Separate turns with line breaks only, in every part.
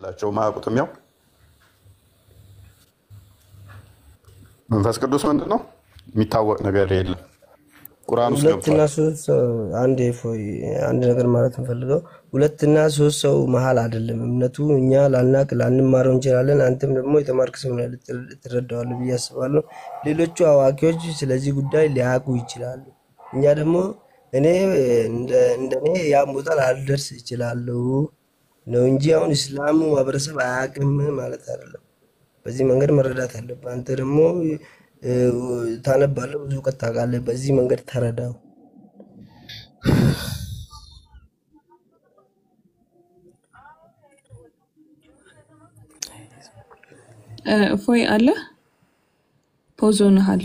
የላቸው ማያውቁትም። ያው መንፈስ ቅዱስ ምንድን ነው የሚታወቅ ነገር የለም። ቁርአን ውስጥ
ሁለትና
ገብቷል።
ሶስት አንድ ነገር ማለት እንፈልገው ሁለትና ሶስት ሰው መሀል አይደለም እምነቱ። እኛ ላናቅ ላንማረው እንችላለን። አንተም ደግሞ የተማርክ ሰው ነህ ልትረዳዋለህ ብዬ አስባለሁ። ሌሎቹ አዋቂዎች ስለዚህ ጉዳይ ሊያውቁ ይችላሉ። እኛ ደግሞ እኔ እንደኔ ያን ቦታ ላልደርስ ይችላለሁ ነው እንጂ አሁን እስላሙ ማህበረሰብ አያውቅም ማለት አይደለም። በዚህ መንገድ መረዳት አለብህ። አንተ ደግሞ ታነባለህ፣ ብዙ እውቀት ታውቃለህ። በዚህ መንገድ ተረዳው።
እፎይ አለ ፖዝ ሆነሃል።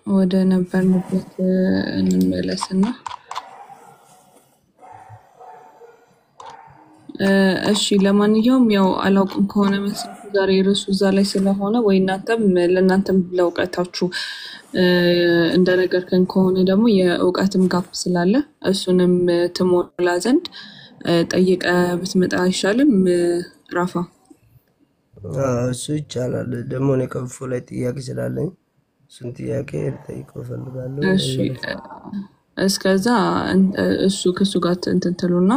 ወደ ነበርንበት እንመለስና እሺ ለማንኛውም ያው አላውቅም ከሆነ መሰለኝ ዛሬ ርዕሱ እዛ ላይ ስለሆነ ወይ እናንተም ለእናንተም ለእውቀታችሁ እንደነገርከን ከሆነ ደግሞ የእውቀትም ጋፕ ስላለ እሱንም ትሞላ ዘንድ ጠይቀ ብትመጣ አይሻልም ራፋ?
እሱ ይቻላል። ደግሞ እኔ ከእፎ ላይ ጥያቄ ስላለኝ እሱን ጥያቄ ልጠይቀው እፈልጋለሁ።
እሺ እስከዛ እሱ ከሱ ጋር እንትን ትሉና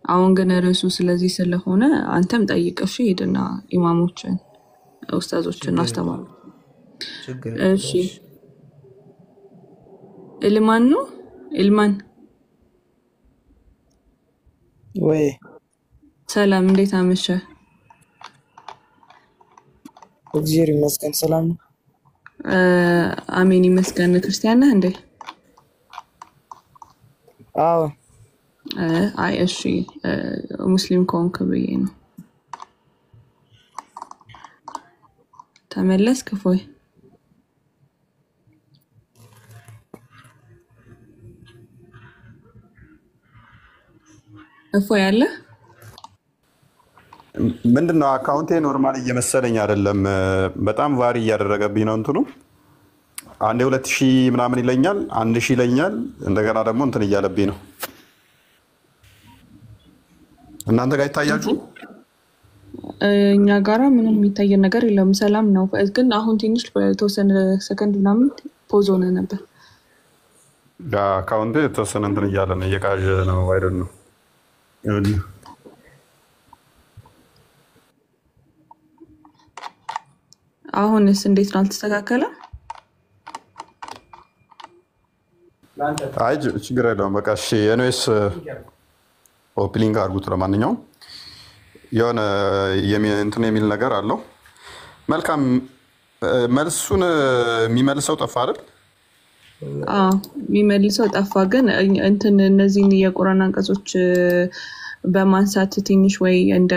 አሁን ግን ርዕሱ ስለዚህ ስለሆነ አንተም ጠይቀሽ ሄድና ኢማሞችን ኡስታዞችን አስተማሩ። እሺ ኢልማን ነው ኢልማን
ወይ
ሰላም፣ እንዴት አመሸ?
እግዚአብሔር ይመስገን ሰላም ነው።
አሜን ይመስገን። ክርስቲያን ነህ እንዴ?
አዎ።
አይ እሺ ሙስሊም ከሆንክ ብዬ ነው። ተመለስክ እፎይ? እፎይ አለ?
ምንድነው አካውንቴ ኖርማል እየመሰለኝ አይደለም። በጣም ቫሪ እያደረገብኝ ነው እንትኑ። አንዴ 2000 ምናምን ይለኛል፣ 1000 ይለኛል። እንደገና ደግሞ እንትን እያለብኝ ነው። እናንተ ጋር ይታያችሁ?
እኛ ጋራ ምንም የሚታየን ነገር የለም፣ ሰላም ነው። ግን አሁን ትንሽ በተወሰነ ሰከንድ ምናምን ፖዝ ሆነ ነበር።
አካውንቴ የተወሰነ እንትን እያለ ነው፣ እየቃዠ ነው። አይደል ነው
አሁንስ እንዴት ነው? አልተስተካከለም?
አይ ችግር የለውም። በቃ እሺ። ኤኒዌይስ ኦፕኒንግ አድርጉት። ለማንኛውም የሆነ እንትን የሚል ነገር አለው። መልካም መልሱን የሚመልሰው ጠፋ አይደል?
የሚመልሰው ጠፋ። ግን እንትን እነዚህን የቁርአን አንቀጾች በማንሳት ትንሽ ወይ እንደ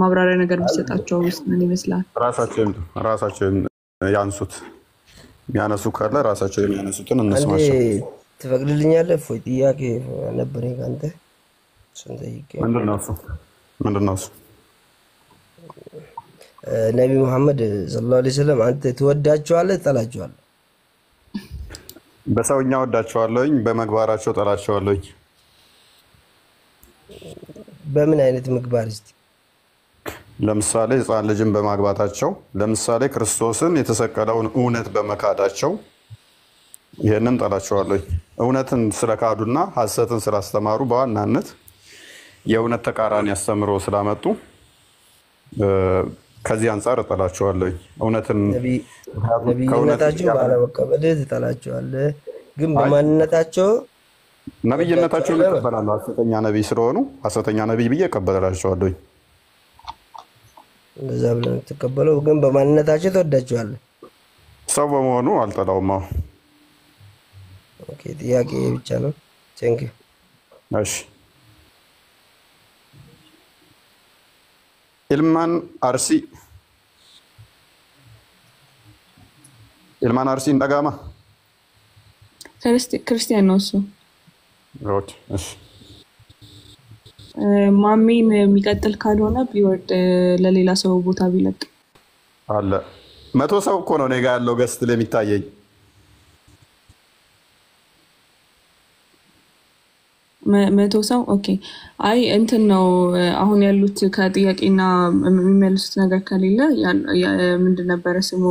ማብራሪያ ነገር ቢሰጣቸው ምን ይመስላል?
ራሳቸው ያንሱት። የሚያነሱ ካለ ራሳቸው የሚያነሱትን እንስማቸው።
ትፈቅድልኛለህ? እፎይ ጥያቄ ነበረኝ ካንተ። እሱን ጠይቄ
ምንድን ነው እሱ?
ነቢ ሙሐመድ ሰለላሁ ዐለይሂ ወሰለም አንተ ትወዳቸዋለህ ትጠላቸዋለህ?
በሰውኛ ወዳቸዋለሁኝ፣ በመግባራቸው ጠላቸዋለሁኝ።
በምን አይነት ምግባር እስቲ?
ለምሳሌ ህፃን ልጅን በማግባታቸው፣ ለምሳሌ ክርስቶስን የተሰቀለውን እውነት በመካዳቸው ይህንን ጠላቸዋለሁኝ። እውነትን ስለካዱና ሐሰትን ስላስተማሩ በዋናነት የእውነት ተቃራኒ አስተምሮ ስላመጡ ከዚህ አንጻር እጠላቸዋለሁኝ። እውነትን
ነቢይነታቸው ባለመቀበልህ ትጠላቸዋለህ፣ ግን በማንነታቸው
ነቢይነታቸውን ይቀበላሉ። ሐሰተኛ ነቢይ ስለሆኑ ሐሰተኛ ነቢይ ብዬ እቀበላቸዋለሁኝ።
እንደዛ ብለህ የምትቀበለው፣ ግን በማንነታቸው ትወዳቸዋለህ።
ሰው በመሆኑ አልጠላውም።
ኦኬ፣ ጥያቄ ብቻ ነው። ቴንክ ዩ።
እሺ ኢልማን አርሲ እንደጋማ
ክርስቲያን ነው እሱ።
ኦኬ እሺ።
ማሜን የሚቀጥል ካልሆነ ቢወርድ ለሌላ ሰው ቦታ ቢለቅ
አለ። 100 ሰው እኮ ነው እኔ ጋ ያለው ገስት ለሚታየኝ።
መቶ ሰው ኦኬ። አይ እንትን ነው አሁን ያሉት ከጥያቄና የሚመልሱት ነገር ከሌለ ምንድን ነበረ ስሙ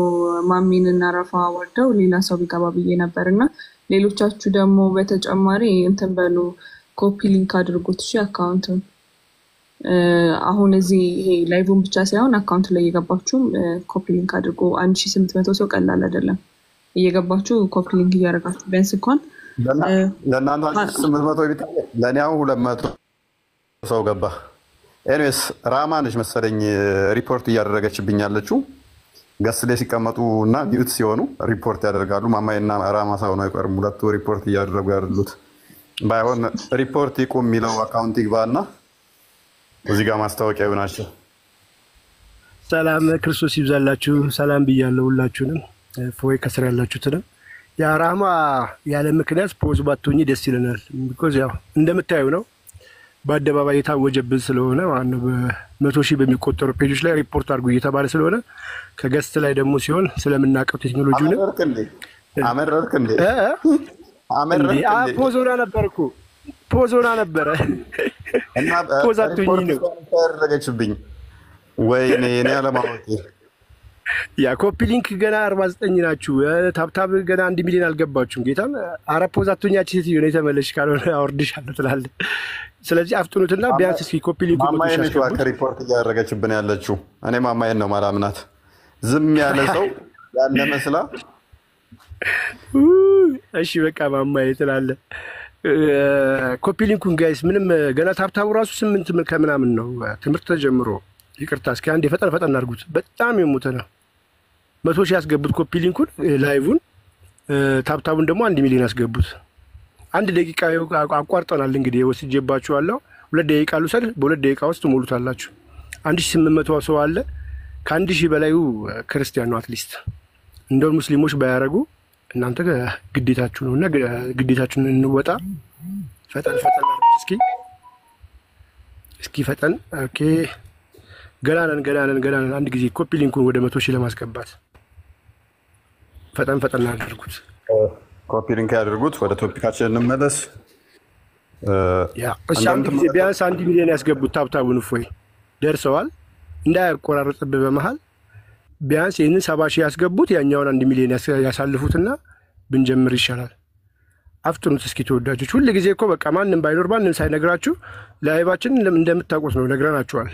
ማሚን እና ረፋ ወርደው ሌላ ሰው ቢገባ ብዬ ነበር እና ሌሎቻችሁ ደግሞ በተጨማሪ እንትን በሉ ኮፒ ሊንክ አድርጉት እሺ አካውንቱን አሁን እዚህ ይሄ ላይቭን ብቻ ሳይሆን አካውንት ላይ እየገባችሁ ኮፒ ሊንክ አድርጉ 1800 ሰው ቀላል አይደለም እየገባችሁ ኮፒ ሊንክ እያደረጋችሁ ቢያንስ እንኳን
ለእናንተ 800 ቢታ ለእኔ አሁን 200 ሰው ገባ። ኤኒዌይስ ራማ ነች መሰለኝ ሪፖርት እያደረገችብኝ ያለችው ገስ ላይ ሲቀመጡ እና ሚዩት ሲሆኑ ሪፖርት ያደርጋሉ። ማማዬና ራማ ሳይሆኑ አይቀርም ሁለቱ ሪፖርት እያደረጉ ያሉት። ባይሆን ሪፖርት ይቁም የሚለው አካውንት ይግባና እዚህ ጋር ማስታወቂያ ይሆናቸው።
ሰላም ክርስቶስ ይብዛላችሁ። ሰላም ብያለሁ ሁላችሁንም ፎይ ከስራ ያላችሁትንም ያ ራማ ያለ ምክንያት ፖዝ ባትሆኚ ደስ ይለናል። ቢኮዝ ያው እንደምታዩ ነው በአደባባይ የታወጀብን ስለሆነ ማለት ነው። በ100,000 በሚቆጠሩ ፔጆች ላይ ሪፖርት አድርጉ እየተባለ ስለሆነ ከገስት ላይ ደግሞ ሲሆን ስለምናውቀው ቴክኖሎጂውን
አመረርክ እንዴ
ፖዞና ነበርኩ ፖዞና ነበረ
እና
ፖዝ አትሆኚ ነው
ያደረገችብኝ ወይኔ እኔ አለማወቄ
ያ ኮፒ ሊንክ ገና 49 ናችሁ። ታብታብ ገና 1 ሚሊዮን አልገባችሁም። ጌታን አረፖዛቱኛች ሴትዮ ነው የተመለሽ ካልሆነ አወርድሻለሁ ትላለህ። ስለዚህ አፍጥኑትና ቢያንስ እስኪ ኮፒ ሊንክ
ማማዬን ሪፖርት እያደረገችብን ያለችው እኔ ማማዬን ነው ማላምናት። ዝም ያለ ሰው ያለ መስላ
እሺ በቃ ማማዬ ትላለህ። ኮፒ ሊንኩን ጋይስ ምንም ገና ታብታቡ ራሱ 8 ከምናምን ነው ትምህርት ተጀምሮ። ይቅርታ እስኪ አንዴ ፈጠን አድርጉት። በጣም የሞተ ነው 100,000 ያስገቡት ኮፒ ሊንኩን ላይቭን ታብታቡን ደግሞ 1 ሚሊዮን ያስገቡት። 1 ደቂቃ አቋርጠናል እንግዲህ ወስጄባችኋለሁ። 2 ደቂቃ ልውሰድ። በ2 ደቂቃ ውስጥ ሞሉታላችሁ። 1800 ሰው አለ። ከ1000 በላዩ ክርስቲያን ነው አትሊስት። እንደው ሙስሊሞች ባያረጉ እናንተ ግዴታችሁ ነውና ግዴታችሁን እንወጣ። ፈጠን እስኪ ፈጠን ኦኬ ገናነን አንድ ጊዜ ኮፒ ሊንኩን ወደ 100,000 ለማስገባት ፈጠን አድርጉት።
ኮፒ ሊንክ ያድርጉት። ወደ ቶፒካችን እንመለስ።
ያ እሺ አንድ ጊዜ ቢያንስ 1 ሚሊዮን ያስገቡት ታብታቡን እፎይ ደርሰዋል እንዳያቆራረጥብህ በመሃል ቢያንስ ይሄንን 70,000 ያስገቡት ያኛውን 1 ሚሊዮን ያሳልፉትና ብንጀምር ይሻላል። አፍጥኑት እስኪ ተወዳጆች። ሁሉ ጊዜ እኮ በቃ ማንንም ባይኖር ማንንም ሳይነግራችሁ ላይቫችን እንደምታውቁት ነው ነግረናችኋል።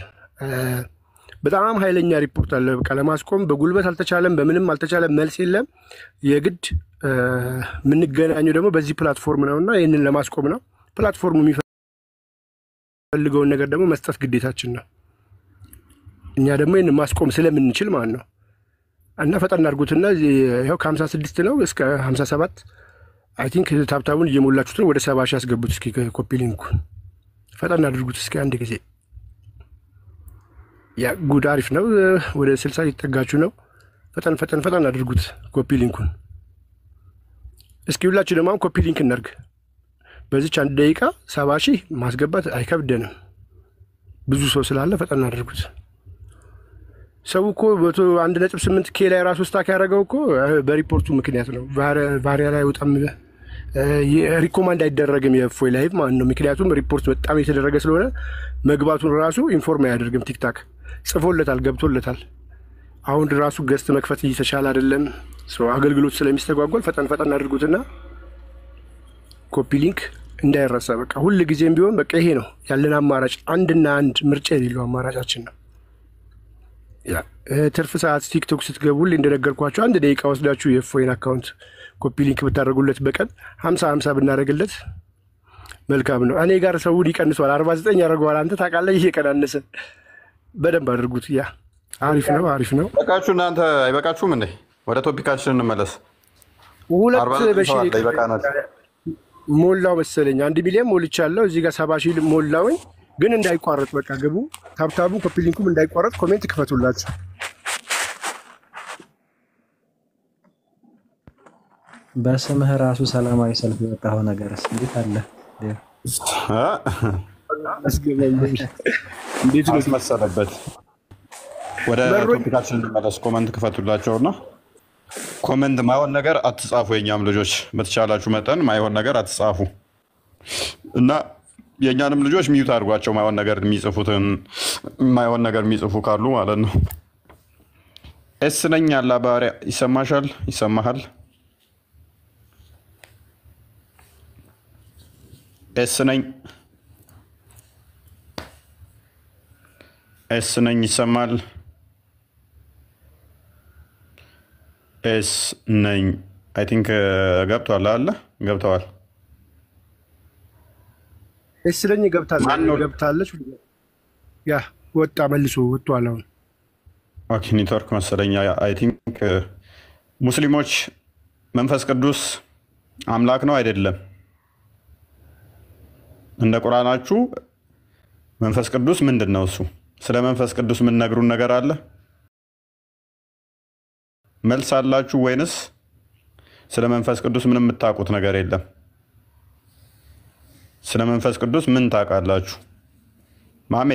በጣም ኃይለኛ ሪፖርት አለ። በቃ ለማስቆም በጉልበት አልተቻለም፣ በምንም አልተቻለም፣ መልስ የለም። የግድ የምንገናኘው ደግሞ በዚህ ፕላትፎርም ነውና ይሄንን ለማስቆም ነው። ፕላትፎርሙ የሚፈልገውን ነገር ደግሞ መስጠት ግዴታችን ነው። እኛ ደግሞ ይሄንን ማስቆም ስለምንችል ማለት ነው። እና ፈጠን አድርጉትና ይሄው ከ56 ነው እስከ 57 አይ ቲንክ ታብታቡን እየሞላችሁት ነው። ወደ 70,000 ያስገቡት እስኪ ኮፒ ሊንኩን ፈጠን አድርጉት እስኪ አንድ ጊዜ። ያ ጉድ አሪፍ ነው። ወደ 60 እየተጠጋችሁ ነው። ፈጠን አድርጉት ኮፒ ሊንኩን እስኪ። ሁላችሁ ደግሞ ኮፒ ሊንክ እናድርግ። በዚች 1 ደቂቃ 70,000 ማስገባት አይከብደንም። ብዙ ሰው ስላለ ፈጠን አድርጉት። ሰው እኮ 1.8K ላይ ራሱ ስታክ ያደረገው እኮ በሪፖርቱ ምክንያት ነው። ቫሪያ ላይ ወጣም ሪኮማንድ አይደረግም የፎይ ላይቭ ማለት ነው። ምክንያቱም ሪፖርት በጣም የተደረገ ስለሆነ መግባቱን ራሱ ኢንፎርም አያደርግም። ቲክታክ ጽፎለታል ገብቶለታል። አሁን ራሱ ገስት መክፈት እየተቻለ አይደለም። ሰው አገልግሎት ስለሚስተጓጎል ፈጠን አድርጉትና ኮፒ ሊንክ እንዳይረሳ። በቃ ሁሉ ጊዜም ቢሆን በቃ ይሄ ነው ያለን አማራጭ። አንድና አንድ ምርጫ የሌለው አማራጫችን ነው። ያ ትርፍ ሰዓት ቲክቶክ ስትገቡ እንደነገርኳችሁ 1 ደቂቃ ወስዳችሁ የፎይን አካውንት ኮፒ ሊንክ ብታደርጉለት በቀን 50 ብናደርግለት መልካም ነው። እኔ ጋር ሰው ይቀንሷል 49 ያደርገዋል። አንተ ታውቃለህ ይሄ ቀናነሰ። በደንብ አድርጉት። ያ አሪፍ ነው። በቃችሁ
እናንተ አይበቃችሁም እንዴ? ወደ ቶፒካችን እንመለስ።
2 በሺህ ሞላው መሰለኝ 1 ሚሊዮን ሞልቻለሁ። እዚህ ጋር 70,000 ሞላውኝ። ግን እንዳይቋረጥ በቃ ግቡ። ታብታቡ ኮፒ ሊንኩም እንዳይቋረጥ ኮሜንት ክፈቱላችሁ።
በስምህ ራሱ ሰላማዊ ሰልፍ የወጣው ነገርስ እንዴት አለ?
እንዴት ነው መሰለበት? ወደ ቶፒካችን እንመለስ። ኮሜንት ክፈቱላቸውና ኮሜንት ማይሆን ነገር አትጻፉ። የኛም ልጆች በተቻላችሁ መጠን ማይሆን ነገር አትጻፉ እና የእኛንም ልጆች ሚዩት አድርጓቸው ማይሆን ነገር የሚጽፉትን ማይሆን ነገር የሚጽፉ ካሉ ማለት ነው። ኤስ ነኝ ያላ ባሪያ ይሰማሻል? ይሰማሃል? ኤስ ነኝ ይሰማል? ኤስ ነኝ አይ ቲንክ ገብቷል አለ ገብተዋል።
ስለኝ ገብታለች። ያ ወጣ መልሶ ወጥቷል አሁን።
ኦኬ ኔትወርክ መሰለኝ። አይ ቲንክ ሙስሊሞች መንፈስ ቅዱስ አምላክ ነው አይደለም? እንደ ቁርአናችሁ መንፈስ ቅዱስ ምንድን ነው? እሱ ስለ መንፈስ ቅዱስ ምን ነግሩን ነገር አለ? መልስ አላችሁ ወይንስ ስለ መንፈስ ቅዱስ ምንም የምታውቁት ነገር የለም? ስለ መንፈስ ቅዱስ ምን ታውቃላችሁ? ማሜ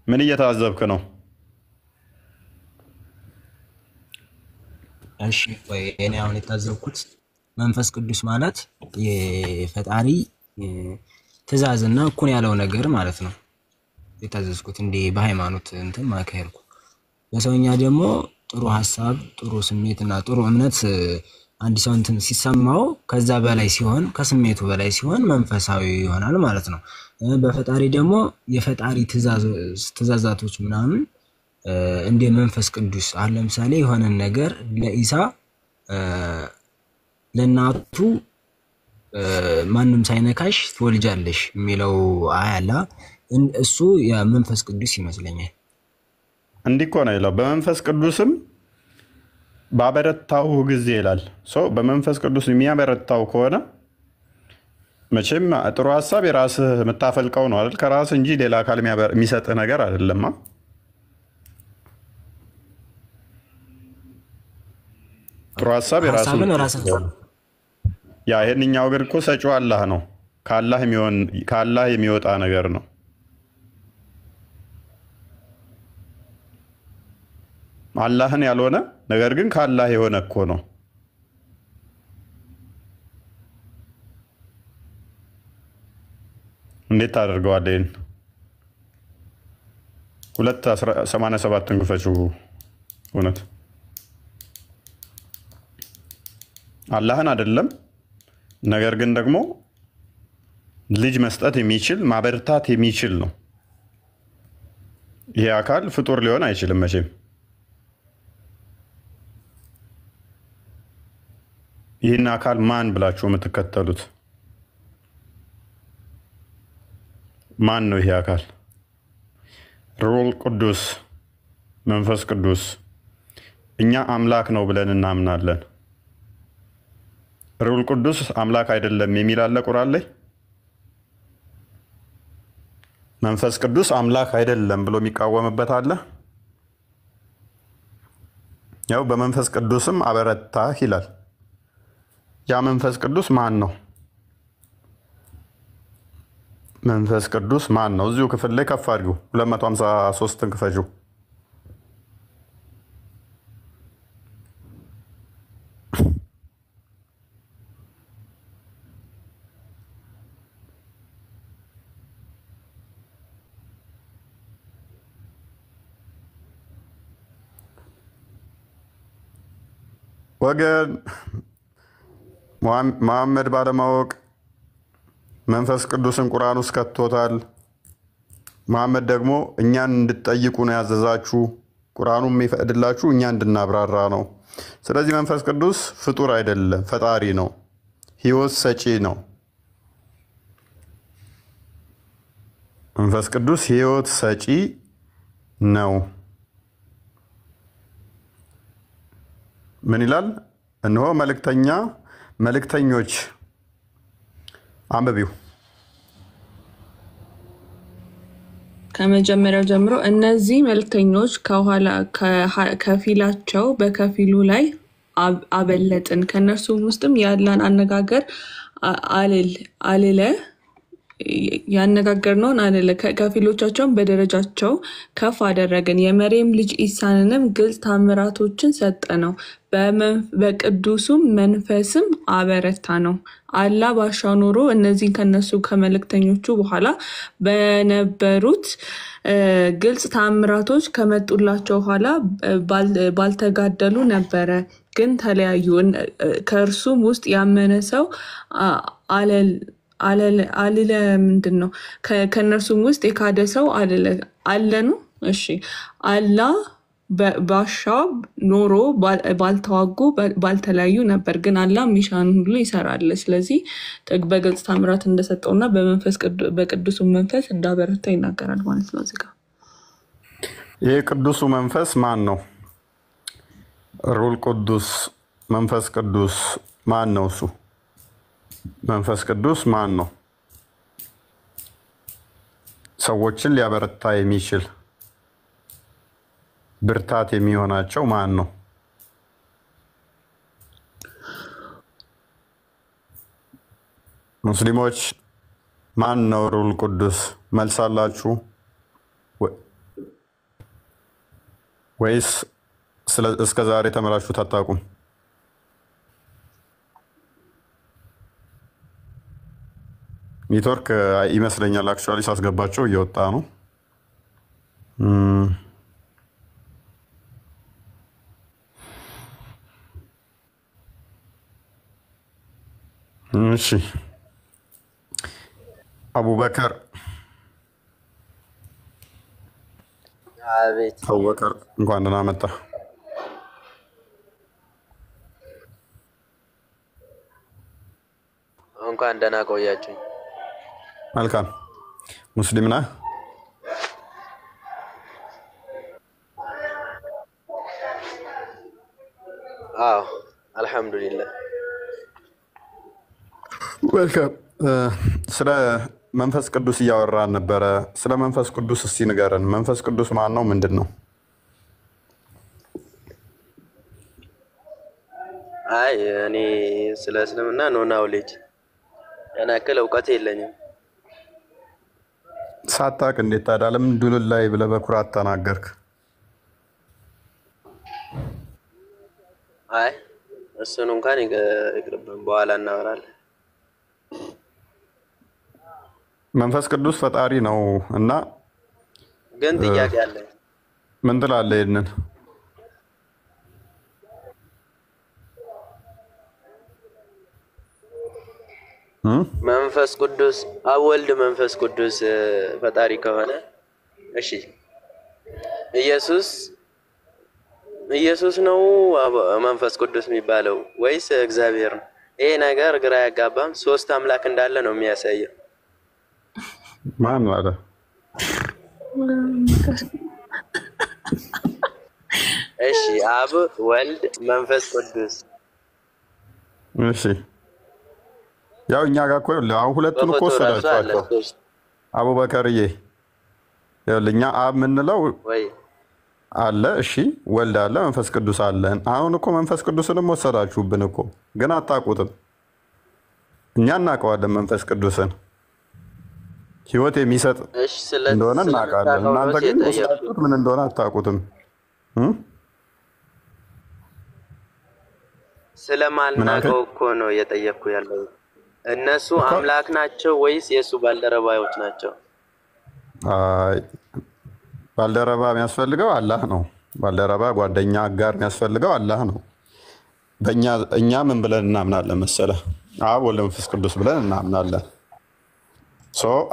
ምን እየታዘብክ ነው?
እሺ ወይ እኔ አሁን የታዘብኩት መንፈስ ቅዱስ ማለት የፈጣሪ ትእዛዝና እኩን ያለው ነገር ማለት ነው። የታዘዝኩት እንደ በሃይማኖት እንትን ማከርኩ። በሰውኛ ደግሞ ጥሩ ሐሳብ፣ ጥሩ ስሜትና ጥሩ እምነት አንድ ሰው እንትን ሲሰማው ከዛ በላይ ሲሆን ከስሜቱ በላይ ሲሆን መንፈሳዊ ይሆናል ማለት ነው። በፈጣሪ ደግሞ የፈጣሪ ትእዛዛቶች ምናምን እንደ መንፈስ ቅዱስ አለ። ለምሳሌ የሆነ ነገር ለኢሳ ለናቱ ማንንም ሳይነካሽ ትወልጃለሽ የሚለው አያላ እሱ የመንፈስ ቅዱስ ይመስለኛል።
እንዲህ እኮ ነው ይላል። በመንፈስ ቅዱስም ባበረታው ጊዜ ይላል። በመንፈስ ቅዱስ የሚያበረታው ከሆነ መቼም ጥሩ ሐሳብ የራስህ የምታፈልቀው ነው አይደል? ከራስህ እንጂ ሌላ አካል የሚሰጥህ ነገር አይደለም። ጥሩ ሐሳብ የራስህ ያ ይሄንኛው ግን እኮ ሰጪው አላህ ነው። ከአላህ የሚወጣ ነገር ነው። አላህን ያልሆነ ነገር ግን ከአላህ የሆነ እኮ ነው። እንዴት ታደርገዋለህ? ይሄን 2:87 ክፈችው። እውነት አላህን አይደለም፣ ነገር ግን ደግሞ ልጅ መስጠት የሚችል ማበርታት የሚችል ነው። ይሄ አካል ፍጡር ሊሆን አይችልም መቼም። ይህን አካል ማን ብላችሁ የምትከተሉት ማን ነው? ይሄ አካል ሩል ቅዱስ መንፈስ ቅዱስ እኛ አምላክ ነው ብለን እናምናለን። ሩል ቅዱስ አምላክ አይደለም የሚል አለ ቁርአን ላይ። መንፈስ ቅዱስ አምላክ አይደለም ብሎ የሚቃወምበት አለ። ያው በመንፈስ ቅዱስም አበረታህ ይላል። ያ መንፈስ ቅዱስ ማን ነው? መንፈስ ቅዱስ ማን ነው? እዚሁ ክፍል ላይ ከፍ አድርጉ። 253ን ክፈጁ። ወገን መሐመድ ባለማወቅ መንፈስ ቅዱስን ቁርአን ውስጥ ከቶታል። መሐመድ ደግሞ እኛን እንድትጠይቁ ነው ያዘዛችሁ። ቁርአኑ የሚፈቅድላችሁ እኛ እንድናብራራ ነው። ስለዚህ መንፈስ ቅዱስ ፍጡር አይደለም፣ ፈጣሪ ነው፣ ህይወት ሰጪ ነው። መንፈስ ቅዱስ ህይወት ሰጪ ነው። ምን ይላል? እነሆ መልእክተኞች አንብቢው
ከመጀመሪያው ጀምሮ እነዚህ መልእክተኞች ከፊላቸው በከፊሉ ላይ አበለጥን፣ ከነርሱ ውስጥም ያለን አነጋገር አልለ ያነጋገርነውን አለ ከፊሎቻቸውን በደረጃቸው ከፍ አደረግን፣ የመርየም ልጅ ኢሳንንም ግልጽ ታምራቶችን ሰጠነው፣ በቅዱሱም መንፈስም አበረታ ነው። አላህ ባሻው ኖሮ እነዚህን ከነሱ ከመልእክተኞቹ በኋላ በነበሩት ግልጽ ታምራቶች ከመጡላቸው ኋላ ባልተጋደሉ ነበረ፣ ግን ተለያዩ። ከእርሱም ውስጥ ያመነ ሰው አልለ ምንድን ነው? ከእነርሱም ውስጥ የካደ ሰው አለ ነው። እሺ አላህ ባሻው ኖሮ ባልተዋጉ ባልተለያዩ ነበር፣ ግን አላህ ሚሻን ሁሉ ይሰራል። ስለዚህ በግልጽ ታምራት እንደሰጠውና በቅዱሱ መንፈስ እንዳበረታ ይናገራል ማለት ነው። እዚህ ጋር
ይህ ቅዱሱ መንፈስ ማን ነው? ሩል ቅዱስ መንፈስ ቅዱስ ማን ነው? እሱ መንፈስ ቅዱስ ማን ነው? ሰዎችን ሊያበረታ የሚችል ብርታት የሚሆናቸው ማን ነው? ሙስሊሞች ማን ነው ሩል ቅዱስ? መልስ አላችሁ ወይስ እስከ ዛሬ ተመላችሁት አታውቁም? ኔትወርክ ይመስለኛል አክቹዋሊ ሳስገባቸው እየወጣ ነው። እሺ አቡበከር
አቤት
አቡበከር እንኳን ደህና መጣ።
እንኳን ደህና ቆያችሁኝ።
መልካም ሙስሊም ነህ?
አዎ አልሐምዱሊላህ።
መልካም ስለ መንፈስ ቅዱስ እያወራን ነበረ። ስለ መንፈስ ቅዱስ እስቲ ንገረን። መንፈስ ቅዱስ ማን ነው? ምንድን ነው?
አይ እኔ ስለ እስልምና ኖ ናውሌጅ ያን ያክል እውቀት የለኝም።
ሳታውቅ እንዴት ታዲያ ለምን ዱሉል ላይ ብለህ በኩራት ተናገርክ?
አይ እሱን እንኳን ይቅርብን፣ በኋላ እናወራለን።
መንፈስ ቅዱስ ፈጣሪ ነው እና
ግን ጥያቄ አለኝ።
ምን ትላለህ? ይሄንን
መንፈስ ቅዱስ አብ ወልድ መንፈስ ቅዱስ ፈጣሪ ከሆነ እሺ፣ ኢየሱስ ነው መንፈስ ቅዱስ የሚባለው ወይስ እግዚአብሔር ነው? ይሄ ነገር ግራ ያጋባም። ሶስት አምላክ እንዳለ ነው የሚያሳየው።
ማን አለ?
እሺ አብ ወልድ መንፈስ ቅዱስ።
እሺ ያው እኛ ጋር እኮ አሁን ሁለቱን እኮ ወሰዳችኋቸው። አቡበከርዬ ይኸውልህ እኛ አብ የምንለው አለ፣ እሺ ወልድ አለ፣ መንፈስ ቅዱስ አለ። አሁን እኮ መንፈስ ቅዱስንም ወሰዳችሁብን እኮ፣ ግን አታውቁትም። እኛ እናውቀዋለን መንፈስ ቅዱስን ህይወት የሚሰጥ እንደሆነ እናውቃለን። እናንተ ግን ወስዳችሁት ምን እንደሆነ አታውቁትም።
ስለማልናውቀው እኮ ነው እየጠየቅኩ ያለው። እነሱ አምላክ ናቸው ወይስ የእሱ ባልደረባዎች ናቸው?
ባልደረባ የሚያስፈልገው አላህ ነው። ባልደረባ፣ ጓደኛ፣ አጋር የሚያስፈልገው አላህ ነው። እኛ ምን ብለን እናምናለን መሰለህ? አብ ወልድ መንፈስ ቅዱስ ብለን እናምናለን።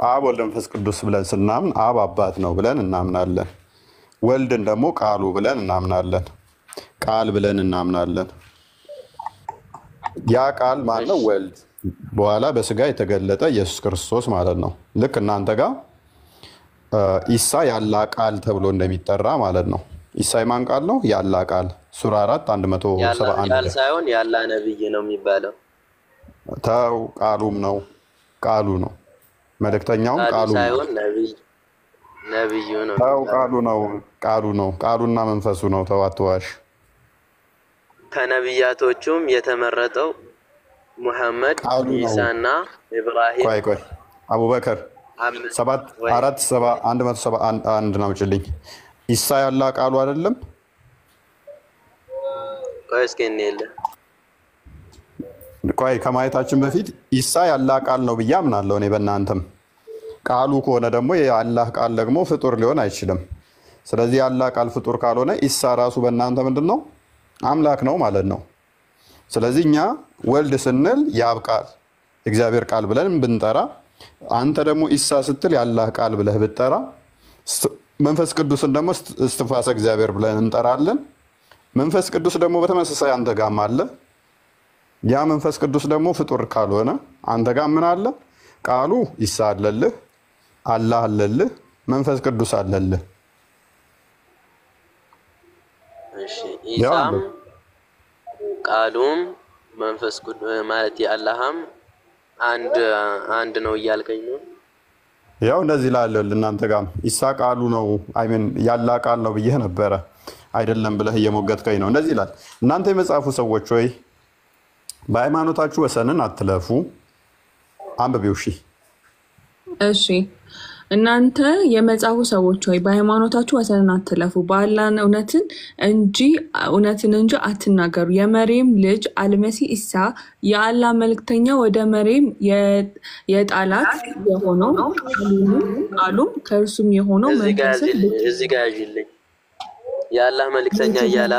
አብ ወልድ መንፈስ ቅዱስ ብለን ስናምን አብ አባት ነው ብለን እናምናለን። ወልድን ደግሞ ቃሉ ብለን እናምናለን። ቃል ብለን እናምናለን። ያ ቃል ማለት ወልድ በኋላ በስጋ የተገለጠ ኢየሱስ ክርስቶስ ማለት ነው። ልክ እናንተ ጋር ኢሳ ያላ ቃል ተብሎ እንደሚጠራ ማለት ነው። ኢሳ የማን ቃል ነው? ያላ ቃል ሱራ 4:171
ቃል ሳይሆን ያላ ነብይ ነው የሚባለው።
ተው፣ ቃሉም ነው፣ ቃሉ ነው። መልእክተኛውም ቃሉ
ሳይሆን ነብዩ ነው።
ተው፣ ቃሉ ነው፣ ቃሉ ነው። ቃሉና መንፈሱ ነው። ተው አትዋሽ።
ከነብያቶቹም የተመረጠው ሙሐመድ፣ ኢሳና ኢብራሂም።
አቡበከር
አምስት
7
ወይ
4 7 171 ነው ጭልኝ ኢሳ ያላ ቃሉ አይደለም።
ቆይ እስኪ እንየለ
ቆይ ከማየታችን በፊት ኢሳ ያላ ቃል ነው ብዬ አምናለሁ እኔ በእናንተም ቃሉ ከሆነ ደግሞ የአላህ ቃል ደግሞ ፍጡር ሊሆን አይችልም። ስለዚህ ያላ ቃል ፍጡር ካልሆነ ኢሳ ራሱ በእናንተ ምንድነው አምላክ ነው ማለት ነው። ስለዚህ እኛ ወልድ ስንል የአብ ቃል እግዚአብሔር ቃል ብለን ብንጠራ አንተ ደግሞ ኢሳ ስትል ያላህ ቃል ብለህ ብትጠራ መንፈስ ቅዱስን ደግሞ እስትንፋሰ እግዚአብሔር ብለን እንጠራለን። መንፈስ ቅዱስ ደግሞ በተመሳሳይ አንተ ጋርም አለ። ያ መንፈስ ቅዱስ ደግሞ ፍጡር ካልሆነ አንተ ጋር ምን አለ? ቃሉ ኢሳ አለልህ፣ አላህ አለልህ፣ መንፈስ ቅዱስ አለልህ።
እሺ ኢሳም ቃሉም መንፈስ ቅዱስ ማለት የአላህም አንድ ነው እያልከኝ ነው?
ያው እንደዚህ ላለው እናንተ ጋር ኢሳ ቃሉ ነው አይምን ያላ ቃል ነው ብዬ ነበረ አይደለም ብለህ እየሞገትከኝ ነው። እንደዚህ ይላል። እናንተ የመጽሐፉ ሰዎች ሆይ በሃይማኖታችሁ ወሰንን አትለፉ። አንብቤው። እሺ
እናንተ የመጽሐፉ ሰዎች ሆይ በሃይማኖታችሁ ወሰንን አትለፉ፣ በአላህ እውነትን እንጂ አትናገሩ። የመርየም ልጅ አልመሲህ ኢሳ የአላህ መልእክተኛ ወደ መርየም የጣላት የሆነው ቃሉም ከእርሱም የሆነው መንፈስን
እዚህ ጋር ያዥልኝ የአላህ መልእክተኛ እያለ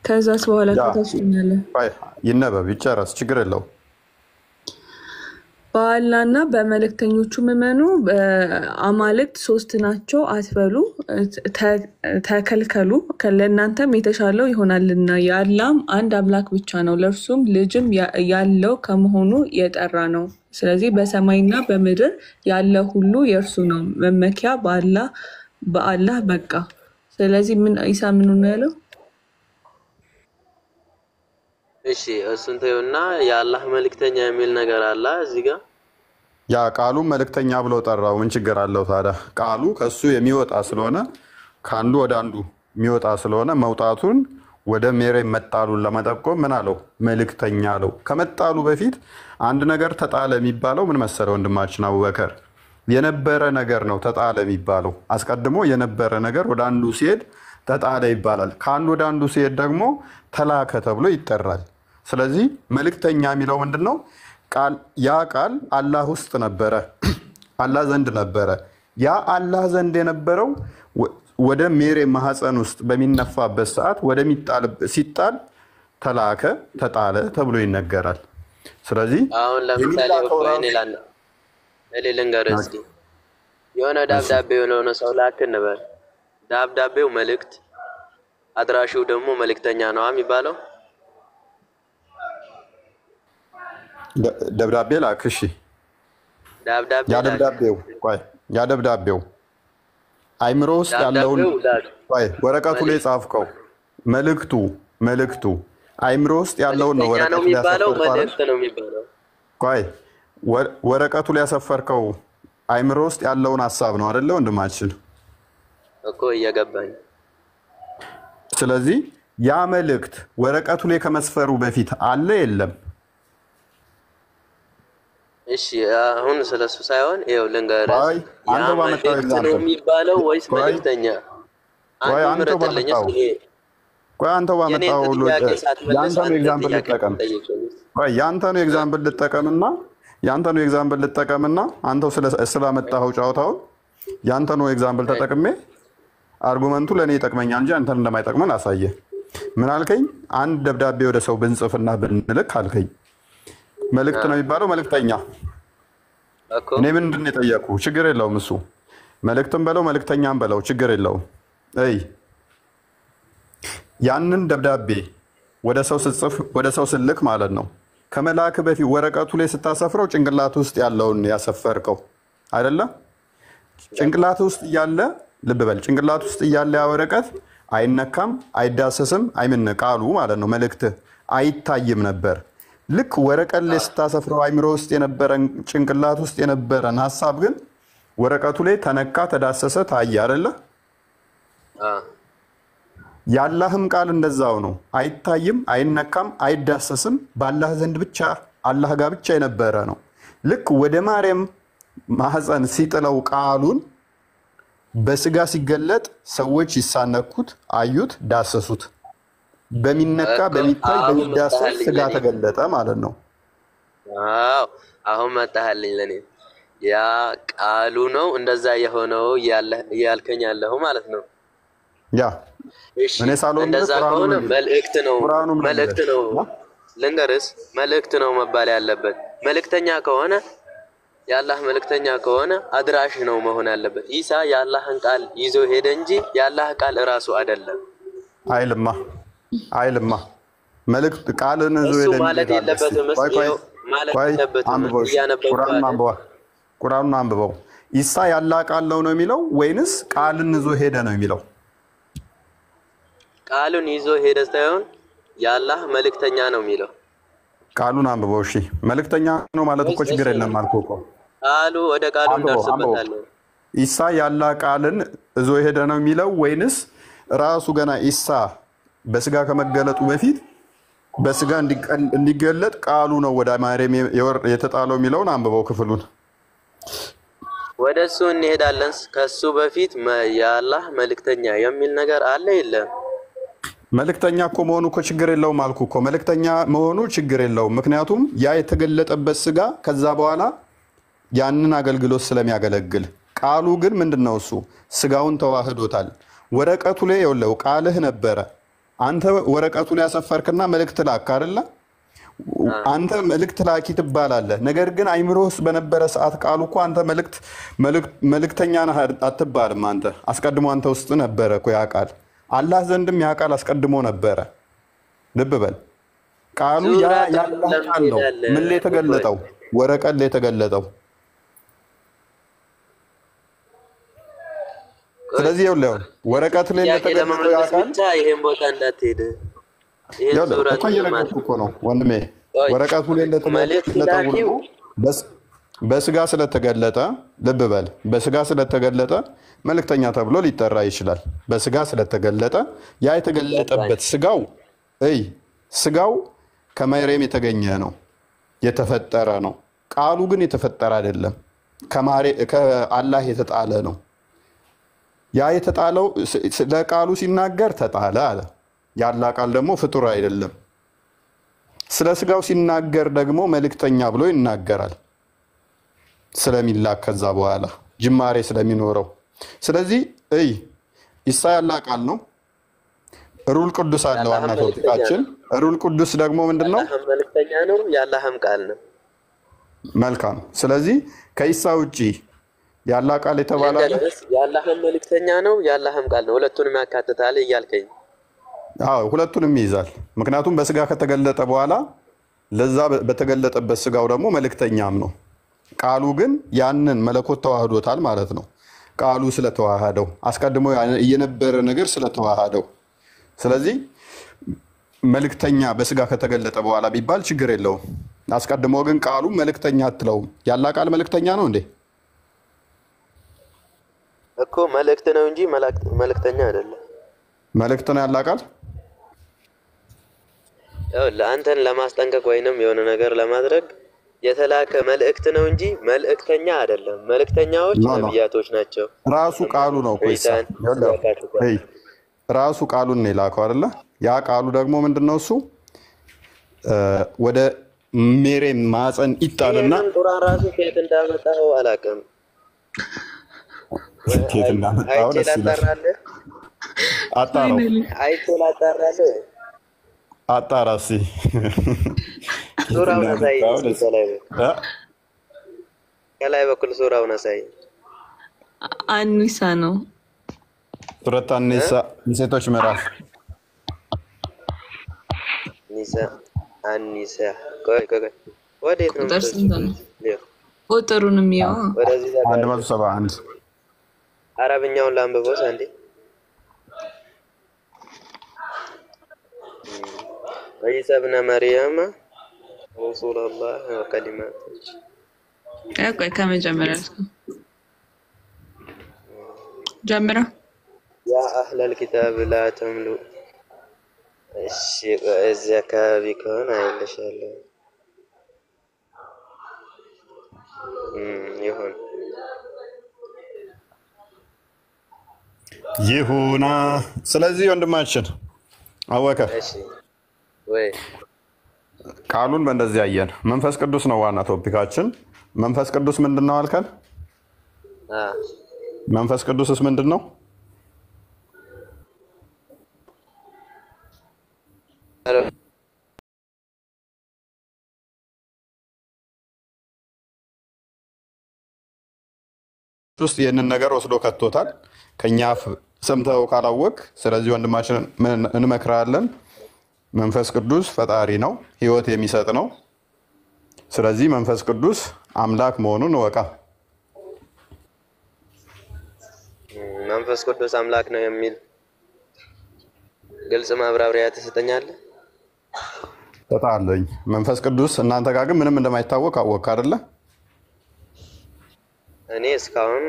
ከዛስ በኋላ ተታስኛለ
ይነበብ ይጨረስ ችግር የለው።
በአላህና በመልእክተኞቹ እመኑ፣ አማልክት ሶስት ናቸው አትበሉ፣ ተከልከሉ፣ ለእናንተም የተሻለው ይሆናልና። የአላህም አንድ አምላክ ብቻ ነው፣ ለእርሱም ልጅም ያለው ከመሆኑ የጠራ ነው። ስለዚህ በሰማይና በምድር ያለ ሁሉ የእርሱ ነው፣ መመኪያ በአላህ በቃ። ስለዚህ ኢሳ ምን ነው ያለው?
እሺ እሱን ተይውና የአላህ መልእክተኛ የሚል ነገር አለ እዚህ ጋር።
ያ ቃሉ መልእክተኛ ብሎ ጠራው። ምን ችግር አለው ታዲያ? ቃሉ ከሱ የሚወጣ ስለሆነ ከአንዱ ወደ አንዱ የሚወጣ ስለሆነ መውጣቱን ወደ መሬት መጣሉን ለመጠቆም ምን አለው? መልእክተኛ አለው። ከመጣሉ በፊት አንድ ነገር ተጣለ የሚባለው ምን መሰለ ወንድማችን አቡበከር? የነበረ ነገር ነው ተጣለ የሚባለው። አስቀድሞ የነበረ ነገር ወደ አንዱ ሲሄድ ተጣለ ይባላል። ከአንዱ ወደ አንዱ ሲሄድ ደግሞ ተላከ ተብሎ ይጠራል። ስለዚህ መልእክተኛ የሚለው ምንድነው? ያ ቃል አላህ ውስጥ ነበረ፣ አላህ ዘንድ ነበረ። ያ አላህ ዘንድ የነበረው ወደ መሬት ማህፀን ውስጥ በሚነፋበት ሰዓት ሲጣል ተላከ፣ ተጣለ ተብሎ ይነገራል። ስለዚህ
አሁን ለምሳሌ ልንገርህ እስኪ የሆነ ደብዳቤ የሆነ ሰው ላክ እንበል። ደብዳቤው መልእክት አድራሹው ደግሞ መልእክተኛ ነው የሚባለው።
ደብዳቤ ላክ። እሺ ያ ደብዳቤው አይምሮ ውስጥ ያለውን ወረቀቱ ላይ ጻፍከው መልእክቱ አይምሮ ውስጥ ያለውን ነው ወረቀቱ ላይ ያሰፈርከው አይምሮ ውስጥ ያለውን ሐሳብ ነው አይደለ ወንድማችን?
እኮ እየገባኝ።
ስለዚህ ያ መልእክት ወረቀቱ ላይ ከመስፈሩ በፊት አለ የለም?
እሺ አሁን ስለሱ ሳይሆን ይኸው ልንገርህ። ያ መልእክት ነው የሚባለው ወይስ መልእክተኛ? አንተው ባመጣው ያንተን ኤግዛምፕል ልጠቀምና አንተው ስላመጣኸው ጫወታውን ያንተን ኤግዛምፕል ተጠቅሜ አርጉመንቱ ለኔ ይጠቅመኛል እንጂ አንተን እንደማይጠቅመን አሳየ። ምን አልከኝ? አንድ ደብዳቤ ወደ ሰው ብንጽፍና ብንልክ አልከኝ። መልእክት ነው የሚባለው መልእክተኛ። እኔ ምንድን ነው የጠየኩ? ችግር የለውም እሱ መልእክትም በለው መልእክተኛም በለው ችግር የለውም። ያንን ደብዳቤ ወደ ሰው ስጽፍ ወደ ሰው ስልክ ማለት ነው ከመላክ በፊት ወረቀቱ ላይ ስታሰፍረው ጭንቅላት ውስጥ ያለውን ያሰፈርከው አይደለ? ጭንቅላት ውስጥ እያለ ልብ በል፣ ጭንቅላት ውስጥ እያለ ያ ወረቀት አይነካም፣ አይዳሰስም፣ ቃሉ ማለት ነው መልእክት አይታይም ነበር። ልክ ወረቀት ላይ ስታሰፍረው አይምሮ ውስጥ የነበረን ጭንቅላት ውስጥ የነበረን ሐሳብ ግን ወረቀቱ ላይ ተነካ፣ ተዳሰሰ፣ ታየ አይደለ? የአላህም ቃል እንደዛው ነው። አይታይም፣ አይነካም፣ አይዳሰስም፣ በአላህ ዘንድ ብቻ አላህ ጋር ብቻ የነበረ ነው።
ልክ ወደ ማርያም ማህፀን ሲጥለው ቃሉን በስጋ ሲገለጥ ሰዎች ይሳነኩት፣ አዩት፣ ዳሰሱት። በሚነካ በሚታይ በሚዳሰስ ስጋ ተገለጠ ማለት ነው።
አዎ አሁን መጣህልኝ ለኔ። ያ ቃሉ ነው እንደዛ የሆነው ያልከኝ ያለው ማለት ነው።
ያ እኔ ሳሎን
እንደዛ ከሆነ መልእክት ነው ልንገርስ፣ መልእክት ነው መባል ያለበት። መልእክተኛ ከሆነ የአላህ መልእክተኛ ከሆነ አድራሽ ነው መሆን ያለበት። ኢሳ የአላህን ቃል ይዞ ሄደ እንጂ የአላህ ቃል እራሱ አይደለም።
አይልማ መልእክት ቃልን ይዞ ሄደ
ማለት የለበትም።
ቁርአኑን አንብበው። ኢሳ የአላህ ቃል ነው የሚለው ወይንስ ቃልን ይዞ ሄደ ነው የሚለው?
ቃሉን ይዞ ሄደ ሳይሆን የአላህ መልእክተኛ ነው የሚለው።
ቃሉን አንብበው። እሺ መልእክተኛ ነው ማለት እኮ ችግር የለም አልኩህ እኮ።
ቃሉ ወደ ቃሉ እንደርስበታለን።
ኢሳ የአላህ ቃልን ይዞ ሄደ ነው የሚለው ወይንስ ራሱ ገና ኢሳ በስጋ ከመገለጡ በፊት በስጋ እንዲገለጥ ቃሉ ነው ወደ ማርያም የተጣለው የሚለውን አንብበው ክፍሉን።
ወደሱ እንሄዳለን። ከሱ በፊት የአላህ መልእክተኛ የሚል ነገር አለ የለም?
መልእክተኛ እኮ መሆኑ እኮ ችግር የለውም አልኩህ እኮ። መልእክተኛ መሆኑ ችግር የለውም፣ ምክንያቱም ያ የተገለጠበት ስጋ ከዛ በኋላ ያንን አገልግሎት ስለሚያገለግል። ቃሉ ግን ምንድነው? እሱ ስጋውን ተዋህዶታል። ወረቀቱ ላይ የለው ቃልህ ነበረ። አንተ ወረቀቱ ላይ ያሰፈርክና መልእክት ላክ አይደለ? አንተ መልእክት ላኪ ትባላለህ። ነገር ግን አይምሮ ውስጥ በነበረ ሰዓት ቃሉ እኮ አንተ መልእክተኛ ነህ አትባልም። አንተ አስቀድሞ አንተ ውስጥ ነበረ እኮ ያ ቃል። አላህ ዘንድም ያ ቃል አስቀድሞ ነበረ። ልብ በል። ቃሉ ያላህ ቃል ነው። ምን ላይ የተገለጠው? ወረቀት ላይ የተገለጠው። ስለዚህ ይኸውልህ ወረቀት ላይ የተገለጠው ያ ቃል
ይሄን ቦታ እንዳትሄድ
እኮ እየነገርኩህ እኮ ነው ወንድሜ። ወረቀቱ ላይ እንደተገለጠው በስጋ ስለተገለጠ፣ ልብ በል፣ በስጋ ስለተገለጠ መልእክተኛ ተብሎ ሊጠራ ይችላል። በስጋ ስለተገለጠ ያ የተገለጠበት ስጋው ከማርያም የተገኘ ነው፣ የተፈጠረ ነው። ቃሉ ግን የተፈጠረ አይደለም፣ ከአላህ የተጣለ ነው። ያ የተጣለው ለቃሉ ሲናገር ተጣለ አለ። ያላ ቃል ደግሞ ፍጡር አይደለም። ስለ ስጋው ሲናገር ደግሞ መልእክተኛ ብሎ ይናገራል፣ ስለሚላክ ከዛ በኋላ ጅማሬ ስለሚኖረው። ስለዚህ ኢሳ ያላ ቃል ነው። ሩል ቅዱስ አለ ዋና ቶፒካችን። ሩል ቅዱስ ደግሞ ምንድነው?
የአላህም መልእክተኛ ነው፣ የአላህም ቃል ነው።
መልካም። ስለዚህ ከኢሳ ውጪ ያላ ቃል የተባለ
የአላህም መልእክተኛ ነው፣ የአላህም ቃል ነው። ሁለቱንም ያካትታል እያልከኝ?
አዎ ሁለቱንም ይይዛል። ምክንያቱም በስጋ ከተገለጠ በኋላ ለዛ በተገለጠበት ስጋው ደግሞ መልእክተኛም ነው። ቃሉ ግን ያንን መለኮት ተዋህዶታል ማለት ነው። ቃሉ ስለተዋሃደው አስቀድሞ የነበረ ነገር ስለተዋሃደው። ስለዚህ መልእክተኛ በስጋ ከተገለጠ በኋላ ቢባል ችግር የለውም። አስቀድሞ ግን ቃሉ መልእክተኛ አትለውም። ያላ ቃል መልእክተኛ ነው እንዴ?
እኮ መልእክት ነው እንጂ መልእክተኛ አይደለም።
መልእክት ነው ያላ ቃል።
ያው ለአንተን ለማስጠንቀቅ ወይንም የሆነ ነገር ለማድረግ የተላከ መልእክት ነው እንጂ መልእክተኛ አይደለም። መልእክተኛዎች ነብያቶች ናቸው።
ራሱ ቃሉ ነው ራሱ ቃሉን ነው የላከው አይደለ? ያ ቃሉ ደግሞ ምንድነው? እሱ ወደ ማርያም ማህፀን ይጣልና
ቁርአን ራሱ ከየት እንዳመጣው አላውቅም።
ከየት እንዳመጣው ደስ ይላል። አጣራ እስኪ
ሱራውን አሳይ። ከላይ በኩል ሱራውን አሳይ።
አኒሳ ነው።
ሱረት አኒሳ የሴቶች ምዕራፍ።
አኒሳ ቆይ ወዴት ነው?
ቁጥሩን የሚያው
171
አረብኛውን ላንብበው አንዴ። عيسى ابن مريم رسول الله وكلماته.
اوكي كم جمرة
يا أهل الكتاب لا تملوا الزكاة بكون عند شاء الله. ይሁን
ይሁና። ስለዚህ ወንድማችን አወከ
እሺ ወይ
ቃሉን በእንደዚህ ያየን። መንፈስ ቅዱስ ነው ዋና ቶፒካችን። መንፈስ ቅዱስ ምንድን ነው አልከን? መንፈስ ቅዱስስ ምንድን ነው? ውስጥ ይህንን ነገር ወስዶ ከቶታል ከኛ ሰምተው ካላወቅ። ስለዚህ ወንድማችን እንመክራለን። መንፈስ ቅዱስ ፈጣሪ ነው፣ ህይወት የሚሰጥ ነው። ስለዚህ መንፈስ ቅዱስ አምላክ መሆኑን እወቃ።
መንፈስ ቅዱስ አምላክ ነው የሚል ግልጽ ማብራሪያ ትሰጠኛለህ?
ተጣለኝ። መንፈስ ቅዱስ እናንተ ጋር ግን ምንም እንደማይታወቅ አወቅ አይደለ?
እኔ እስካሁን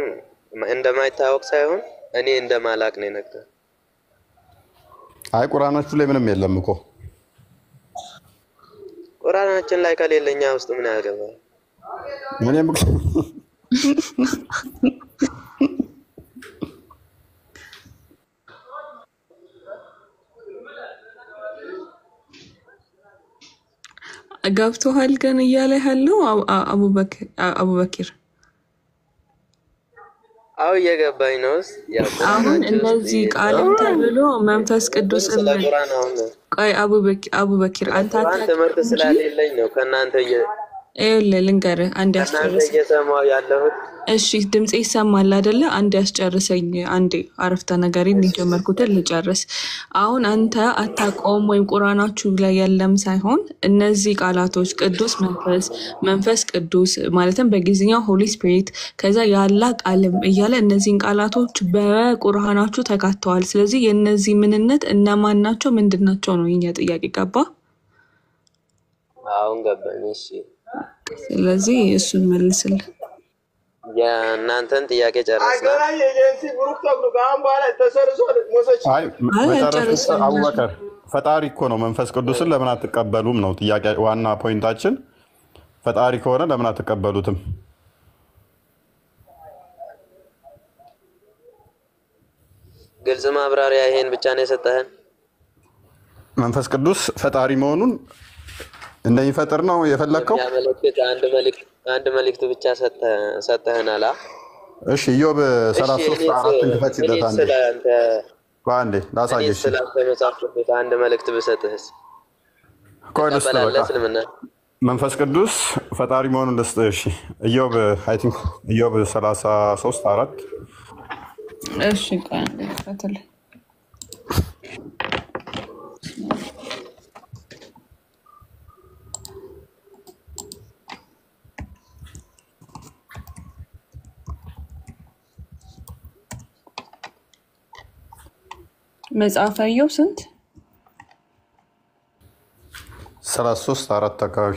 እንደማይታወቅ ሳይሆን እኔ እንደማላቅ ነው የነገረው።
አይ ቁርአናችሁ ላይ ምንም የለም እኮ።
ቁርአናችን ላይ ከሌለኛ ውስጥ ምን ያገባል?
እኔም
ገብቶሃል ግን እያለ ያለው አቡበክር
አው እየገባኝ ነው።
አሁን እነዚህ ቃልም ተብሎ መንፈስ ቅዱስ
ስለ ቁርአን አሁን
ቆይ አቡበክር አንተ
ትምህርት ስለሌለኝ ነው ከናንተ
ልንገርህ አንድ ያስጨርሰኝ።
እየሰማሁ ያለሁት
እሺ ድምጽ ይሰማል አይደለ? አንድ ያስጨርሰኝ። አንዴ አረፍተ ነገሬን ጀመርኩትን ልጨርስ። አሁን አንተ አታቆም ወይም ቁርአናችሁ ላይ የለም ሳይሆን እነዚህ ቃላቶች ቅዱስ መንፈስ፣ መንፈስ ቅዱስ ማለትም በእንግሊዝኛው ሆሊ ስፒሪት ከዛ ያላ ቃልም እያለ እነዚህን ቃላቶች በቁርአናችሁ ተካተዋል። ስለዚህ የነዚህ ምንነት እነማን ናቸው ምንድናቸው ነው የኛ ጥያቄ። ገባ?
አሁን ገባኝ። እሺ
ስለዚህ እሱን መልስልኝ።
የእናንተን ጥያቄ ጨረስና
አቡበከር ፈጣሪ እኮ ነው። መንፈስ ቅዱስን ለምን አትቀበሉም ነው ጥያቄ። ዋና ፖይንታችን ፈጣሪ ከሆነ ለምን አትቀበሉትም?
ግልጽ ማብራሪያ ይሄን ብቻ ነው የሰጠህን?
መንፈስ ቅዱስ ፈጣሪ መሆኑን እንደሚፈጥር ነው የፈለግከው?
አንድ መልእክት ብቻ ሰጠህናል።
እሺ ኢዮብ 33:4 ክፈችለት አንዴ ላሳየሽ።
ስለአንተ መጽሐፍ ቅዱስ አንድ መልእክት ብሰጥህስ?
መንፈስ ቅዱስ ፈጣሪ መሆኑን ልስጥህ። እሺ ኢዮብ አይ ቲንክ ኢዮብ 33:4
እሺ ቆይ ፈትል መጽሐፈ ኢዮብ ስንት
33:4 አካባቢ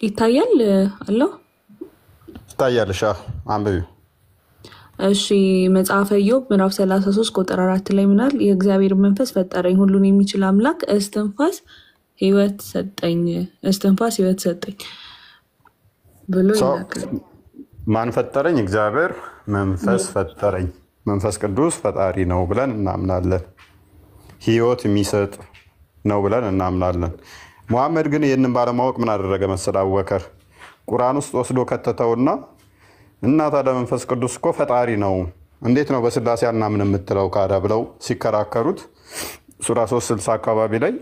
ይታያል አለው
ይታያልሽ? አንብቢ።
እሺ መጽሐፈ ኢዮብ ምዕራፍ 33 ቁጥር 4 ላይ ምናል? የእግዚአብሔር መንፈስ ፈጠረኝ፣ ሁሉን የሚችል አምላክ እስትንፋስ ህይወት ሰጠኝ ብሎ ይናገራል።
ማን ፈጠረኝ? እግዚአብሔር መንፈስ ፈጠረኝ። መንፈስ ቅዱስ ፈጣሪ ነው ብለን እናምናለን። ህይወት የሚሰጥ ነው ብለን እናምናለን። ሙሐመድ ግን ይህንን ባለማወቅ ምን አደረገ መሰል? አቡበከር ቁርአን ውስጥ ወስዶ ከተተውና እና ታዲያ መንፈስ ቅዱስ እኮ ፈጣሪ ነው እንዴት ነው በስላሴ አናምን የምትለው ካዳ ብለው ሲከራከሩት ሱራ 3:60 አካባቢ ላይ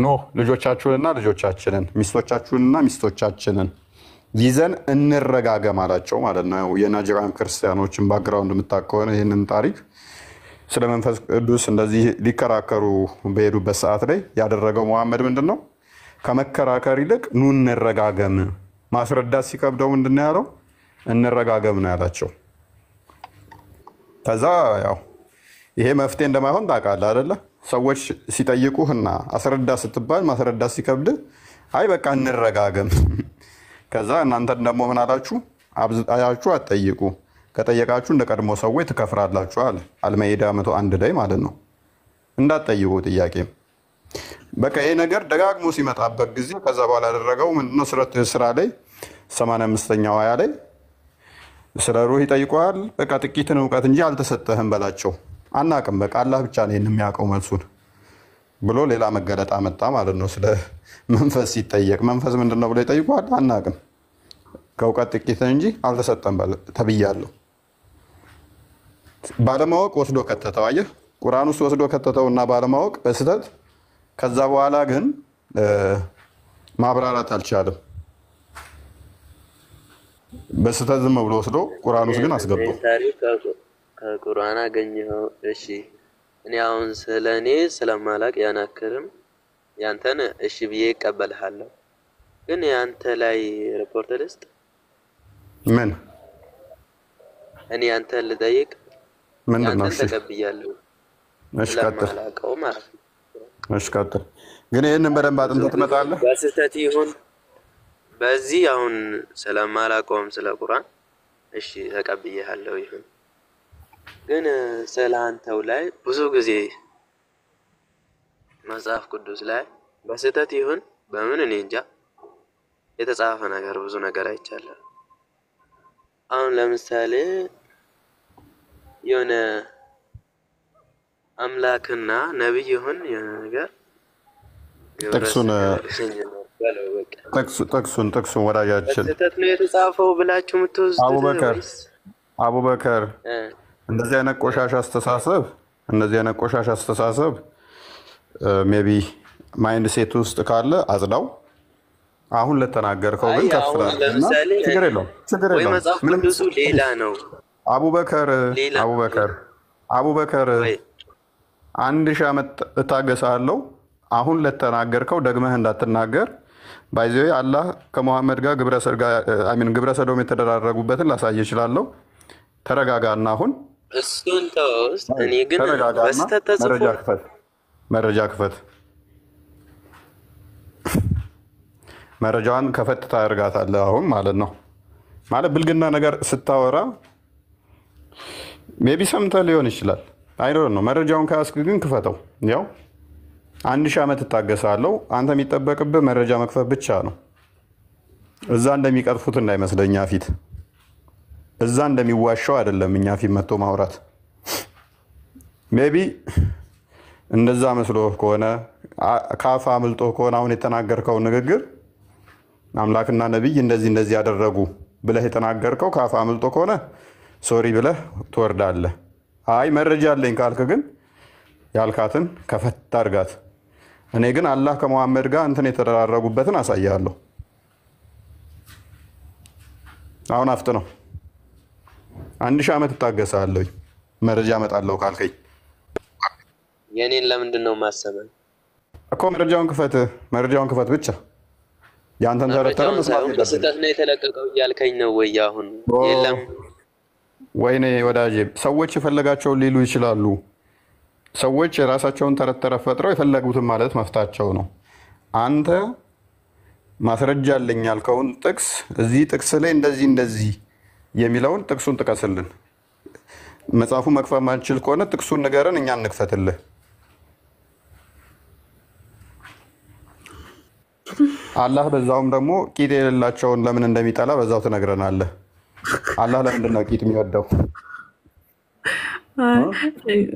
ኖህ ልጆቻችሁንና ልጆቻችንን ሚስቶቻችሁንና ሚስቶቻችንን ይዘን እንረጋገም አላቸው ማለት ነው። የናጅራን ክርስቲያኖችን ባክግራውንድ የምታውቅ ከሆነ ይህንን ታሪክ ስለ መንፈስ ቅዱስ እንደዚህ ሊከራከሩ በሄዱበት ሰዓት ላይ ያደረገው ሙሐመድ ምንድን ነው? ከመከራከር ይልቅ ኑ እንረጋገም። ማስረዳት ሲከብደው ምንድን ነው ያለው? እንረጋገም ነው ያላቸው። ከዛ ያው ይሄ መፍትሄ እንደማይሆን ታውቃለህ አይደለ?
ሰዎች ሲጠይቁህና አስረዳ ስትባል ማስረዳ ሲከብድ አይ በቃ እንረጋገም። ከዛ እናንተን ደግሞ ምን አላችሁ? አብዝታችሁ አትጠይቁ፣ ከጠየቃችሁ እንደ ቀድሞ ሰዎች ትከፍራላችሁ አለ። አልመይዳ 101 ላይ ማለት ነው። እንዳትጠይቁ ጥያቄ በቃ ይሄ ነገር ደጋግሞ ሲመጣበት ጊዜ ከዛ በኋላ ያደረገው ምንድነው? ስራ ላይ 85ኛው አያ ላይ ስለ ሩህ ይጠይቋል። በቃ ጥቂትን እውቀት እንጂ አልተሰጠህም በላቸው። አናቅም በቃ አላህ ብቻ ነው የሚያውቀው መልሱን ብሎ ሌላ መገለጣ መጣ ማለት ነው። ስለ መንፈስ ሲጠየቅ መንፈስ ምንድነው ብሎ ይጠይቋል። አናቅም ከእውቀት ጥቂትን እንጂ አልተሰጠም ተብያለሁ። ባለማወቅ ወስዶ ከተተው። አየህ ቁርአን ውስጥ ወስዶ ከተተውና ባለማወቅ በስህተት ከዛ በኋላ ግን ማብራራት አልቻለም። በስህተት ዝም ብሎ ወስዶ ቁርአን ውስጥ ግን አስገባው።
ታሪክ ከቁርአን አገኘኸው? እሺ እኔ አሁን ስለኔ ስለማላቅ ያናክርም ያንተን እሺ ብዬ እቀበልሃለሁ። ግን ያንተ ላይ ሪፖርት ልስጥ።
ምን
እኔ ያንተን ልጠይቅ?
ምንድነው? እሺ
ተቀብያለሁ።
እሺ ቀጥል።
ስለማላቀው ማለት ነው።
እሺ ቀጥል። ግን ይሄንን በደንብ አጥንተህ ትመጣለህ።
በስህተት ይሁን በዚህ አሁን ስለማላቀውም ስለ ቁርአን እሺ ተቀብያለሁ ይሁን። ግን ስለ አንተው ላይ ብዙ ጊዜ መጽሐፍ ቅዱስ ላይ በስህተት ይሁን በምን እኔ እንጃ የተጻፈ ነገር ብዙ ነገር አይቻለሁ። አሁን ለምሳሌ የሆነ አምላክና ነብይ ይሁን የሆነ ነገር
ጥቅሱን ወዳጃችን
በስህተት ነው የተጻፈው ብላችሁ የምትወስዱት
አቡበከር እንደዚህ አይነት ቆሻሻ አስተሳሰብ ሜቢ ማይንድ ሴት ውስጥ ካለ አጽዳው። አሁን ለተናገርከው ግን ከፍላለና ችግር የለውም።
መጽሐፍ ቅዱሱ ሌላ ነው።
አቡበከር 1000 ዓመት እታገሳለሁ። አሁን ለተናገርከው ደግመህ እንዳትናገር። ባይዘይ አላህ ከመሐመድ ጋር ግብረ ሰዶም የተደራረጉበትን ላሳይ እችላለሁ። ተረጋጋና አሁን
እሱን ተውስ። እኔ ግን በስተት ተጽፎ
መረጃ ክፈት። መረጃዋን ከፈት ታደርጋታለህ አሁን ማለት ነው። ማለት ብልግና ነገር ስታወራ ሜቢ ሰምተህ ሊሆን ይችላል። አይዶን ነው። መረጃውን ካስክ ግን ክፈተው። ያው 1000 ዓመት እታገሳለሁ። አንተ የሚጠበቅብህ መረጃ መክፈት ብቻ ነው። እዛ እንደሚቀጥፉት እንዳይመስለኛ ፊት እዛ እንደሚዋሻው አይደለም። እኛ ፊት መጥቶ ማውራት ሜቢ እንደዛ መስሎ ከሆነ ካፋ አምልጦ ከሆነ አሁን የተናገርከው ንግግር አምላክና ነብይ እንደዚህ ያደረጉ ብለህ የተናገርከው ካፋ አምልጦ ከሆነ ሶሪ ብለህ ትወርዳለህ። አይ መረጃ አለኝ ካልክ ግን ያልካትን ከፈት አድርጋት። እኔ ግን አላህ ከመሐመድ ጋር እንትን የተደራረጉበትን አሳያለሁ። አሁን አፍጥ ነው 1000 ዓመት እታገሳለሁ መረጃ እመጣለሁ ካልከኝ
የኔን ለምንድን ነው ማሰበን
እኮ? መረጃውን ክፈት ብቻ። ያንተን ተረተረ መስማት
በስህተት ነው የተለቀቀው እያልከኝ ነው ወይ? አሁን የለም
ወይኔ ወዳጄ፣ ሰዎች የፈለጋቸውን ሊሉ ይችላሉ። ሰዎች የራሳቸውን ተረተረ ፈጥረው የፈለጉትን ማለት መፍታቸው ነው። አንተ ማስረጃ አለኝ ያልከውን ጥቅስ እዚህ ጥቅስ ላይ እንደዚህ የሚለውን ጥቅሱን ጥቀስልን። መጽሐፉ መክፈት ማንችል ከሆነ ጥቅሱን ንገረን፣ እኛ እንክፈትልህ። አላህ በዛውም ደግሞ ቂጥ የሌላቸውን ለምን እንደሚጠላ በዛው ትነግረናለህ። አላህ ለምንድን ነው ቂጥ የሚወደው?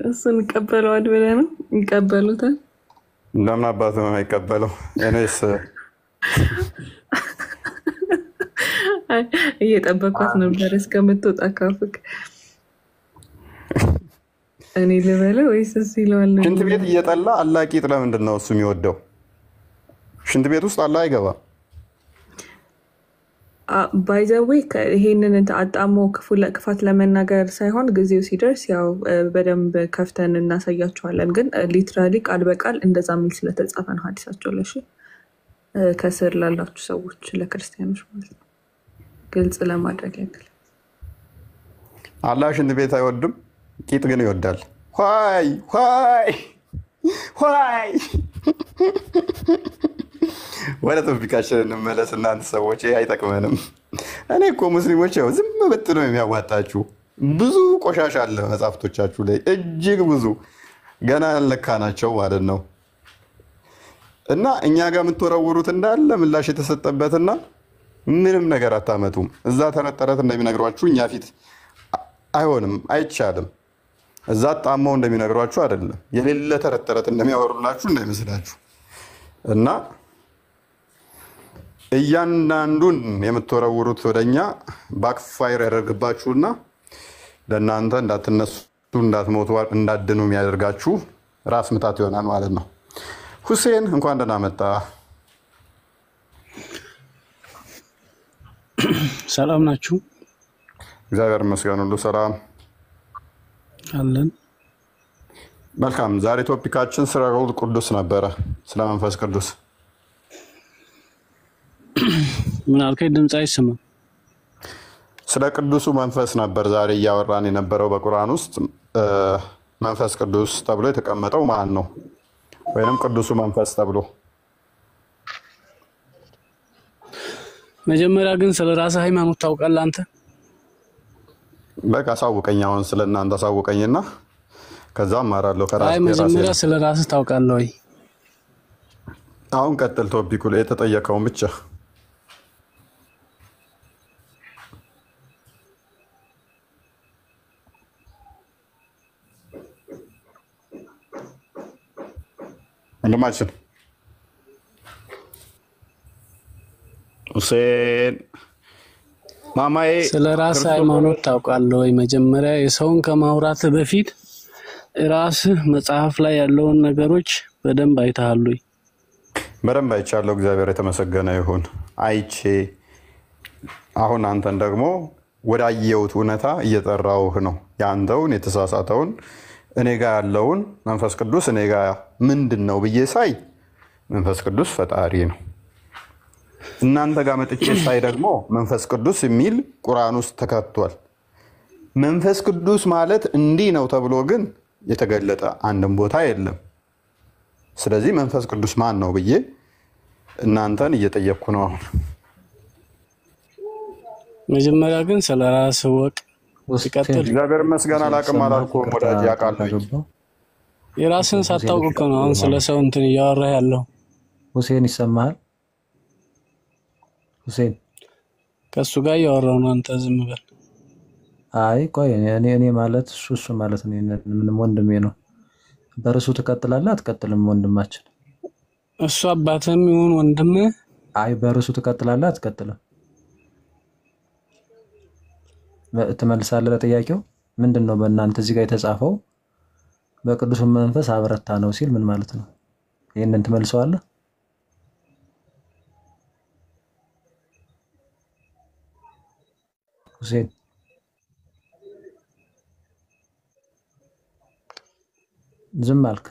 እሱን ይቀበለዋል ብለህ ነው? ይቀበሉታል።
ለምን አባቱ ነው የማይቀበለው? እኔስ
እየጠበኳት ነበር እስከምትወጣ ካፍክ። እኔ ልበለው ወይስ እሱ ይለዋል?
ሽንት ቤት እየጠላ አላህ ቂጥ ለምንድን ነው እሱ የሚወደው? ሽንት ቤት ውስጥ አላህ አይገባ።
ባይዘዌ ይሄንን አጣሞ ክፋት ለመናገር ሳይሆን ጊዜው ሲደርስ ያው በደንብ ከፍተን እናሳያቸዋለን። ግን ሊትራሊ ቃል በቃል እንደዛ የሚል ስለተጻፈ ነው ሀዲሳቸው ላይ ከስር ላላችሁ ሰዎች ለክርስቲያኖች ማለት ነው ግልጽ ለማድረግ ያክል።
አላህ ሽንት ቤት አይወድም፣ ቂጥ ግን ይወዳል። ዋይ ወደ ቶፒካችን እንመለስ። እናንተ ሰዎች ይሄ አይጠቅመንም። እኔ እኮ ሙስሊሞች ያው ዝም ብትሉ ነው የሚያዋጣችሁ። ብዙ ቆሻሻ አለ መጽሐፍቶቻችሁ ላይ እጅግ ብዙ ገና ያልነካናቸው ማለት ነው። እና እኛ ጋር የምትወረውሩት እንዳለ ምላሽ የተሰጠበትና ምንም ነገር አታመጡም። እዛ ተረት ተረት እንደሚነግሯችሁ እኛ ፊት አይሆንም፣ አይቻልም። እዛ ጣመው እንደሚነግሯችሁ አይደለም፣ የሌለ ተረት ተረት እንደሚያወሩላችሁ እንዳይመስላችሁ። እና እያንዳንዱን የምትወረውሩት ወደኛ ባክፋይር ያደርግባችሁና ለእናንተ እንዳትነሱ፣ እንዳትሞቱ፣ እንዳድኑ የሚያደርጋችሁ ራስ ምታት ይሆናል ማለት ነው። ሁሴን እንኳን ደህና መጣ።
ሰላም ናችሁ?
እግዚአብሔር ይመስገን፣ ሁሉ ሰላም
አለን።
መልካም። ዛሬ ቶፒካችን ስለ ሩህ ቅዱስ ነበረ፣ ስለ መንፈስ ቅዱስ።
ምን አልከኝ? ድምፅ አይሰማም።
ስለ ቅዱሱ መንፈስ ነበር ዛሬ እያወራን የነበረው። በቁርአን ውስጥ መንፈስ ቅዱስ ተብሎ የተቀመጠው ማን ነው? ወይንም ቅዱሱ መንፈስ ተብሎ።
መጀመሪያ ግን ስለ ራስህ ሃይማኖት ታውቃለህ አንተ?
በቃ አሳውቀኝ። አሁን ስለ እናንተ አሳውቀኝና ከዛ እማራለሁ ከራሴ።
አይ መጀመሪያ ስለ ራስህ ታውቃለህ ወይ?
አሁን ቀጥል፣ ቶፒኩ ላይ የተጠየቀውን ብቻ። ወንድማችን ሁሴን ማማዬ
ስለ ራስህ ሃይማኖት ታውቃለህ ወይ? መጀመሪያ የሰውን ከማውራት በፊት ራስህ መጽሐፍ ላይ ያለውን ነገሮች በደንብ አይተሃል ወይ?
በደንብ አይቻለሁ። እግዚአብሔር የተመሰገነ ይሁን። አይቼ አሁን አንተን ደግሞ ወዳየሁት እውነታ እየጠራሁህ ነው። የአንተውን የተሳሳተውን እኔ ጋር ያለውን መንፈስ ቅዱስ እኔ ጋር ምንድን ነው ብዬ ሳይ መንፈስ ቅዱስ ፈጣሪ ነው። እናንተ ጋር መጥቼ ሳይ ደግሞ መንፈስ ቅዱስ የሚል ቁርአን ውስጥ ተከቷል። መንፈስ ቅዱስ ማለት እንዲህ ነው ተብሎ ግን የተገለጠ አንድም ቦታ የለም። ስለዚህ መንፈስ ቅዱስ ማን ነው ብዬ እናንተን እየጠየቅኩ ነው። አሁን
መጀመሪያ ግን ስለ ራስህ ወቅ። ሲቀጥል
እግዚአብሔር ይመስገን አላቅም አላልኩም ወዳጅ፣ ያውቃለሁ።
የራስህን ሳታውቅ እኮ ነው አሁን ስለ ሰው እንትን እያወራህ ያለው።
ሁሴን ይሰማሃል? ሁሴን
ከሱ ጋር እያወራሁ ነው፣ አንተ ዝም በል።
አይ ቆይ እኔ ማለት እሱ ማለት ነው። ምንም ወንድሜ ነው። በርሱ ትቀጥላለህ አትቀጥልም? ወንድማችን
እሱ አባትህም ይሁን ወንድምህ።
አይ በርሱ ትቀጥላለህ አትቀጥልም? ትመልሳለህ ለጥያቄው። ምንድን ነው በእናንተ እዚህ ጋር የተጻፈው በቅዱስ መንፈስ አበረታ ነው ሲል ምን ማለት ነው? ይሄንን ትመልሰዋለህ? ሁሴን ዝም አልክ።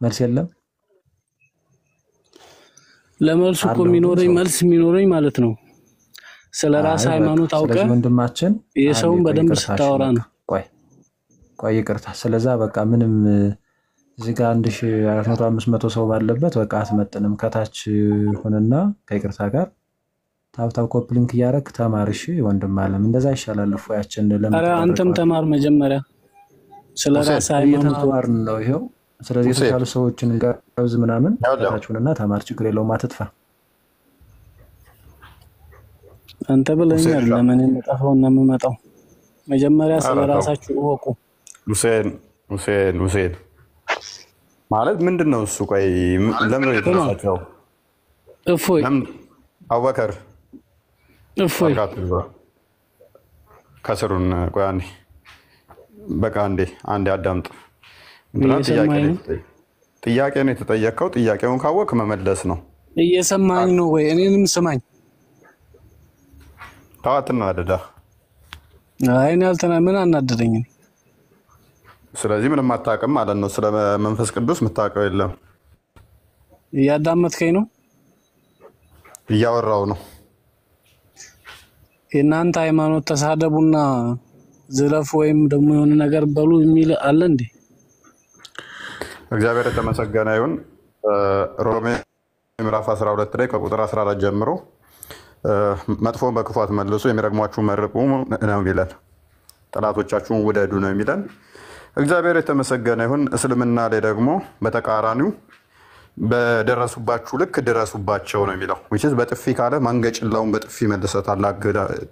መልስ የለም።
ለመልሱ እኮ የሚኖረኝ መልስ የሚኖረኝ ማለት ነው ስለ ራስ ሃይማኖት አውቀህ
ወንድማችን
የሰውን በደንብ ስታወራ ነው።
ቆይ ይቅርታ። ስለዛ በቃ ምንም እዚህ ጋር 1400 500 ሰው ባለበት በቃ አትመጥንም። ከታች ሆነና ከይቅርታ ጋር ታብታብ ኮፕሊንክ እያደረክ ተማር። እሺ ወንድም አለም እንደዛ ይሻላል። እፎያችን ለምን?
ኧረ አንተም ተማር መጀመሪያ ስለ ራስ ሃይማኖት
ተማርን ነው ይሄው። ስለዚህ የተሻሉ ሰዎችን ጋብዝ ምናምን ታችሁንና ተማር። ችግር የለውም አትጥፋ።
አንተ ብለኛል ለምን የምጠፋውና የምመጣው። መጀመሪያ ስለ ራሳችሁ እወቁ።
ሁሴን ማለት ምንድን ነው እሱ? ቆይ ለምን ነው የተነሳቸው?
እፎይ
አቡበከር
እፎይ
ከስሩን ቆይ አንዴ በቃ አንዴ አዳምጥ። ጥያቄ ነው የተጠየቀው። ጥያቄውን ካወቅ መመለስ ነው።
እየሰማኝ ነው ወይ? እኔንም ስማኝ።
ታዋትና አደዳ
አይኔ አልተና ምን አናደደኝ?
ስለዚህ ምንም አታውቅም ማለት ነው። ስለ መንፈስ ቅዱስ የምታውቀው የለም።
እያዳመጥከኝ ነው?
እያወራው ነው።
የእናንተ ሃይማኖት ተሳደቡና ዝረፍ ወይም ደግሞ የሆነ ነገር በሉ የሚል አለ እንዴ?
እግዚአብሔር የተመሰገነ ይሁን። ሮሜ ምዕራፍ 12 ላይ ከቁጥር 14 ጀምሮ መጥፎን በክፉ አትመልሱ፣ የሚረግሟችሁን መርቁ ነው የሚለን። ጠላቶቻችሁን ውደዱ ነው የሚለን። እግዚአብሔር የተመሰገነ ይሁን። እስልምና ላይ ደግሞ በተቃራኒው በደረሱባችሁ ልክ ድረሱባቸው ነው የሚለው። ዊችዝ በጥፊ ካለ ማንገጭላውን በጥፊ መልሰህ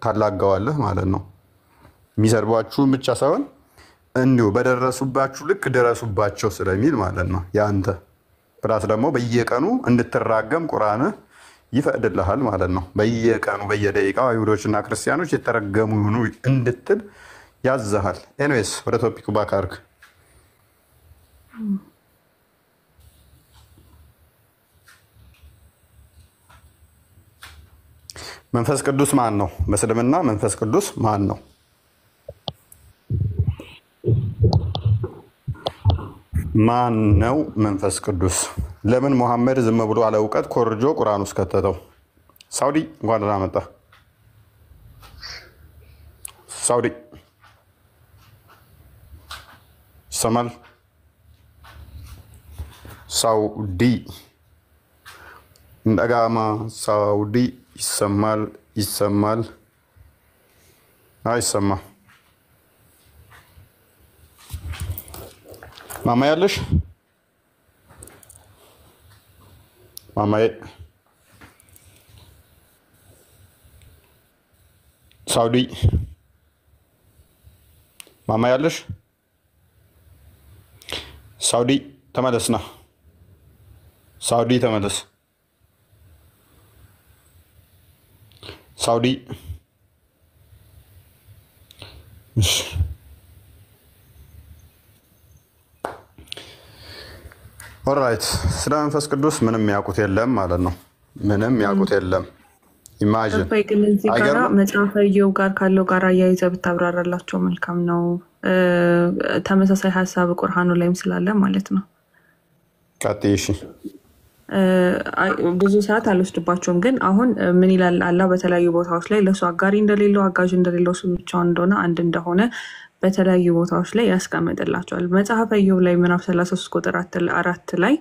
ታላገዋለህ ማለት ነው። የሚሰድቧችሁን ብቻ ሳይሆን እንዲሁ በደረሱባችሁ ልክ ድረሱባቸው ስለሚል ማለት ነው። የአንተ ፕላስ ደግሞ በየቀኑ እንድትራገም ቁርአንህ ይፈቅድልሃል ማለት ነው። በየቀኑ በየደቂቃው አይሁዶችና ክርስቲያኖች የተረገሙ ይሁኑ እንድትል ያዘሃል። ኤኒዌይስ ወደ ቶፒኩ ባካርክ መንፈስ ቅዱስ ማን ነው? በእስልምና መንፈስ ቅዱስ ማን ነው? ማን ነው መንፈስ ቅዱስ? ለምን ሙሐመድ ዝም ብሎ አለ እውቀት ኮርጆ ቁርአን ውስጥ ከተተው? ሳውዲ እንኳን ደህና መጣ። ሳውዲ ይሰማል? ሳውዲ እንደጋማ ሳውዲ ይሰማል? ይሰማል? አይሰማ? ማማ ያለሽ ማማዬ ሳውዲ ማማ ያለሽ ሳውዲ ተመለስና ሳውዲ ተመለስ ሳውዲ ኦልራይት። ስለ መንፈስ ቅዱስ ምንም ያውቁት የለም ማለት ነው። ምንም ያውቁት የለም። ኢማጂን
ግን እዚህ ጋር መጽሐፈ ኢዮብ ጋር ካለው ጋር አያይዘህ ብታብራራላቸው መልካም ነው። ተመሳሳይ ሀሳብ ቁርአኑ ላይም ስላለ ማለት ነው።
ቀጥይ። እሺ
ብዙ ሰዓት አልወስድባቸውም፣ ግን አሁን ምን ይላል አላህ በተለያዩ ቦታዎች ላይ ለእሱ አጋሪ እንደሌለው አጋዥ እንደሌለው እሱ ብቻውን እንደሆነ አንድ እንደሆነ በተለያዩ ቦታዎች ላይ ያስቀምጥላቸዋል። መጽሐፈ ኢዮብ ላይ ምዕራፍ 33 ቁጥር 4 ላይ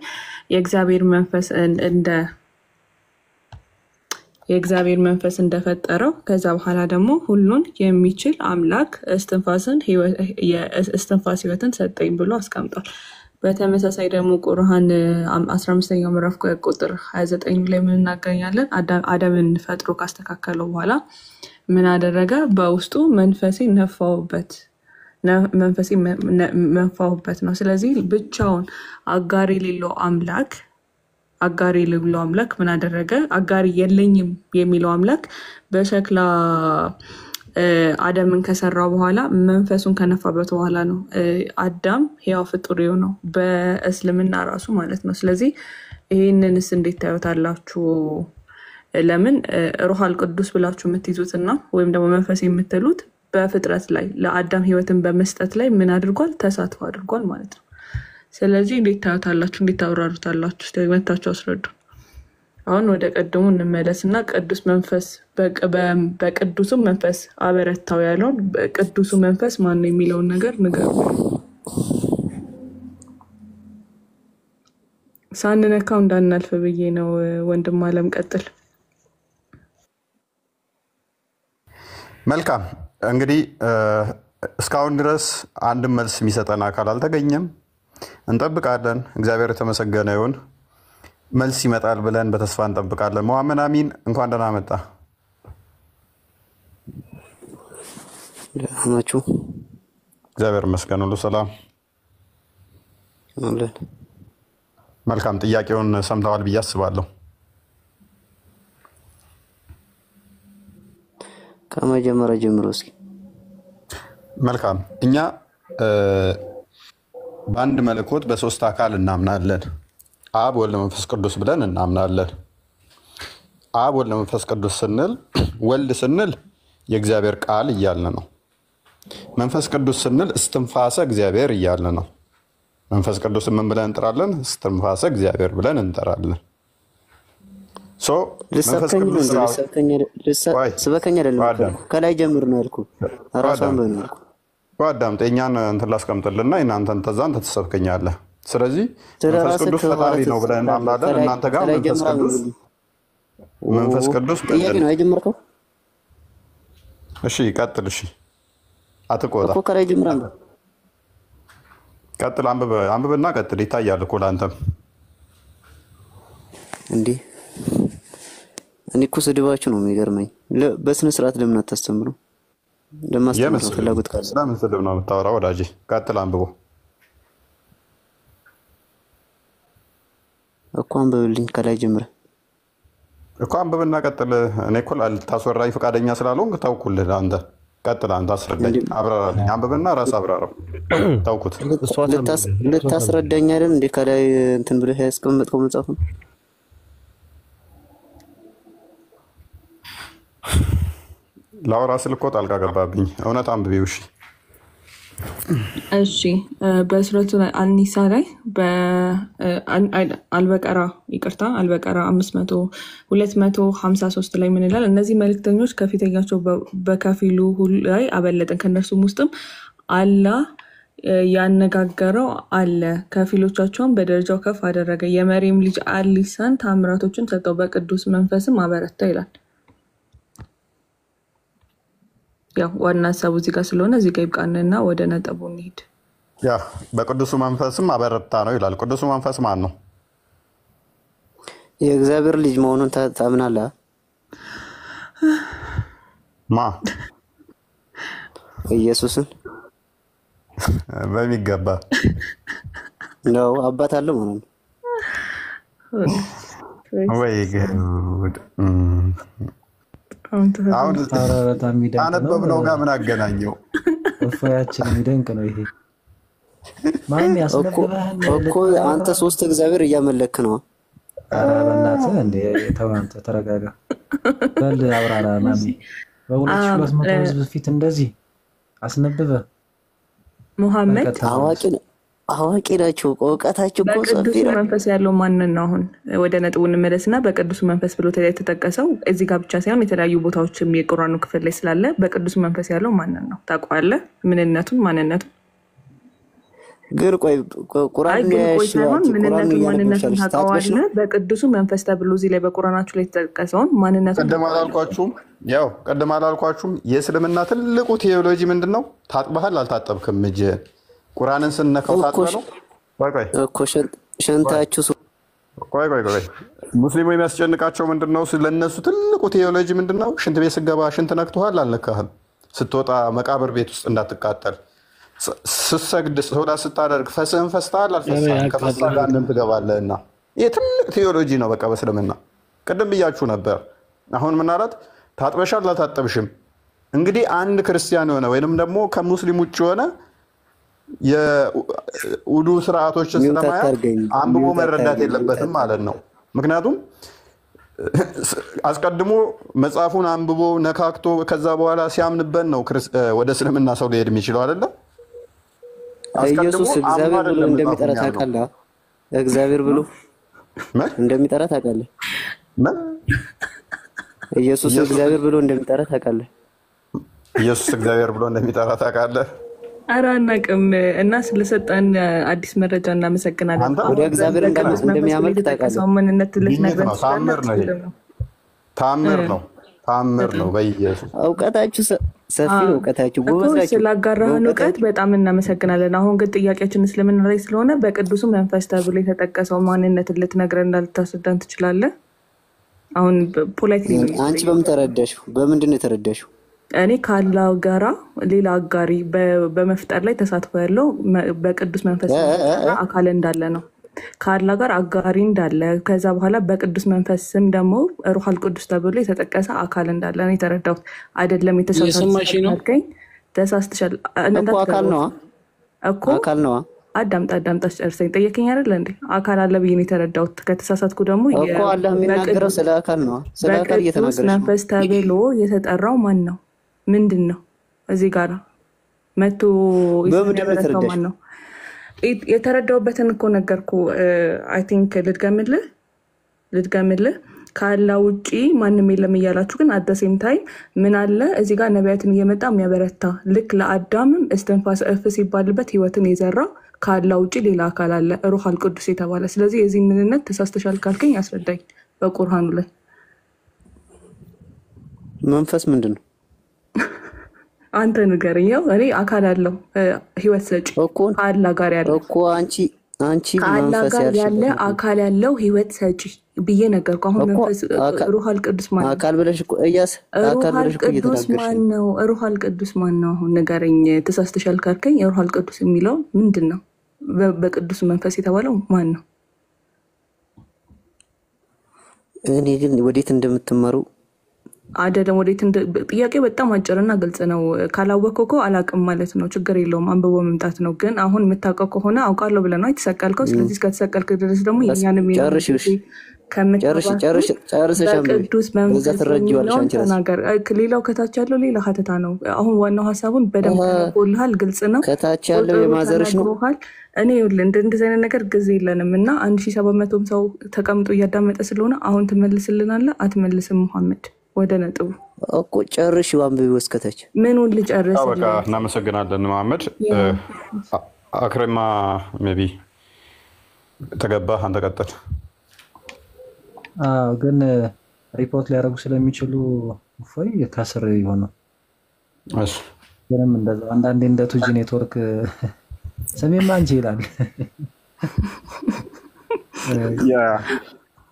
የእግዚአብሔር መንፈስ እንደፈጠረው ከዛ በኋላ ደግሞ ሁሉን የሚችል አምላክ እስትንፋስ ህይወትን ሰጠኝ ብሎ አስቀምጧል። በተመሳሳይ ደግሞ ቁርአን 15ኛው ምዕራፍ ቁጥር 29 ላይ ምን እናገኛለን? አደምን ፈጥሮ ካስተካከለው በኋላ ምን አደረገ? በውስጡ መንፈሴ ነፋሁበት ነው። ስለዚህ ብቻውን አጋሪ የሌለው አምላክ ምን አደረገ? አጋሪ የለኝም የሚለው አምላክ በሸክላ አደምን ከሰራው በኋላ መንፈሱን ከነፋበት በኋላ ነው አዳም ሕያው ፍጡር ነው በእስልምና ራሱ ማለት ነው። ስለዚህ ይህንንስ እንዴት ታዩታላችሁ? ለምን ሩሃል ቅዱስ ብላችሁ የምትይዙትና ወይም ደግሞ መንፈስ የምትሉት በፍጥረት ላይ ለአዳም ህይወትን በመስጠት ላይ ምን አድርጓል? ተሳትፎ አድርጓል ማለት ነው። ስለዚህ እንዴት ታዩታላችሁ? እንዴት ታብራሩታላችሁ? ደግመታችሁ አስረዱ። አሁን ወደ ቀድሞ እንመለስና ቅዱስ መንፈስ በቅዱሱ መንፈስ አበረታው ያለውን ቅዱሱ መንፈስ ማን ነው የሚለውን ነገር ንገሩ። ሳንነካው እንዳናልፍ ብዬ ነው። ወንድም አለም ቀጥል።
መልካም እንግዲህ እስካሁን ድረስ አንድም መልስ የሚሰጠን አካል አልተገኘም። እንጠብቃለን። እግዚአብሔር የተመሰገነ ይሁን። መልስ ይመጣል ብለን በተስፋ እንጠብቃለን። መሐመድ አሚን እንኳን ደህና መጣ።
ናችሁ?
እግዚአብሔር ይመስገን፣ ሁሉ ሰላም። መልካም። ጥያቄውን ሰምተዋል ብዬ አስባለሁ።
ከመጀመሪያ ጀምሮ እስኪ።
መልካም። እኛ በአንድ መለኮት በሶስት አካል እናምናለን። አብ ወልድ መንፈስ ቅዱስ ብለን እናምናለን። አብ ወልድ መንፈስ ቅዱስ ስንል ወልድ ስንል የእግዚአብሔር ቃል እያልን ነው። መንፈስ ቅዱስ ስንል እስትንፋሰ እግዚአብሔር እያልን ነው። መንፈስ ቅዱስ ምን ብለን እንጠራለን? እስትንፋሰ እግዚአብሔር ብለን እንጠራለን።
ስበከኝ አይደለም፣ ከላይ ጀምር ነው ያልኩህ። ራሷን በል ነው ያልኩህ።
አዳምጥ። የእኛን እንትን ላስቀምጥልና የእናንተን ተዛ አንተ ትሰብከኛለህ። ስለዚህ
ስለ
መንፈስ
ራስህ
ቅዱስ ፈጣሪ ነው ብለን እናምናለን። እናንተ ጋር
ከላይ
መንፈስ
ጀምራ
ቅዱስ
ጥያቄ ነው የጀመርከው
እሺ ቀጥል። እሺ አትቆጣ
እኮ ከላይ ጀምራ ነው።
ቀጥል። አንብብና ቀጥል። ይታያል እኮ ለአንተም
እንዴ። እኔ እኮ ስድባችሁ ነው የሚገርመኝ። በስነ ስርዓት ለምን አታስተምሩ? ለማስተማር ፍላጎት ካለ
ስለምን ስድብ ነው የምታወራው ወዳጄ? ቀጥል አንብቦ
እኮ አንብብልኝ ከላይ ጀምረ
እኮ አንብብና ቀጥል። እኔ እኮ ልታስወራኝ ፈቃደኛ ስላልሆንክ ተውኩልህ። አንተ ቀጥል። አንተ አስረዳኝ፣ አብራራልኝ። አንብብና ራስ አብራራው። ተውኩት።
ልታስረዳኝ አይደል እንዴ? ከላይ እንትን ብለህ ያስቀመጥከው መጽሐፍ ነው።
ላውራ ስል እኮ ጣልቃ ገባብኝ። እውነት አንብቤው። እሺ
እሺ በሱረቱ አልኒሳ ላይ አልበቀራ 253 ላይ ምን ይላል? እነዚህ መልእክተኞች ከፊተኛቸው በከፊሉ ሁሉ ላይ አበለጥን፣ ከእነርሱም ውስጥም አላህ ያነጋገረው አለ፣ ከፊሎቻቸውን በደረጃው ከፍ አደረገ፣ የመርየም ልጅ ኢሳን ታምራቶችን ሰጠው፣ በቅዱስ መንፈስም አበረታ ይላል። ያው ዋና ሀሳቡ እዚህ ጋር ስለሆነ እዚህ ጋር ይብቃንና ወደ ነጥቡ እንሂድ።
ያ በቅዱሱ መንፈስም አበረታ ነው ይላል። ቅዱሱ መንፈስ ማን ነው?
የእግዚአብሔር ልጅ መሆኑን ታምናለህ?
ማ
ኢየሱስን
በሚገባ
ነው። አባት አለው ማለት ነው
ወይ? አሁን አነበብነው ጋር ምን አገናኘው?
እፎያችን የሚደንቅ ነው ይሄ። ማን ያስነብበህን
እኮ አንተ ሶስት እግዚአብሔር እያመለክ ነው።
ኧረ በእናትህ እንደ ተው አንተ ተረጋጋ። በል አብራራ ማሚ። በ200 ህዝብ ፊት እንደዚህ አስነብበ
ሙሐመድ
አዋቂ ናቸው። እውቀታቸው እኮ
በቅዱስ መንፈስ ያለው ማንን ነው? አሁን ወደ ነጥቡ እንመለስና በቅዱስ መንፈስ ብሎ የተጠቀሰው እዚህ ጋር ብቻ ሳይሆን የተለያዩ ቦታዎችም የቁርአኑ ክፍል ላይ ስላለ በቅዱስ መንፈስ ያለው ማንን ነው ታውቀዋለህ? ምንነቱን ማንነቱን
ግን ቆይ ቁርአን
ሳይሆን ማንነቱን ታውቀዋለህ? በቅዱስ መንፈስ ተብሎ እዚህ ላይ በቁርአናችሁ ላይ የተጠቀሰውን ማንነቱን
ቀደም አላልኳችሁም? የእስልምና ትልቁ ቴዎሎጂ ምንድነው? ታጥበሃል አልታጠብክም? እጅህን ቁርአንን ስንነካው ታጥበህ ነው? ቆይ
እኮ ሸንታችሁ
ቆይ ሙስሊሙ የሚያስጨንቃቸው ምንድነው? ስለነሱ ትልቁ ቴዎሎጂ ምንድነው? ሽንት ቤት ስገባ ሽንት ነክቶሃል አልነካህም? ስትወጣ መቃብር ቤት ውስጥ እንዳትቃጠል፣ ስትሰግድ ሶላት ስታደርግ ፈስህን ፈስተሃል አልፈሳህም? ከፈሳህ ጋር ትገባለህና ይህ ትልቅ ቴዎሎጂ ነው። በቃ በእስልምና ቅድም ብያችሁ ነበር። አሁን ምን አላት? ታጥበሻል አልታጠብሽም? እንግዲህ አንድ ክርስቲያን የሆነ ወይንም ደግሞ ከሙስሊም ውጭ የሆነ የውዱ ስርዓቶችን ስለማያውቅ አንብቦ መረዳት የለበትም ማለት ነው። ምክንያቱም አስቀድሞ መጽሐፉን አንብቦ ነካክቶ ከዛ በኋላ ሲያምንበት ነው ወደ እስልምና ሰው ሊሄድ የሚችለው አይደለ?
ኢየሱስ እግዚአብሔር ብሎ እንደሚጠራ ታውቃለህ? እግዚአብሔር ብሎ እንደሚጠራ ታውቃለህ? ኢየሱስ እግዚአብሔር ብሎ እንደሚጠራ ታውቃለህ?
ኢየሱስ እግዚአብሔር ብሎ እንደሚጠራ ታውቃለህ?
ኧረ አናውቅም። እና ስለሰጠን አዲስ መረጃ እናመሰግናለን።
ወደ እግዚአብሔር እንደሚያመልክ ታውቃለህ?
ማንነት ልትነግረን
ታምር ነው። በኢየሱስ
እውቀታችሁ ሰፊ ነው። እውቀታችሁ ጎበዝ ናችሁ።
ስላጋራህን እውቀት በጣም እናመሰግናለን። አሁን ግን ጥያቄያችን እስልምና ላይ ስለሆነ በቅዱሱ መንፈስ ተብሎ የተጠቀሰው ማንነትን ልትነግረን እንዳልታስረዳን ትችላለህ? አሁን ፖላይትሊ
አንቺ በምን ተረዳሽው? በምንድን ነው የተረዳሽው?
እኔ ከአላህ ጋራ ሌላ አጋሪ በመፍጠር ላይ ተሳትፎ ያለው በቅዱስ መንፈስ አካል እንዳለ ነው። ከአላህ ጋር አጋሪ እንዳለ፣ ከዛ በኋላ በቅዱስ መንፈስ ስም ደግሞ ሩሃል ቅዱስ ተብሎ የተጠቀሰ አካል እንዳለ ነው የተረዳሁት። አይደለም የተሳሳትከኝ ተሳስተሻል
እኮ አካል ነዋ።
አዳምጣ ጨርሰኝ። ጠየቀኝ አይደል እንዴ? አካል አለ ብዬ ነው የተረዳሁት። ከተሳሳትኩ ደግሞ
እኮ አላህ የሚናገረው ስለ አካል ነው። ስለ አካል እየተናገረች ነው።
መንፈስ ተብሎ የተጠራው ማን ነው? ምንድን ነው? እዚህ ጋር መቶ የተረዳው ማን ነው? የተረዳውበትን እኮ ነገርኩ። አይ ቲንክ ልድገምልህ። ከአላህ ውጪ ማንም የለም እያላችሁ ግን አደሴም ታይም ምን አለ እዚህ ጋር ነቢያትን እየመጣ የሚያበረታ ልክ ለአዳምም እስትንፋስ እፍ ሲባልበት ህይወትን የዘራ ከአላህ ውጪ ሌላ አካል አለ ሩሃል ቅዱስ የተባለ። ስለዚህ የዚህ ምንነት ተሳስተሻል ካልከኝ አስረዳኝ በቁርአኑ ላይ።
መንፈስ ምንድን ነው?
አንተ ንገረኝ። ያው እኔ አካል አለው ህይወት ሰጪ ከአላህ ጋር ያለው
እኮ አንቺ
ከአላህ
መንፈስ
ጋር
ያልሽ
ያለ አካል ያለው ህይወት ሰጪ ብዬ ነገርኩ። አሁን መንፈስ ሩሃል ቅዱስ ማን ነው?
አካል ብለሽ እኮ
ሩሃል ቅዱስ ማን ነው? ሩሃል ቅዱስ ማን ነው? አሁን ንገረኝ። ተሳስተሻል ካልከኝ ሩሃል ቅዱስ የሚለው ምንድን ነው? በቅዱስ መንፈስ የተባለው ማን ነው?
እኔ ግን ወዴት እንደምትማሩ
አይደለም ወዴት ጥያቄ በጣም አጭርና ግልጽ ነው። ካላወቀው እኮ አላቅም ማለት ነው። ችግር የለውም አንብቦ መምጣት ነው። ግን አሁን የምታውቀው ከሆነ አውቃለሁ ብለህ ነው የተሰቀልከው። ስለዚህ እስከተሰቀልክ ድረስ ደግሞ የኛንም በቅዱስ መንፈስ ተናገር። ሌላው ከታች ያለው ሌላ ሀተታ ነው። አሁን ዋናው ሀሳቡን በደንብ ተነቦልሃል። ግልጽ ነው።
ከታች ያለው የማዘርሽ ነው።
እኔ እንደዚህ አይነት ነገር ጊዜ የለንም እና 1700 ሰው ተቀምጦ እያዳመጠ ስለሆነ አሁን ትመልስልናለህ አትመልስም? መሐመድ ወደ ነጥቡ
እኮ ጨርሽ አንብቢው እስከታች
ምኑን ልጨርስ?
በቃ እናመሰግናለን መሐመድ። አክረማ ሜቢ ተገባህ አንተ ቀጥል።
ግን ሪፖርት ሊያደርጉ ስለሚችሉ እፎይ ከስር ይሆናል።
እሺ
ምንም እንደዛ አንዳንዴ እንደ ቱጂ ኔትወርክ ሰሜን ማንጂ ይላል።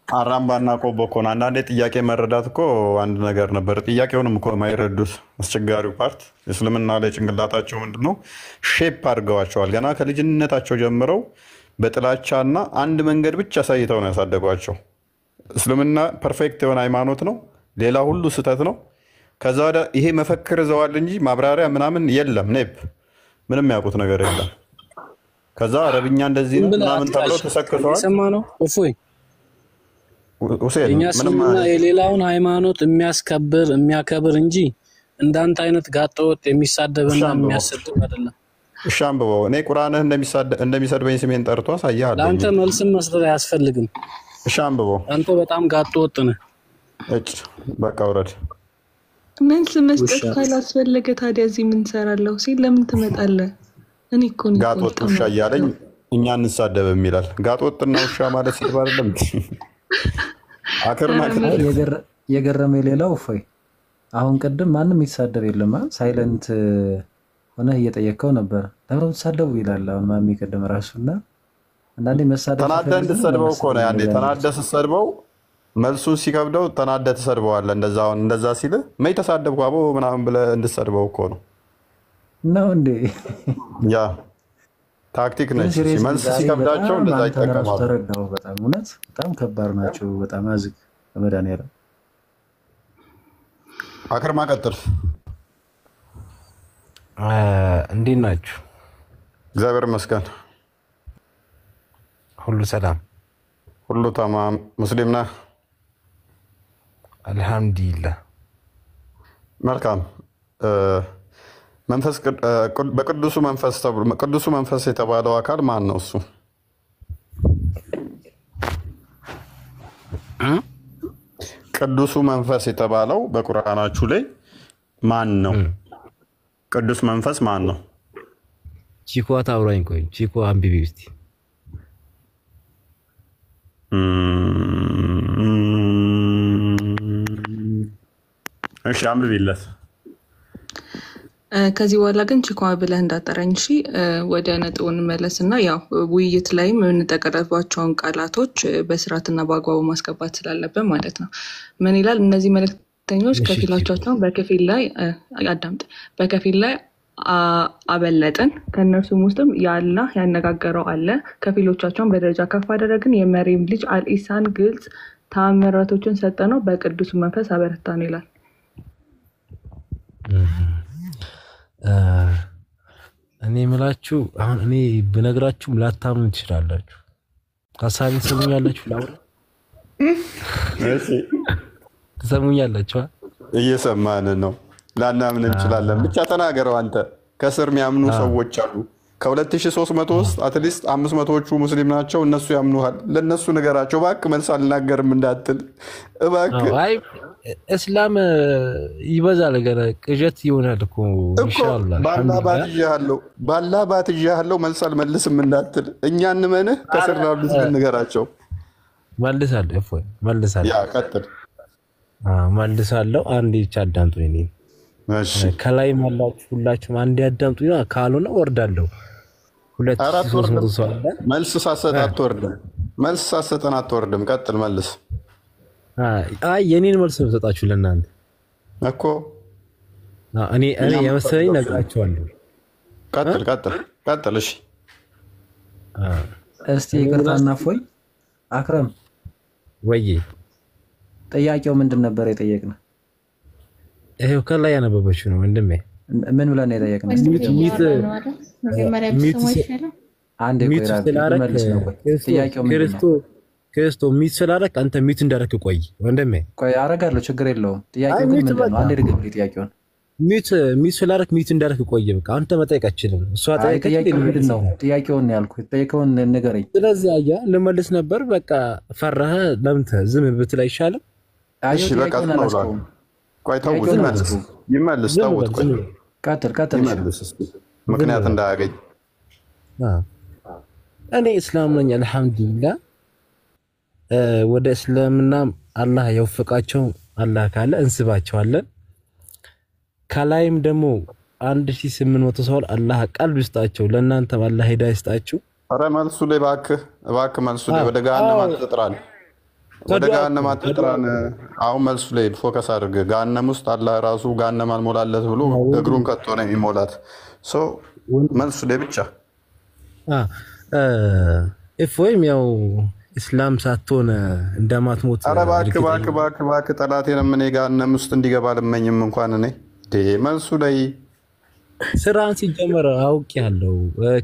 አራምባና ቆቦ እኮ ነው። አንዳንዴ ጥያቄ መረዳት እኮ አንድ ነገር ነበር። ጥያቄውንም እኮ የማይረዱት አስቸጋሪው ፓርት እስልምና ላይ ጭንቅላታቸው ምንድነው ሼፕ አድርገዋቸዋል። ገና ከልጅነታቸው ጀምረው በጥላቻና አንድ መንገድ ብቻ አሳይተው ነው ያሳደጓቸው። እስልምና ፐርፌክት የሆነ ሃይማኖት ነው፣ ሌላ ሁሉ ስህተት ነው። ከዛ ወዲያ ይሄ መፈክር ይዘዋል እንጂ ማብራሪያ ምናምን የለም። ኔፕ ምንም ያውቁት ነገር የለም። ከዛ አረብኛ እንደዚህ ነው ምናምን ተብለው ተሰክተዋል።
ሰማ ነው እፎይ እኛ እስልምና የሌላውን ሃይማኖት የሚያስከብር የሚያከብር እንጂ እንዳንተ አይነት ጋጠወጥ የሚሳደብና የሚያሰድብ አይደለም።
እሺ አንብበው። እኔ ቁርአንህ እንደሚሰድበኝ ስሜን ጠርቶ አሳያለሁ።
ለአንተ መልስም መስጠት አያስፈልግም።
እሺ አንብበው።
አንተ በጣም ጋጠወጥ ነህ።
በቃ ውረድ።
መልስ መስጠት ካላስፈለገ ታዲያ እዚህ ምን ትሰራለህ ሲል ለምን ትመጣለህ? እኔ እኮ ነው
ጋጠወጥ ውሻ እያለኝ እኛ እንሳደብም ይላል። ጋጠወጥና ውሻ ማለት ሲል አይደለም። አከርማ
የገረመ ሌላው እፎይ አሁን ቅድም ማንም ይሳደብ የለም ሳይለንት ሆነ እየጠየቀው ነበር። ለምን ተሳደቡ ይላል። አሁን ማሚ ቅድም ራሱና አንዳንዴ መሳደብ
ተናደ እንድትሰድበው እኮ ነው። ያኔ ተናደ ስትሰድበው መልሱን ሲከብደው ተናደ ትሰድበዋለህ። እንደዛ ሲል መይ ተሳደብኩ አቦ ምናምን ብለህ እንድትሰድበው እኮ ነው
እንዴ?
ያ ታክቲክ ነች። መልስ ሲከብዳቸው እንደዛ ይጠቀማሉ።
ተረዳው። በጣም እውነት በጣም ከባድ ናቸው። በጣም አዝግ መድኃኒዓለም።
አክርማ ቀጥል።
እንዴት ናችሁ?
እግዚአብሔር ይመስገን
ሁሉ ሰላም፣
ሁሉ ተማም። ሙስሊም ነህ?
አልሐምዱሊላህ።
መልካም። በቅዱሱ መንፈስ ቅዱሱ መንፈስ የተባለው አካል ማን ነው? እሱ ቅዱሱ መንፈስ የተባለው በቁርአናችሁ ላይ ማን ነው? ቅዱስ መንፈስ ማን ነው?
ቺኮ ታውራኝ። ቆይ ቺኮ አንብቢ እስቲ።
እሺ አንብቢለት።
ከዚህ በኋላ ግን ቺኳ ብለህ እንዳጠራኝ እሺ። ወደ ነጥቡ እንመለስና ያው ውይይት ላይም የምንጠቀረባቸውን ቃላቶች በስርዓትና በአግባቡ ማስገባት ስላለብን ማለት ነው። ምን ይላል? እነዚህ መልእክተኞች ከፊሎቻቸውን በከፊል ላይ አዳምጥ፣ በከፊል ላይ አበለጥን፣ ከእነርሱም ውስጥም የአላህ ያነጋገረው አለ። ከፊሎቻቸውን በደረጃ ከፍ አደረግን፣ የመሪም ልጅ አልኢሳን ግልጽ ተአምራቶችን ሰጠ ነው፣ በቅዱሱ መንፈስ አበረታ ነው ይላል።
እኔ የምላችሁ አሁን እኔ ብነግራችሁም ላታምኑ ትችላላችሁ። ሀሳቤ ትሰሙኛላችሁ? ላውራ ትሰሙኛላችሁ?
እየሰማን ነው። ላናምን እንችላለን። ብቻ ተናገረው አንተ። ከስር የሚያምኑ ሰዎች አሉ። ከ2300 ውስጥ አትሊስት 500ዎቹ ሙስሊም ናቸው። እነሱ ያምኑሃል። ለነሱ ንገራቸው እባክህ። መልስ አልናገርም እንዳትል እባክህ።
አይ እስላም ይበዛል ገና ቅዠት ይሆናል እኮ ኢንሻአላህ።
ባላህ ባትያለው መልስ አልመልስም እንዳትል። እኛ እንመንህ ከስራሉት ንገራቸው።
መልሳለሁ እፎይ መልሳለሁ።
ያ ቀጥል።
መልሳለሁ። አንዴ ብቻ አዳምጡኝ። እሺ ከላይ ማላችሁ ሁላችሁም አንዴ አዳምጡኝ። ካልሆነ ወርዳለሁ። 2300 ሰው አለ።
መልስ ሳሰጥ አትወርድም። መልስ ሳሰጠን አትወርድም። ቀጥል መልስ።
አይ የኔን መልስ ነው ሰጣችሁ ለእናንተ
እኮ
እኔ የመሰለኝ ነግራችኋለሁ።
ቀጥል። እሺ
እስቲ ይቅርታና እፎይ አክረም
ወይ
ጥያቄው ምንድን ነበር የጠየቅነው?
ይሄው ከላይ ያነበበችው ነው ወንድሜ።
ምን ብለን ነው የጠየቅነው? አንዴ ጥያቄው
ክርስቶ ሚት ስላደረክ አንተ ሚት እንዳደረክ ቆይ ወንድሜ።
ቆይ አረጋለሁ፣ ችግር የለውም። ጥያቄው ግን ምንድን ነው? አንዴ ድገምልኝ ጥያቄውን።
ሚት ስላደረክ ሚት እንዳደረክ ቆይ። በቃ አንተ መጠየቅ አትችልም። እሷ
ጥያቄው ምንድን ነው? ጥያቄውን ነው ያልኩት። ጥያቄውን ንገረኝ።
ስለዚህ አያ ልመልስ ነበር። በቃ ፈራህ። ለምን ዝም ብትል አይሻልም?
እሺ በቃ ነው። ቆይ ተውት፣ ይመልስ። ተውት፣ ቆይ
ቀጥል።
ምክንያት እንዳያገኝ።
እኔ እስላም ነኝ አልሐምዱሊላህ። ወደ እስልምና አላህ ያወፈቃቸው አላህ ካለ እንስባቸዋለን። ከላይም ደግሞ 1800 ሰው አላህ ቀልብ ይስጣቸው። ለእናንተም አላህ ሂዳ ይስጣችሁ።
ኧረ መልሱ ላይ እባክህ መልሱ ላይ ወደ ገሃነም አትጥራን፣ አሁን መልሱ ላይ ፎከስ አድርግ። ገሃነም ውስጥ አላህ ራሱ ገሃነም አልሞላለት ብሎ እግሩን ከቶ ነው የሚሞላት። መልሱ ላይ ብቻ
እፎይም ያው እስላም ሳትሆን እንደማትሞት።
ኧረ እባክህ ጠላቴንም እኔ ገሃነም ውስጥ እንዲገባ አልመኝም እንኳን እኔ። መልሱ ላይ
ስራን ሲጀመር አውቄያለሁ።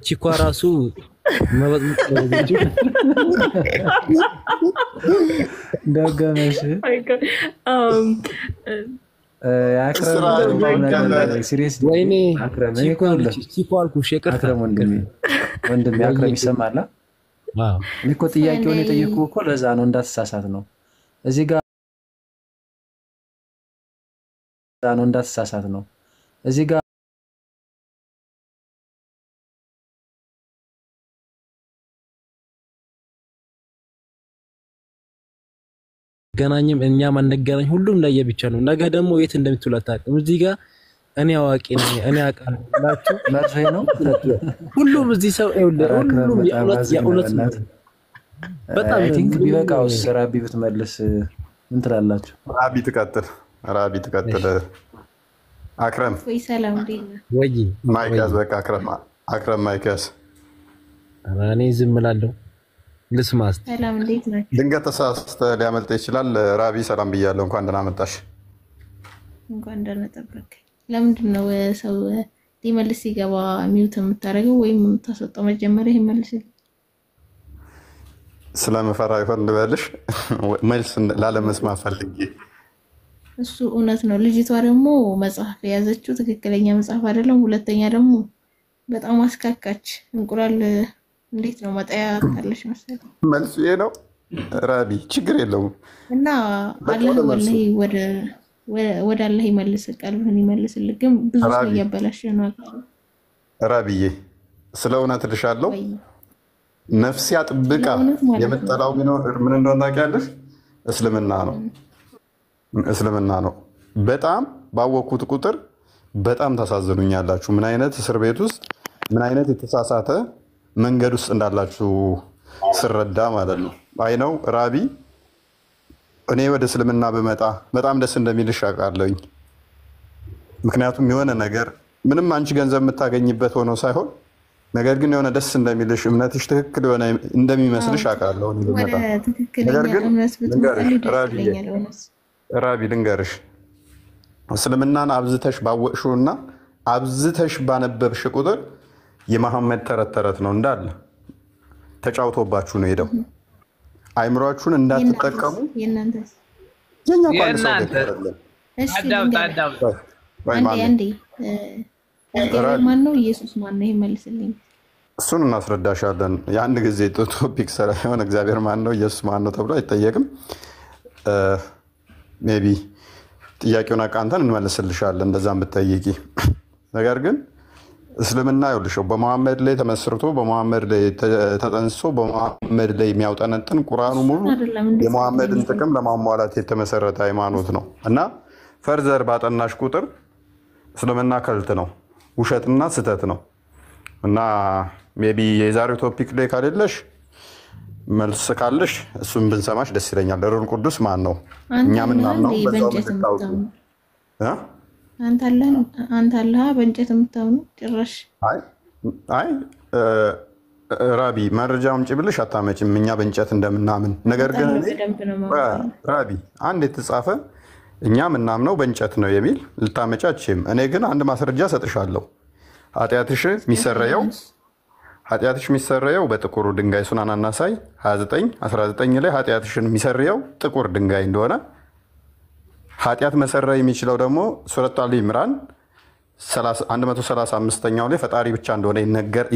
ቺኳ ራሱ መበጥበጥ
ደገመሽ።
ወይኔ ቺኳ አልኩሽ። ይቅርታ
ወንድሜ አክረም ይሰማል። እኔ እኮ ጥያቄውን የጠየኩህ እኮ ለዛ ነው፣ እንዳትሳሳት ነው። እዚህ ጋር እንዳትሳሳት ነው። እዚህ ጋር
ገናኝም እኛም አንገናኝ፣ ሁሉም ለየብቻ ነው። ነገ ደግሞ የት እንደምትውል አታውቅም። እዚህ ጋር እኔ አዋቂ ነኝ፣ እኔ አውቃለሁ።
መርፌ ነው
ሁሉም እዚህ ሰው ሁሉም የእውነት ነው። በጣም
አይ ቲንክ ቢበቃውስ ራቢ ብትመልስ ምን ትላላችሁ?
ራቢ ትቀጥል። አክረም
ወይ ሰላም ዲና
ወይ
ማይክ ያዝ። በቃ አክረም ማይክ ያዝ።
እኔ ዝም እላለሁ። ልስማስ።
ሰላም እንዴት ናችሁ?
ድንገት ተሳስተህ ሊያመልጥ ይችላል። ራቢ ሰላም ብያለሁ። እንኳን ደህና መጣሽ።
እንኳን ደህና ጠበቅ። ለምንድን ነው ሰው ሊመልስ ሲገባ ሚውት የምታደርገው ወይም የምታስወጣው? መጀመሪያ ይመልስልኝ።
ስለምፈራ ይሆን ልበልሽ? መልስ ላለመስማት ፈልጌ።
እሱ እውነት ነው። ልጅቷ ደግሞ መጽሐፍ የያዘችው ትክክለኛ መጽሐፍ አይደለም። ሁለተኛ ደግሞ በጣም አስካካች። እንቁላል እንዴት ነው መጣያ ካለሽ መሰለኝ።
መልሱ ይሄ ነው። ራቢ ችግር የለውም
እና አላህ ወላሂ ወደ አላህ ይመልስ፣ ቀልብህን ይመልስልህ። ግን ብዙ ሰው እያበላሽ ነው።
ራቢዬ ስለ እውነት ልሻለሁ። ነፍሴ አጥብቃ የምጠላው ምን እንደሆነ ታውቂያለሽ? እስልምና ነው። በጣም ባወቅኩት ቁጥር በጣም ታሳዝኑኛላችሁ። ምን አይነት እስር ቤት ውስጥ ምን አይነት የተሳሳተ መንገድ ውስጥ እንዳላችሁ ስረዳ ማለት ነው። አይ ነው ራቢ፣ እኔ ወደ እስልምና ብመጣ በጣም ደስ እንደሚልሽ አውቃለሁኝ። ምክንያቱም የሆነ ነገር ምንም አንቺ ገንዘብ የምታገኝበት ሆኖ ሳይሆን ነገር ግን የሆነ ደስ እንደሚልሽ እምነትሽ ትክክል የሆነ እንደሚመስልሽ አውቃለሁ። ነገር ግን ራቢ ልንገርሽ፣ እስልምናን አብዝተሽ ባወቅሽውና አብዝተሽ ባነበብሽ ቁጥር የመሐመድ ተረት ተረት ነው እንዳለ ተጫውቶባችሁ ነው ሄደው። አይምሯችሁን እንዳትጠቀሙ።
ማን ነው? ኢየሱስ ማን ነው? ይመልስልኝ።
እሱን እናስረዳሻለን። የአንድ ጊዜ ቶፒክ ሳይሆን እግዚአብሔር ማን ነው ኢየሱስ ማን ነው ተብሎ አይጠየቅም። ሜይ ቢ ጥያቄውን አቃንተን እንመልስልሻለን እንደዛም ብትጠይቂ። ነገር ግን እስልምና ይኸውልሽ በመሐመድ ላይ ተመስርቶ በመሐመድ ላይ ተጠንስሶ በመሐመድ ላይ የሚያውጠነጥን ቁርአኑ ሙሉ የመሐመድን ጥቅም ለማሟላት የተመሰረተ ሃይማኖት ነው እና ፈርዘር ባጠናሽ ቁጥር እስልምና ከልት ነው፣ ውሸትና ስህተት ነው። እና ሜይ ቢ የዛሬው ቶፒክ ላይ ካሌለሽ መልስ ካለሽ እሱን ብንሰማሽ ደስ ይለኛል። ሩል ቅዱስ ማን ነው? እኛ ምናምነው በዛው ምትታውቁ
አንተ አላህ በእንጨት የምታምኑ ጭራሽ።
አይ ራቢ መረጃ አምጪ ብልሽ አታመጭም እኛ በእንጨት እንደምናምን። ነገር ግን ራቢ አንድ የተጻፈ እኛ ምናምነው በእንጨት ነው የሚል ልታመጫችም። እኔ ግን አንድ ማስረጃ ሰጥሻለሁ። ኃጢአትሽ የሚሰረየው በጥቁሩ ድንጋይ ሱናን አናሳይ 29:19 ላይ ኃጢአትሽን የሚሰርየው ጥቁር ድንጋይ እንደሆነ ኃጢአት መሰረይ የሚችለው ደግሞ ሱረቱ አሊ ኢምራን 135ኛው ላይ ፈጣሪ ብቻ እንደሆነ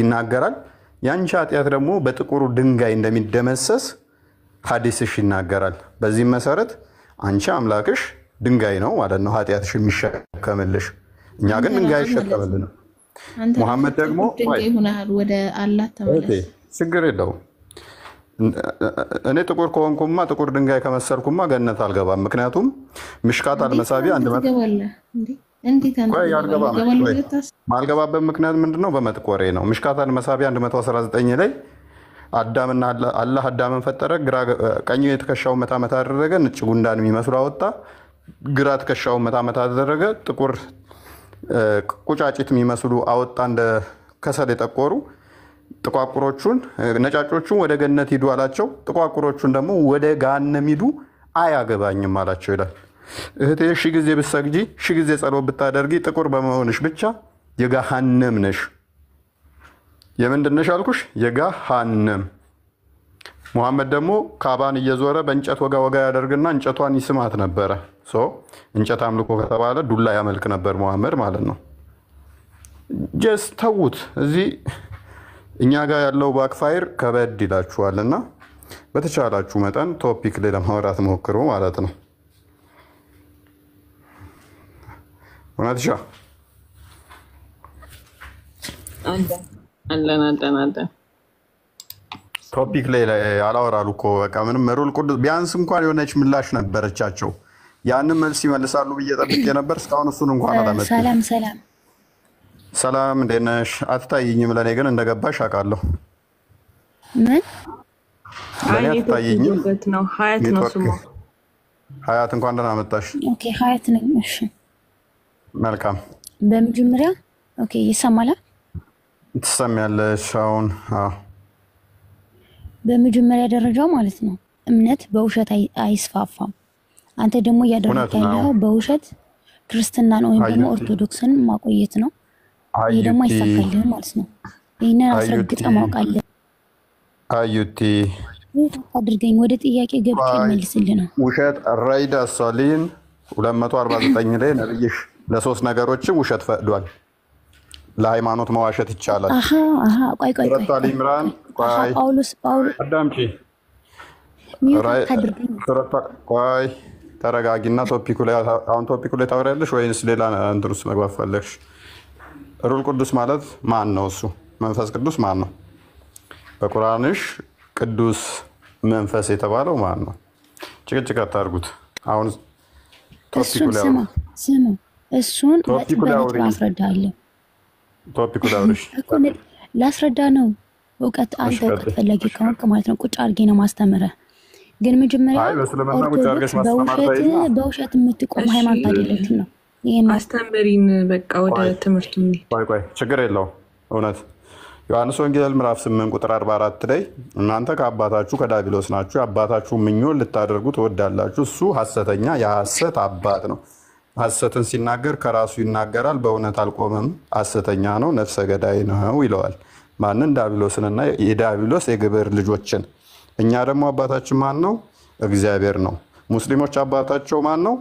ይናገራል። ያንቺ ኃጢአት ደግሞ በጥቁሩ ድንጋይ እንደሚደመሰስ ሐዲስሽ ይናገራል። በዚህም መሰረት አንቺ አምላክሽ ድንጋይ ነው ማለት ነው ኃጢአትሽ የሚሸከምልሽ። እኛ ግን ድንጋይ አይሸከምልንም። ሙሐመድ ደግሞ
ወደ አላህ ተመለስ።
ችግር የለውም። እኔ ጥቁር ከሆንኩማ ጥቁር ድንጋይ ከመሰልኩማ ገነት አልገባም። ምክንያቱም ምሽካት አልመሳቢ ማልገባበት ምክንያት ምንድነው? በመጥቆሬ ነው። ምሽካት አልመሳቢ 119 ላይ አዳምና አላህ አዳምን ፈጠረ፣ ቀኝ የትከሻውን መታ መታ አደረገ፣ ነጭ ጉንዳን የሚመስሉ አወጣ። ግራ ትከሻውን መታ መታ አደረገ፣ ጥቁር ቁጫጭት የሚመስሉ አወጣ፣ እንደ ከሰል የጠቆሩ። ጥቋቁሮቹን ነጫጮቹን ወደ ገነት ሂዱ አላቸው፣ ጥቋቁሮቹን ደግሞ ወደ ገሃነም ሂዱ አያገባኝም አላቸው ይላል። እህቴ ሺህ ጊዜ ብትሰግጂ ሺህ ጊዜ ጸሎት ብታደርጊ ጥቁር በመሆንሽ ብቻ የገሃነም ነሽ። የምንድን ነሽ አልኩሽ? የገሃነም። ሙሐመድ ደግሞ ካባን እየዞረ በእንጨት ወጋ ወጋ ያደርግና እንጨቷን ይስማት ነበረ። እንጨት አምልኮ ከተባለ ዱላ ያመልክ ነበር ሙሐመድ ማለት ነው። ጀስ ተዉት። እዚህ እኛ ጋር ያለው ባክፋይር ከበድ ይላችኋልና በተቻላችሁ መጠን ቶፒክ ላይ ለማውራት ሞክሩ ማለት ነው። እውነትሻ
አለን
ቶፒክ ላይ አላወራሉ እኮ በቃ ምንም ሩል ቅዱስ ቢያንስ እንኳን የሆነች ምላሽ ነበረቻቸው። ያንን መልስ ይመልሳሉ ብዬ ጠብቄ ነበር። እስካሁን እሱን እንኳን አላመጡም። ሰላም እንዴት ነሽ? አትታይኝም። ለእኔ ግን እንደገባሽ አውቃለሁ።
ምን
ለእኔ አትታይኝም።
ነው ሀያት ነው ስሙ።
ሀያት እንኳን ደህና መጣሽ።
ኦኬ ሀያት ነኝ። እሺ
መልካም።
በመጀመሪያ ኦኬ ይሰማል?
ትሰሚያለሽ አሁን?
በመጀመሪያ ደረጃ ማለት ነው እምነት በውሸት አይስፋፋም። አንተ ደግሞ እያደረግህ ያለው በውሸት ክርስትናን ወይም ደግሞ ኦርቶዶክስን ማቆየት ነው። ይሄ ደግሞ አይሳካልህም ማለት ነው። ይሄንን አስረግጠህ ማወቅ አለብህ።
አዩቲ
አድርገኝ ወደ ጥያቄ ገብቼ መልስልህ ነው።
ውሸት ራይዳ ሷሊን 249 ላይ ነብይሽ ለሶስት ነገሮችም ውሸት ፈቅዷል። ለሃይማኖት መዋሸት ይቻላል።
ቆይ
ሱረቱ አሊ ኢምራን
ጳውሎስ
አዳምጪ። ቆይ ተረጋጊና ቶፒኩ ላይ ታወሪያለሽ ወይንስ ሌላ እንትን ውስጥ መግባት ፈለግሽ? ሩል ቅዱስ ማለት ማን ነው? እሱ መንፈስ ቅዱስ ማን ነው? በቁርአንሽ ቅዱስ መንፈስ የተባለው ማን ነው? ጭቅጭቅ አታርጉት። አሁን ቶፒኩ ላይ
እሱን አስረዳለሁ።
ቶፒኩ ላይ አውሪሽ
ላስረዳ ነው። እውቀት አንተ እውቀት ፈላጊ ከሆንክ ማለት ነው ቁጭ አድርጌ ነው ማስተምረህ። ግን መጀመሪያ ኦርቶዶክስ በውሸት የምትቆም ሃይማኖት አይደለችም ነው። ይሄን
አስተምሪን በቃ ወደ ትምህርቱ
ቆይ ችግር የለው። እውነት ዮሐንስ ወንጌል ምዕራፍ 8 ቁጥር 44 ላይ እናንተ ከአባታችሁ ከዲያብሎስ ናችሁ፣ የአባታችሁ ምኞት ልታደርጉ ትወዳላችሁ፣ እሱ ሐሰተኛ የሐሰት አባት ነው። ሐሰትን ሲናገር ከራሱ ይናገራል፣ በእውነት አልቆመም፣ ሐሰተኛ ነው፣ ነፍሰ ገዳይ ነው ይለዋል። ማንን? ዲያብሎስንና የዲያብሎስ የግብር ልጆችን። እኛ ደግሞ አባታችን ማን ነው? እግዚአብሔር ነው። ሙስሊሞች አባታቸው ማን ነው?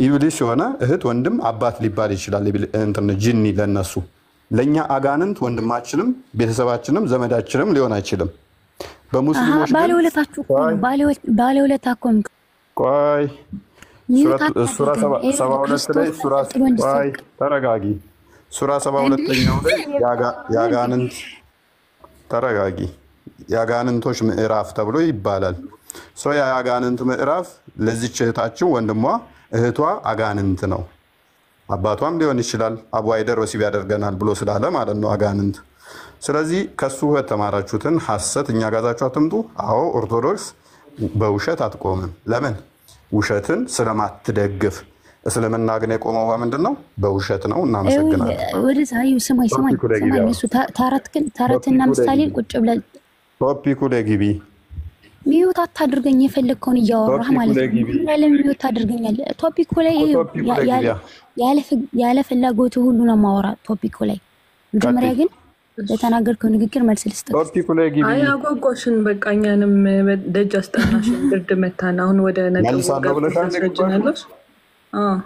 ኢብሊስ የሆነ እህት ወንድም አባት ሊባል ይችላል። እንትን ጂኒ ለነሱ
ለኛ አጋንንት ወንድማችንም ቤተሰባችንም ዘመዳችንም ሊሆን አይችልም። በሙስሊሞች ግን
ባለውለታችሁ ባለውለታ እኮ ነው።
ቆይ ሱራ 72 ላይ ቆይ ተረጋጊ። ሱራ 72ኛው ላይ ያጋንንት ተረጋጊ ያጋንንቶች ምዕራፍ ተብሎ ይባላል። ያጋንንት ምዕራፍ ለዚች እህታችን ወንድሟ እህቷ አጋንንት ነው። አባቷም ሊሆን ይችላል። አቡ አይደር ወሲብ ያደርገናል ብሎ ስላለ ማለት ነው አጋንንት። ስለዚህ ከሱ ተማራችሁትን ሐሰት እኛ ጋዛችሁ አትምጡ። አዎ ኦርቶዶክስ በውሸት አትቆምም። ለምን? ውሸትን ስለማትደግፍ። እስልምና ግን የቆመው ምንድነው? በውሸት ነው። እናመሰግናለን።
ወደዛ ስማኝ እሱ ተረትና ምሳሌ ቁጭ ብለህ
ቶፒኩ ላይ ግቢ።
ሚዩት አታድርገኝ። የፈለግከውን እያወራህ ማለት ነው። ለምን ሚዩት ታድርገኛለህ? ቶፒኩ ላይ ያለ ፍላጎት ሁሉ ነው ማወራ። ቶፒኩ ላይ መጀመሪያ ግን ለተናገርከው ንግግር መልስ ልስጥ።
ቶፒኩ ላይ ግቢ።
አይ አጓጓሽን በቃ እኛንም ደጅ አስጠናሽን። ብርድ መታና አሁን ወደ ነጥቡ ጋር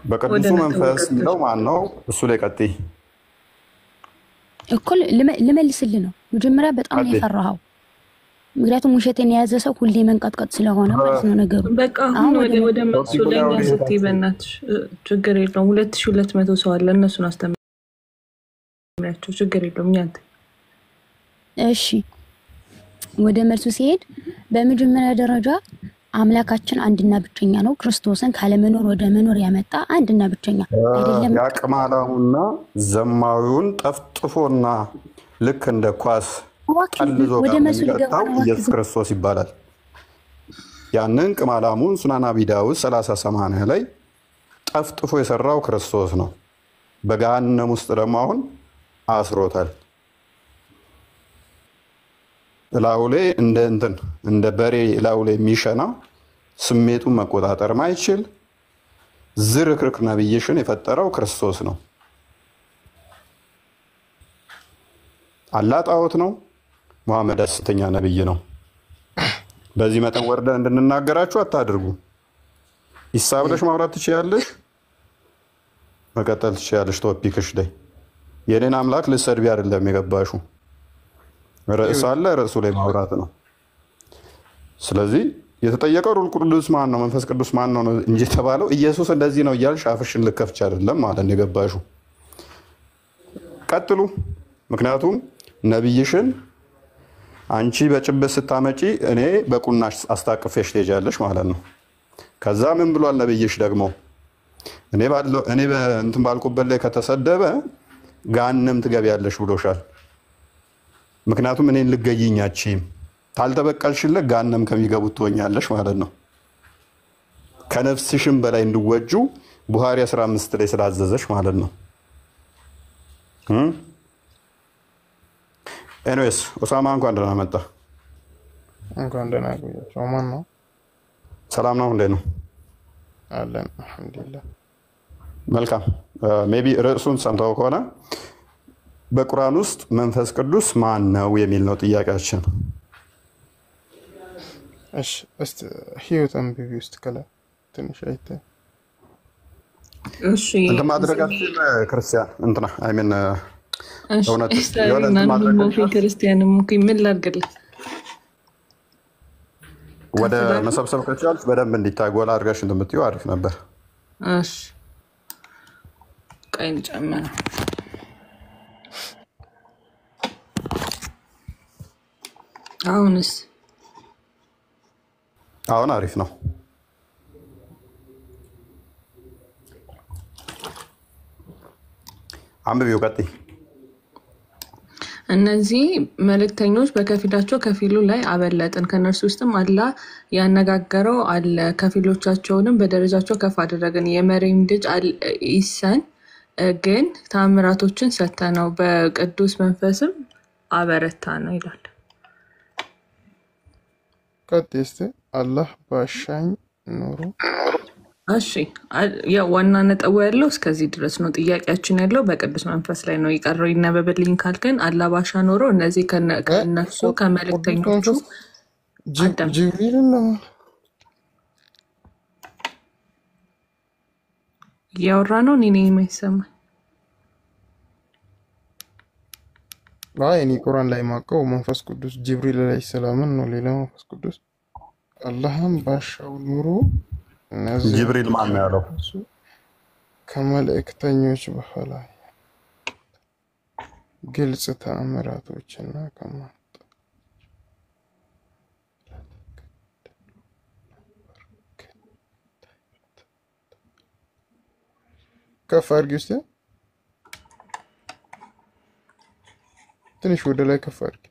በቅዱሱ መንፈስ የሚለው ማን ነው? እሱ ላይ ቀጥይ
እኮ ልመልስልህ ነው። መጀመሪያ በጣም ነው የፈራኸው። ምክንያቱም ውሸትን የያዘ ሰው ሁሌ መንቀጥቀጥ ስለሆነ ማለት ነው ነገሩ።
በቃ አሁን ወደ መልሱ ለኛ ስትይ በእናትሽ ችግር የለውም። 2200 ሰው አለ። እነሱን አስተምሪያቸው ችግር የለውም። እኛንተ
እሺ ወደ መልሱ ሲሄድ በመጀመሪያ ደረጃ አምላካችን አንድና ብቸኛ ነው። ክርስቶስን ካለመኖር ወደ መኖር ያመጣ አንድና ብቸኛ አይደለም።
ያቅማላሙና ዘማዊውን ጠፍጥፎና ልክ እንደ ኳስ ቀልዞ የሚቀጣው ኢየሱስ ክርስቶስ ይባላል። ያንን ቅማላሙን ሱናን አቢ ዳውድ 30:80 ላይ ጠፍጥፎ የሰራው ክርስቶስ ነው። በገሃነም ውስጥ ደግሞ አሁን አስሮታል። ላውሌ እንደ በሬ ላውሌ የሚሸና ስሜቱን መቆጣጠር ማይችል ዝርክርክ ነብይሽን የፈጠረው ክርስቶስ ነው። አላህ ጣዖት ነው። መሐመድ ሐሰተኛ ነብይ ነው። በዚህ መጠን ወርደን እንድንናገራችሁ አታድርጉ። ይሳብለሽ ማውራት ትችያለሽ፣ መቀጠል ትችያለሽ። ቶፒክሽ ላይ የኔን አምላክ ልትሰድቢ አይደለም የገባሹ። ርዕስ አለ፣ ርዕሱ ላይ ማውራት ነው። ስለዚህ የተጠየቀው ሩል ቅዱስ ማን ነው መንፈስ ቅዱስ ማን ነው እንጂ የተባለው ኢየሱስ እንደዚህ ነው እያልሽ አፍሽን ልከፍች አይደለም ማለት የገባሹ። ቀጥሉ። ምክንያቱም ነብይሽን አንቺ በጭብጥ ስታመጪ እኔ በቁናሽ አስታቅፌሽ ትሄጃለሽ ማለት ነው። ከዛ ምን ብሏል ነብይሽ ደግሞ? እኔ እንትን ባልኩበት ላይ ከተሰደበ ገሃነም ትገቢያለሽ ብሎሻል። ምክንያቱም እኔን ልገይኛችም ታልተበቀልሽለት ገሃነም ከሚገቡት ትሆኛለሽ ማለት ነው። ከነፍስሽም በላይ እንድወጁ ቡሃሪ 15 ላይ ስላዘዘሽ ማለት ነው። ኤኒዌይስ ኡሳማ እንኳን ደህና መጣ።
እንኳን ደህና ቆያችሁ። ማን ነው?
ሰላም ነው? እንዴት ነው?
አለን አልሐምዱሊላህ።
መልካም። ሜቢ ርዕሱን ሰምተው ከሆነ በቁርአን ውስጥ መንፈስ ቅዱስ ማን ነው የሚል ነው ጥያቄያችን።
እሺ እስቲ ህይወት አንብቢ ውስጥ ከላ ትንሽ አይተ
እሺ
እንትን ማድረጋችን ክርስቲያን እንትና አይሜን እውነት
የሆነ ክርስቲያን ምን ላድርግልህ?
ወደ መሰብሰብ ከቻልሽ በደንብ እንዲታይ ጎላ አድርገሽ እንትን ብትይው አሪፍ ነበር።
እሺ ቀይን ጨምር።
አሁን አሪፍ ነው። አንብቢው ቀጥይ።
እነዚህ መልእክተኞች በከፊላቸው ከፊሉ ላይ አበለጥን፣ ከነርሱ ውስጥም አላህ ያነጋገረው አለ፣ ከፊሎቻቸውንም በደረጃቸው ከፍ አደረግን። የመርየም ልጅ ኢሳን ግን ታምራቶችን ሰጠነው፣ በቅዱስ መንፈስም አበረታ ነው ይላል።
ቀጥይ እስቲ። አላህ ባሻኝ ኖሮ
እሺ ያው ዋና ነጥቡ ያለው እስከዚህ ድረስ ነው። ጥያቄያችን ያለው በቅዱስ መንፈስ ላይ ነው። ይቀረው ይነበብልኝ ካልከን አላህ ባሻ ኖሮ እነዚህ ከነሱ ከመልእክተኞቹ
ጅብሪል ነው
እያወራ ነው። እኔ የማይሰማኝ
ላይ እኔ ቁርአን ላይ ማቀው መንፈስ ቅዱስ ጅብሪል ላይ ሰላምን ነው። ሌላ መንፈስ ቅዱስ አላህም ባሻው ኑሮ እነዚህ
ጅብሪል ማን ነው ያለው?
ከመልእክተኞች በኋላ ግልጽ ተአምራቶችና ከፍ አድርጊ ውስጥ ትንሽ ወደ ላይ ከፍ አድርጊ።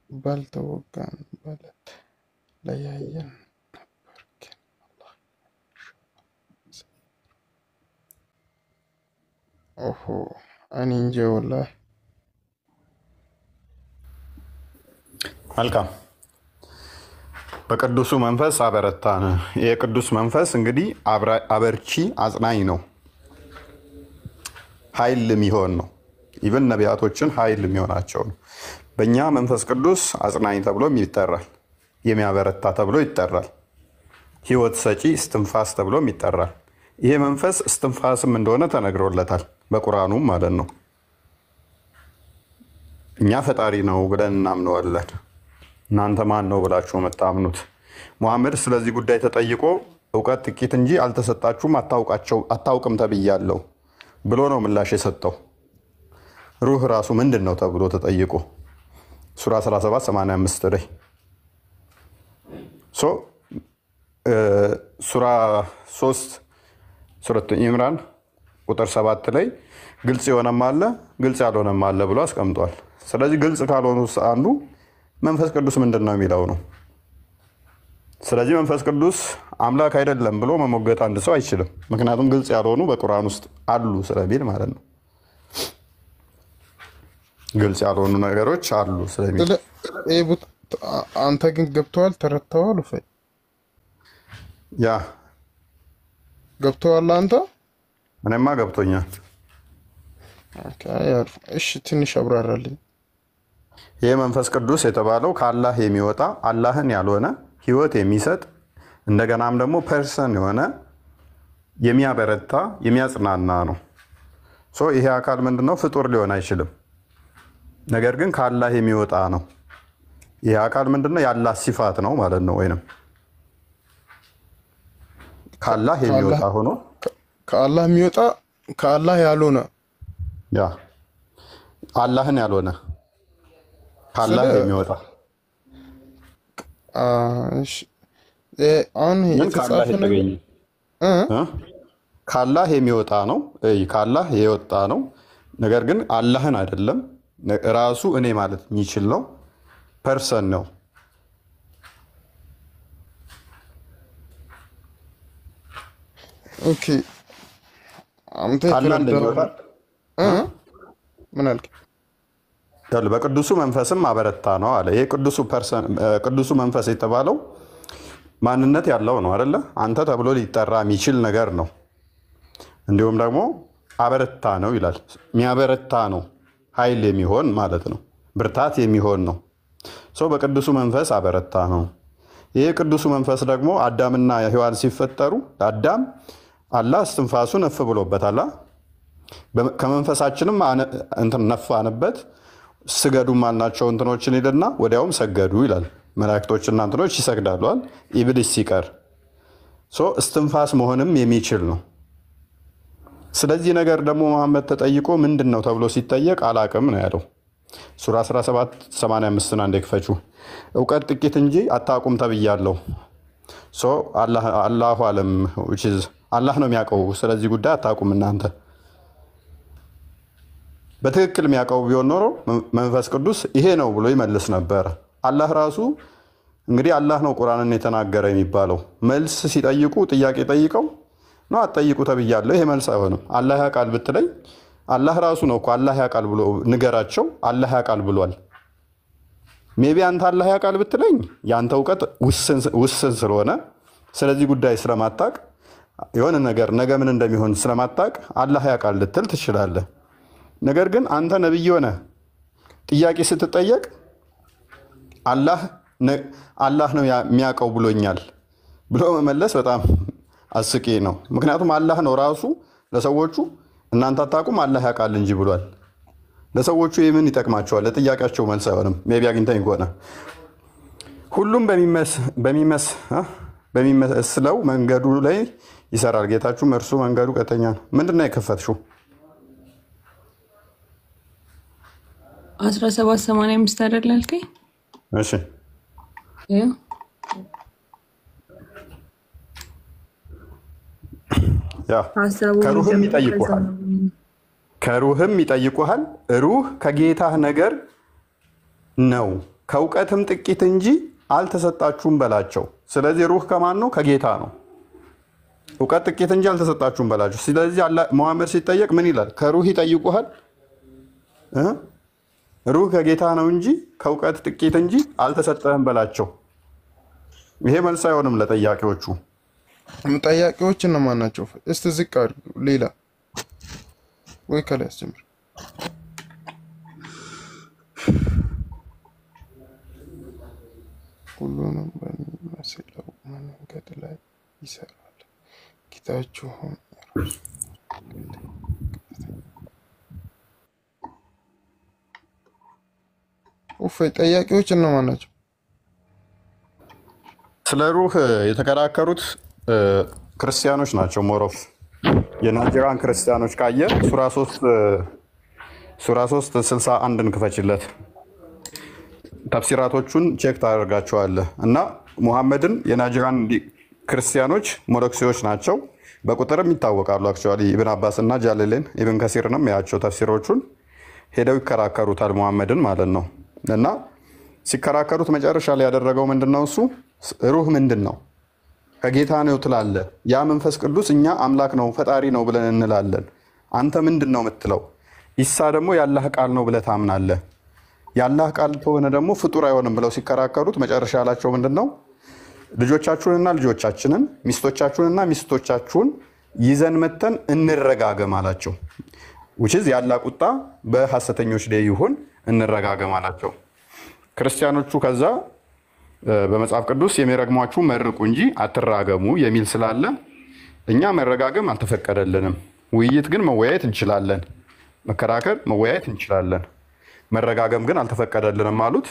ባልተወጋን በለት ለያየን ነበር ግን አላህ ኦሆ እኔ እንጃ ወላሂ።
መልካም በቅዱሱ መንፈስ አበረታን። የቅዱስ መንፈስ እንግዲህ አበርቺ አጽናኝ ነው፣ ኃይል የሚሆን ነው። ኢቭን ነቢያቶችን ኃይል የሚሆናቸው ነው። በእኛ መንፈስ ቅዱስ አጽናኝ ተብሎም ይጠራል፣ የሚያበረታ ተብሎ ይጠራል፣ ህይወት ሰጪ እስትንፋስ ተብሎም ይጠራል። ይሄ መንፈስ እስትንፋስም እንደሆነ ተነግሮለታል በቁርአኑም ማለት ነው። እኛ ፈጣሪ ነው ብለን እናምነዋለን። እናንተ ማን ነው ብላችሁ የምታምኑት? ሙሐመድ ስለዚህ ጉዳይ ተጠይቆ እውቀት ጥቂት እንጂ አልተሰጣችሁም አታውቅም ተብያለሁ ብሎ ነው ምላሽ የሰጠው። ሩህ ራሱ ምንድን ነው ተብሎ ተጠይቆ ሱራ 37:85 ላይ ሱራ 3 ሱረቱ ኢምራን ቁጥር 7 ላይ ግልጽ የሆነም አለ ግልጽ ያልሆነም አለ ብሎ አስቀምጧል። ስለዚህ ግልጽ ካልሆኑ አንዱ መንፈስ ቅዱስ ምንድን ነው የሚለው ነው። ስለዚህ መንፈስ ቅዱስ አምላክ አይደለም ብሎ መሞገት አንድ ሰው አይችልም። ምክንያቱም ግልጽ ያልሆኑ በቁርአን ውስጥ አሉ ስለሚል ማለት ነው። ግልጽ ያልሆኑ ነገሮች አሉ ስለሚል
አንተ ግን ገብተዋል፣ ተረድተዋል? ወይ
ያ
ገብተዋል አንተ?
እኔማ ገብቶኛል።
እሺ ትንሽ አብራራልኝ።
ይህ መንፈስ ቅዱስ የተባለው ከአላህ የሚወጣ አላህን ያልሆነ ህይወት የሚሰጥ እንደገናም ደግሞ ፐርሰን የሆነ የሚያበረታ የሚያጽናና ነው። ይሄ አካል ምንድነው? ፍጡር ሊሆን አይችልም። ነገር ግን ከአላህ የሚወጣ ነው። ይሄ አካል ምንድነው? የአላህ ሲፋት ነው ማለት ነው። ወይንም ከአላህ የሚወጣ ሆኖ
ከአላህ የሚወጣ ከአላህ ያልሆነ
ያ አላህን ያልሆነ ከአላህ የሚወጣ
አሁን የተጻፈ ነገር
ከአላህ የሚወጣ ነው። ከአላህ የወጣ ነው። ነገር ግን አላህን አይደለም። ራሱ እኔ ማለት የሚችል ነው። ፐርሰን ነው።
ኦኬ አንተ ምን አልክ?
በቅዱሱ መንፈስም አበረታ ነው አለ። ይሄ ቅዱሱ መንፈስ የተባለው ማንነት ያለው ነው አይደለ? አንተ ተብሎ ሊጠራ የሚችል ነገር ነው። እንዲሁም ደግሞ አበረታ ነው ይላል። የሚያበረታ ነው፣ ኃይል የሚሆን ማለት ነው፣ ብርታት የሚሆን ነው። በቅዱሱ መንፈስ አበረታ ነው። ይሄ ቅዱሱ መንፈስ ደግሞ አዳምና ሔዋን ሲፈጠሩ ለአዳም አላህ እስትንፋሱን እፍ ብሎበታል። ከመንፈሳችንም ነፋንበት። ስገዱም አልናቸው እንትኖችን ይልና ወዲያውም ሰገዱ ይላል። መላእክቶችና እንትኖች ይሰግዳሉ ኢብሊስ ሲቀር። እስትንፋስ መሆንም የሚችል ነው። ስለዚህ ነገር ደግሞ መሐመድ ተጠይቆ ምንድን ነው ተብሎ ሲጠየቅ አላቅም ነው ያለው። ሱራ 17:85 አንዴ ክፈቹ። እውቀት ጥቂት እንጂ አታውቁም ተብያለሁ። አላሁ አለም አላህ ነው የሚያውቀው። ስለዚህ ጉዳይ አታውቁም እናንተ። በትክክል የሚያውቀው ቢሆን ኖሮ መንፈስ ቅዱስ ይሄ ነው ብሎ ይመልስ ነበረ። አላህ ራሱ እንግዲህ አላህ ነው ቁርአንን የተናገረ የሚባለው። መልስ ሲጠይቁ ጥያቄ ጠይቀው ነው አትጠይቁ ተብያለሁ። ይሄ መልስ አይሆንም። አላህ ያውቃል ብትለኝ አላህ ራሱ ነው እኮ አላህ ያውቃል ብሎ ንገራቸው። አላህ ያውቃል ብሏል። ሜቢ አንተ አላህ ያውቃል ብትለኝ የአንተ እውቀት ውስን ስለሆነ ስለዚህ ጉዳይ ስለማታቅ የሆነ ነገር ነገ ምን እንደሚሆን ስለማታቅ አላህ ያውቃል ልትል ትችላለህ። ነገር ግን አንተ ነብይ ሆነ ጥያቄ ስትጠየቅ አላህ ነው የሚያውቀው ብሎኛል ብሎ መመለስ በጣም አስቂ ነው። ምክንያቱም አላህ ነው ራሱ ለሰዎቹ እናንተ አታውቁም አላህ ያውቃል እንጂ ብሏል። ለሰዎቹ የምን ይጠቅማቸዋል? ለጥያቄያቸው መልስ አይሆንም። ሜቢ አግኝተኝ ከሆነ ሁሉም በሚመስለው መንገዱ ላይ ይሰራል፣ ጌታችሁም እርሱ መንገዱ ቀጥተኛ ነው። ምንድን ነው የከፈትሽው?
1785 አይደል አልከኝ?
እሺ ከሩህም ይጠይቁሃል። ሩህ ከጌታህ ነገር ነው፣ ከእውቀትም ጥቂት እንጂ አልተሰጣችሁም በላቸው። ስለዚህ ሩህ ከማን ነው? ከጌታ ነው። እውቀት ጥቂት እንጂ አልተሰጣችሁም በላቸው። ስለዚህ ሙሐመድ ሲጠየቅ ምን ይላል? ከሩህ ይጠይቁሃል። ሩህ ከጌታ ነው እንጂ ከእውቀት ጥቂት እንጂ አልተሰጠህም በላቸው። ይሄ መልስ አይሆንም ለጠያቂዎቹ።
ጠያቂዎች እነማን ናቸው? እስቲ ዝቅ አድርጉ። ሌላ ወይ ከላይ አስጀምር። ሁሉንም በሚመስለው መንገድ ላይ ይሰራል፣ ጌታችሁም ጠያቂዎች እነማን ናቸው?
ስለ ሩህ የተከራከሩት ክርስቲያኖች ናቸው። ሞሮፍ የናጅራን ክርስቲያኖች ካየ ሱራ 3:61 ክፈችለት። ተፍሲራቶቹን ቼክ ታደርጋቸዋለህ። እና ሙሐመድን የናጅራን ክርስቲያኖች ሞሮክሲዎች ናቸው። በቁጥርም ይታወቃሉ። አክቹዋሊ ኢብን አባስ እና ጃለሌን ኢብን ከሲርንም ያቸው ተፍሲሮቹን ሄደው ይከራከሩታል ሙሐመድን ማለት ነው። እና ሲከራከሩት መጨረሻ ላይ ያደረገው ምንድነው? እሱ ሩህ ምንድን ነው? ከጌታ ነው ትላለህ። ያ መንፈስ ቅዱስ እኛ አምላክ ነው ፈጣሪ ነው ብለን እንላለን። አንተ ምንድን ነው የምትለው? ኢሳ ደግሞ የአላህ ቃል ነው ብለህ ታምናለህ። የአላህ ቃል ከሆነ ደግሞ ፍጡር አይሆንም ብለው ሲከራከሩት መጨረሻ ያላቸው ምንድን ነው? ልጆቻችሁንና ልጆቻችንን ሚስቶቻችሁንና ሚስቶቻችሁን ይዘን መተን እንረጋገም አላቸው። ውችዝ ያላ ቁጣ በሐሰተኞች ላይ ይሁን እንረጋገም አላቸው። ክርስቲያኖቹ ከዛ በመጽሐፍ ቅዱስ የሚረግሟችሁ መርቁ እንጂ አትራገሙ የሚል ስላለ እኛ መረጋገም አልተፈቀደልንም። ውይይት ግን መወያየት እንችላለን። መከራከር መወያየት እንችላለን። መረጋገም ግን አልተፈቀደልንም አሉት።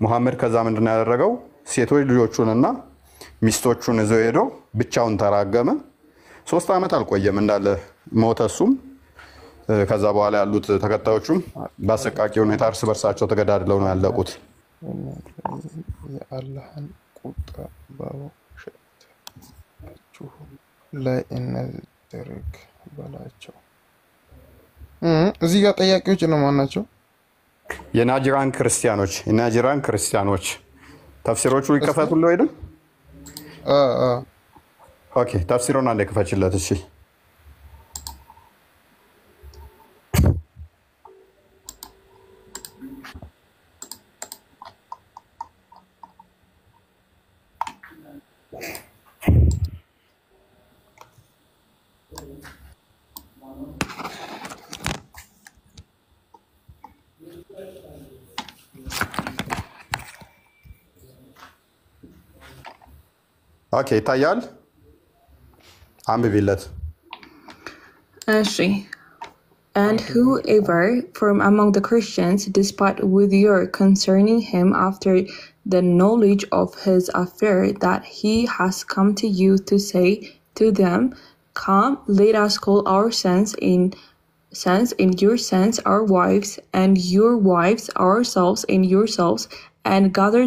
ሙሐመድ ከዛ ምንድን ነው ያደረገው? ሴቶች ልጆቹንና ሚስቶቹን ይዘው ሄዶ ብቻውን ተራገመ። 3 ዓመት አልቆየም እንዳለ ሞተ እሱም። ከዛ በኋላ ያሉት ተከታዮቹም በአሰቃቂ ሁኔታ እርስ በርሳቸው ተገዳድለው ነው ያለቁት።
የአላህን ቁጣ በውሸታችሁ ላይ እናድርግ በላቸው። እዚህ ጋር ጠያቂዎች እነማን ናቸው?
የናጅራን ክርስቲያኖች ተፍሲሮቹ ይከፈቱልህ አይደል? ኦኬ ተፍሲሩን አንዴ ክፈችለት። እሺ ኦኬ ይታያል። አንብቢለት።
እሺ And whoever from among the Christians despite with you concerning him after the knowledge of his affair that he has come to you to say to them, come, let us call our sons and your sons our wives, and your wives ourselves and yourselves, and gather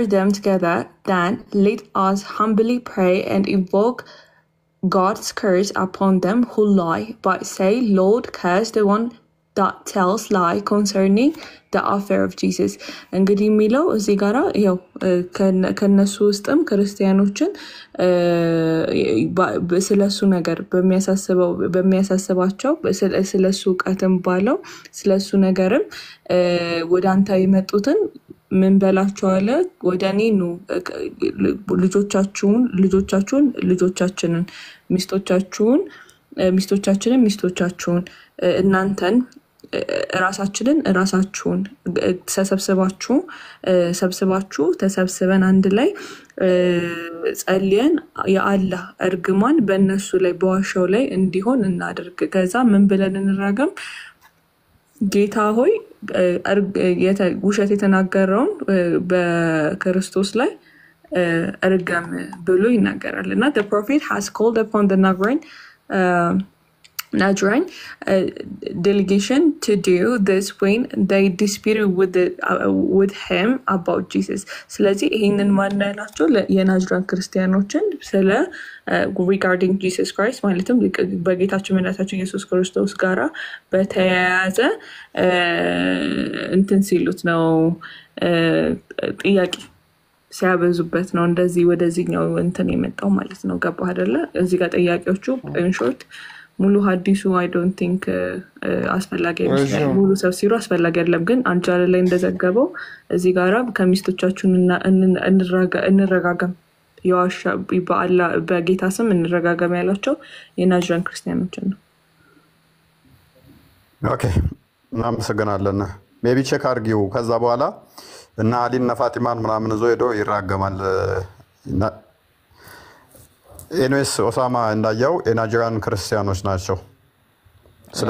them together, then let us humbly pray and invoke God's curse upon them who lie, but say, Lord, curse the one that tells lie concerning the affair of Jesus. እንግዲህ የሚለው እዚህ ጋራ ያው ከነሱ ውስጥም ክርስቲያኖችን ስለሱ ነገር በሚያሳስባቸው ስለሱ እውቀትም ባለው ስለሱ ነገርም ወደ አንተ የመጡትን ምን በላቸዋለ? ወደ እኔ ኑ፣ ልጆቻችንን፣ ሚስቶቻችሁን፣ እናንተን ራሳችሁን ተሰብስባችሁ ተሰብስበን አንድ ላይ ጸልየን የአላህ እርግማን በእነሱ ላይ በዋሻው ላይ እንዲሆን እናድርግ። ከዛ ምን ብለን እንራገም? ጌታ ሆይ ውሸት የተናገረውን በክርስቶስ ላይ እርገም ብሎ ይናገራል እና the prophet has called upon the Najran delegation to do this when they disputed with him about Jesus. ስለዚህ ይህንን ማን ያላቸው የናዝራን ክርስቲያኖችን ስለ regarding Jesus Christ ማለትም በጌታችን መድኃኒታችን ኢየሱስ ክርስቶስ ጋራ በተያያዘ እንትን ሲሉት ነው ጥያቄ ሲያበዙበት ነው እንደዚህ ወደዚህኛው እንትን የመጣው ማለት ነው። ገባህ አይደለ? እዚህ ጋር ጥያቄዎቹ ኢንሾርት ሙሉ ሐዲሱ I don't think አስፈላጊ አይደለም። ሙሉ ተፍሲሩ አስፈላጊ አይደለም። ግን አንጃለ ላይ እንደዘገበው እዚህ ጋራ ከሚስቶቻችን እንረጋገም የዋሻ በአላህ በጌታ ስም እንረጋገም ያላቸው የናዝራን ክርስቲያኖችን ነው።
ኦኬ እናመሰግናለን። ሜቢ ቼክ አድርጊው። ከዛ በኋላ እና አሊና ፋጢማን ምናምን ይዞ ሄዶ ይራገማል። ኤንዌስ ኦሳማ እንዳየው የናይጄሪያን ክርስቲያኖች ናቸው። ስለ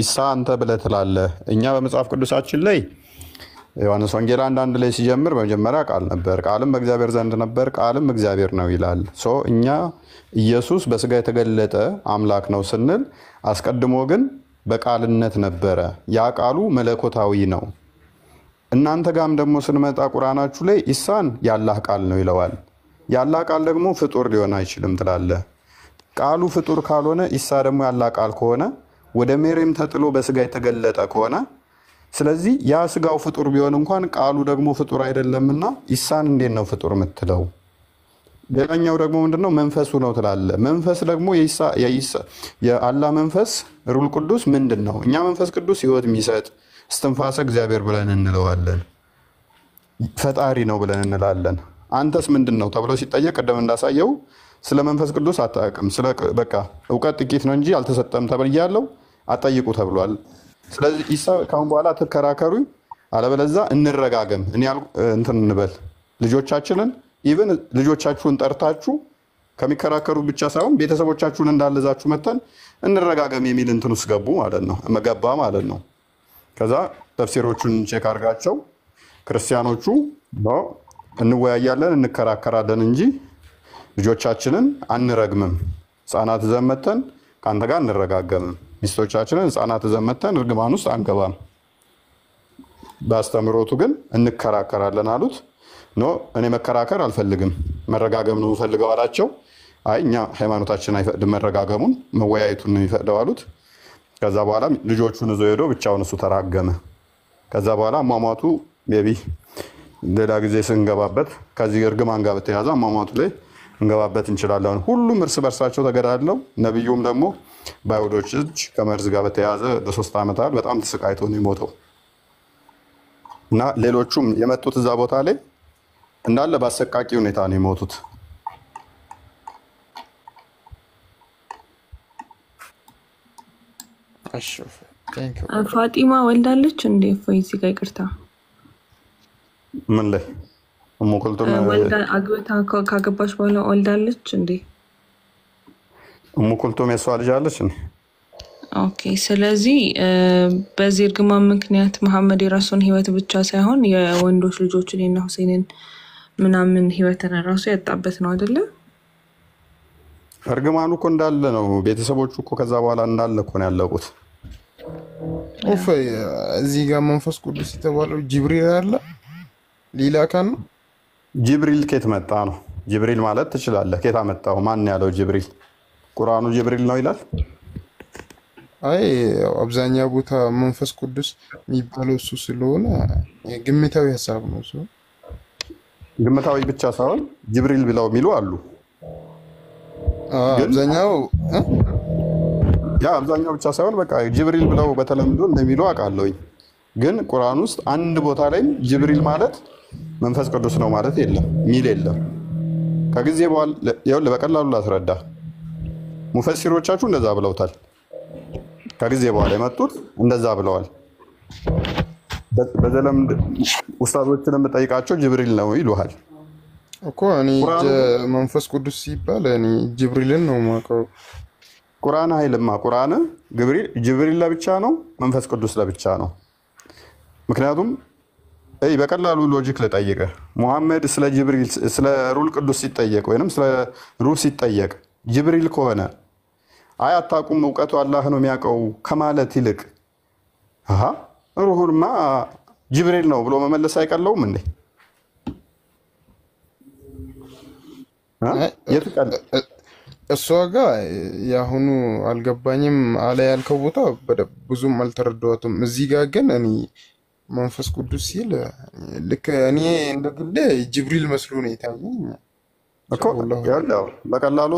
ኢሳ አንተ ብለህ ትላለህ። እኛ በመጽሐፍ ቅዱሳችን ላይ ዮሐንስ ወንጌል 1:1 ላይ ሲጀምር በመጀመሪያ ቃል ነበር፣ ቃልም በእግዚአብሔር ዘንድ ነበር፣ ቃልም እግዚአብሔር ነው ይላል። እኛ ኢየሱስ በስጋ የተገለጠ አምላክ ነው ስንል አስቀድሞ ግን በቃልነት ነበረ። ያ ቃሉ መለኮታዊ ነው። እናንተ ጋም ደግሞ ስንመጣ ቁርአናችሁ ላይ ኢሳን ያላህ ቃል ነው ይለዋል። ያላህ ቃል ደግሞ ፍጡር ሊሆን አይችልም ትላለህ። ቃሉ ፍጡር ካልሆነ ኢሳ ደግሞ ያላህ ቃል ከሆነ ወደ መሬም ተጥሎ በስጋ የተገለጠ ከሆነ ስለዚህ ያ ስጋው ፍጡር ቢሆን እንኳን ቃሉ ደግሞ ፍጡር አይደለምና ኢሳን እንዴት ነው ፍጡር የምትለው? ሌላኛው ደግሞ ምንድነው መንፈሱ ነው ትላለህ። መንፈስ ደግሞ የአላህ መንፈስ ሩል ቅዱስ ምንድነው? እኛ መንፈስ ቅዱስ ህይወት የሚሰጥ እስትንፋሰ እግዚአብሔር ብለን እንለዋለን። ፈጣሪ ነው ብለን እንላለን። አንተስ ምንድነው ተብሎ ሲጠየቅ ቀደም እንዳሳየው ስለ መንፈስ ቅዱስ አታውቅም፣ ስለ በቃ እውቀት ጥቂት ነው እንጂ አልተሰጠም ተብያለሁ፣ አጠይቁ ተብሏል። ስለዚህ ኢሳ ካሁን በኋላ ተከራከሩ፣ አለበለዚያ እንረጋገም። እኔ እንትን እንበል ልጆቻችንን ኢቭን ልጆቻችሁን ጠርታችሁ ከሚከራከሩ ብቻ ሳይሆን ቤተሰቦቻችሁን እንዳለዛችሁ መተን እንረጋገም የሚል እንትን ውስጥ ገቡ ማለት ነው፣ መገባ ማለት ነው። ከዛ ተፍሲሮቹን ቼክ አድርጋቸው ክርስቲያኖቹ እንወያያለን እንከራከራለን እንጂ ልጆቻችንን አንረግምም። ህፃናት ዘመተን ከአንተ ጋር እንረጋገምም። ሚስቶቻችንን ህፃናት ዘመተን እርግማን ውስጥ አንገባም። በአስተምሮቱ ግን እንከራከራለን አሉት። ኖ እኔ መከራከር አልፈልግም መረጋገም ነው የምፈልገው አላቸው። አይ እኛ ሃይማኖታችን አይፈቅድም መረጋገሙን መወያየቱን ነው የሚፈቅደው አሉት። ከዛ በኋላ ልጆቹን ይዞ ሄዶ ብቻውን እሱ ተራገመ። ከዛ በኋላ አሟሟቱ ቤቢ ሌላ ጊዜ ስንገባበት ከዚህ እርግማን ጋር በተያያዘ አሟሟቱ ላይ እንገባበት እንችላለን። ሁሉም እርስ በርሳቸው ተገዳድለው ነብዩም ደግሞ በአይሁዶች እጅ ከመርዝ ጋር በተያያዘ ለ3 ዓመታት በጣም ተሰቃይቶ ነው የሞተው እና ሌሎቹም የመጡት እዛ ቦታ ላይ እንዳለ በአሰቃቂ ሁኔታ ነው የሞቱት።
ፋጢማ ወልዳለች እንዴ? እፎይ እዚህ ጋር ይቅርታ፣
ምን ላይ እሙኩልቱም
አግብታ ካገባች በኋላ ወልዳለች እንዴ?
እሙኩልቱም የሷ ልጅ አለች እንዴ?
ኦኬ። ስለዚህ በዚህ እርግማን ምክንያት መሐመድ የራሱን ህይወት ብቻ ሳይሆን የወንዶች ልጆችን የና ሁሴንን ምናምን ህይወትን ራሱ ያጣበት ነው አይደለ?
እርግማኑ እኮ እንዳለ ነው። ቤተሰቦቹ እኮ ከዛ በኋላ እንዳለ እኮ ነው ያለቁት።
እዚህ ጋር መንፈስ ቅዱስ የተባለው ጅብሪል አለ ሌላ አካል ነው።
ጅብሪል ከየት መጣ ነው? ጅብሪል ማለት ትችላለህ። ከየት አመጣው? ማን ያለው ጅብሪል? ቁርአኑ ጅብሪል ነው ይላል።
አይ አብዛኛው ቦታ መንፈስ ቅዱስ የሚባለው እሱ ስለሆነ ግምታዊ ሀሳብ ነው እሱ።
ግምታዊ ብቻ ሳይሆን ጅብሪል ብለው የሚሉ አሉ።
አብዛኛው
አብዛኛው ብቻ ሳይሆን በቃ ጅብሪል ብለው በተለምዶ እንደሚሉ አውቃለሁኝ። ግን ቁርአን ውስጥ አንድ ቦታ ላይ ጅብሪል ማለት መንፈስ ቅዱስ ነው ማለት የለም ሚል የለም። ከጊዜ በኋላ ይኸውልህ በቀላሉ ላስረዳ። ሙፈሲሮቻችሁ እንደዛ ብለውታል። ከጊዜ በኋላ የመጡት እንደዛ ብለዋል። በዘለምድ ኡስታዞችን የምጠይቃቸው ጅብሪል ነው ይሉሃል
እኮ። እኔ መንፈስ ቅዱስ ሲባል እኔ ጅብሪልን ነው የማውቀው።
ቁርአን አይልማ። ቁርአን ጅብሪል ለብቻ ነው፣ መንፈስ ቅዱስ ለብቻ ነው። ምክንያቱም በቀላሉ ሎጂክ ልጠይቅህ። ሙሐመድ ስለ ጅብሪል ስለ ሩል ቅዱስ ሲጠየቅ ወይንም ስለ ሩህ ሲጠየቅ ጅብሪል ከሆነ አይ አታውቁም እውቀቱ አላህ ነው የሚያውቀው ከማለት ይልቅ ሩሁንማ ጅብሪል ነው ብሎ መመለስ አይቀለውም እንዴ?
እሷ ጋር የአሁኑ አልገባኝም አለ ያልከው ቦታ ብዙም አልተረዳሁትም። እዚህ ጋር ግን እኔ መንፈስ ቅዱስ ሲል ልክ እኔ እንደ ግሌ ጅብሪል መስሎ ነው የታየኝ
እኮ። በቀላሉ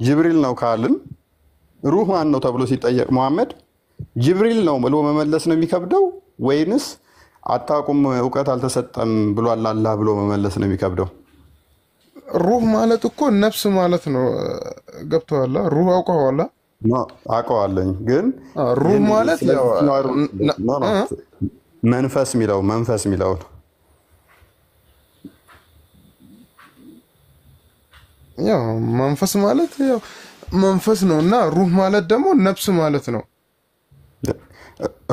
ጅብሪል ነው ካልን ሩህ ማን ነው ተብሎ ሲጠየቅ ሙሐመድ ጅብሪል ነው ብሎ መመለስ ነው የሚከብደው ወይንስ አታውቁም እውቀት አልተሰጠም ብሏል አላህ ብሎ መመለስ ነው የሚከብደው?
ሩህ ማለት እኮ ነፍስ ማለት ነው። ገብቶሃል? ሩህ አውቀዋላ?
አውቀዋለኝ። ግን
ሩህ ማለት
መንፈስ የሚለው
ያው መንፈስ ማለት ያው መንፈስ ነው እና ሩህ ማለት ደግሞ ነፍስ ማለት ነው።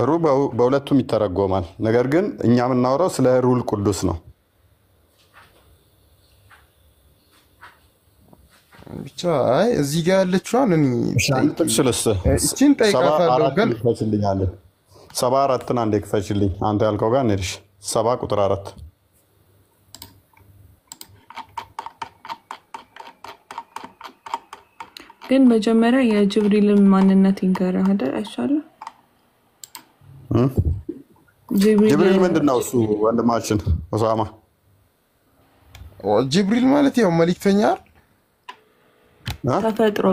ሩህ በሁለቱም ይተረጎማል። ነገር ግን እኛ የምናወራው ስለ ሩል ቅዱስ ነው።
ብቻ እዚህ ጋር ያለችዋን
እቺን ጠይቃታለሁ። ግን 74 አንዴ ክፈችልኝ። አንተ ያልከው ጋር እንሂድሽ 7 ቁጥር 4
ግን መጀመሪያ የጅብሪልን ማንነት ይንገረህ አይደል? አይሻልም?
ጅብሪል ምንድነው እሱ? ወንድማችን ኡሳማ
ጅብሪል ማለት ያው መልእክተኛ
ተፈጥሮ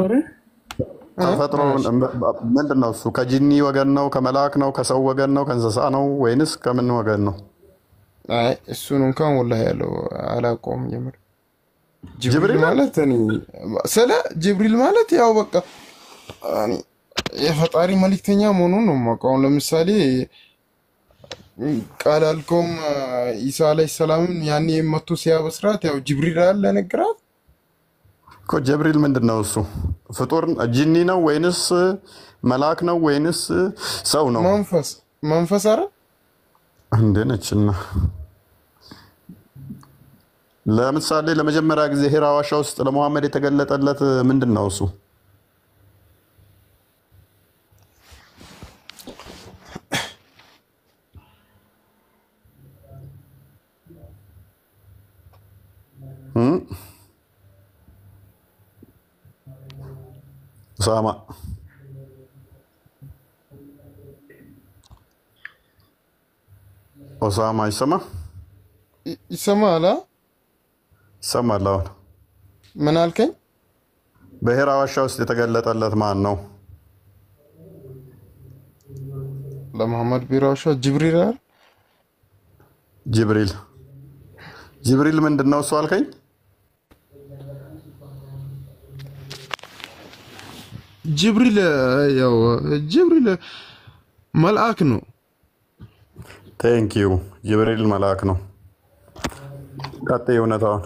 ምንድነው እሱ? ከጂኒ ወገን ነው? ከመላእክ ነው? ከሰው ወገን ነው? ከእንስሳ ነው ወይንስ ከምን ወገን ነው?
አይ እሱን እንኳን ወላሂ ያለው አላውቀውም። ጀምር ጅብሪል ማለት ስለ ጅብሪል ማለት ያው በቃ የፈጣሪ መልእክተኛ መሆኑን ነው የማውቀው። ለምሳሌ ቃል አልከውም ኢሳ አለይሂ ሰላምን ያኔ መጥቶ ሲያበስራት ያው ጅብሪል አለ ነገራት
እኮ። ጅብሪል ምንድነው እሱ? ፍጡር ጂኒ ነው ወይንስ መልአክ ነው ወይንስ ሰው ነው?
መንፈስ አረ
እንዴ ነችና ለምሳሌ ለመጀመሪያ ጊዜ ሂራ ዋሻ ውስጥ ለሙሐመድ የተገለጠለት ምንድነው እሱ? ኡሳማ
ይሰማል?
ይሰማል። አሁን
ምን አልከኝ?
በሂራ ዋሻ ውስጥ የተገለጠለት ማን ነው?
ለሙሐመድ በሂራ ዋሻ ጅብሪል አይደል?
ጅብሪል ምንድነው እሱ አልከኝ?
ጅብሪል መልአክ ነው።
ቴንኪው። ጅብሪል መልአክ ነው። ቀጥይ እውነታውን።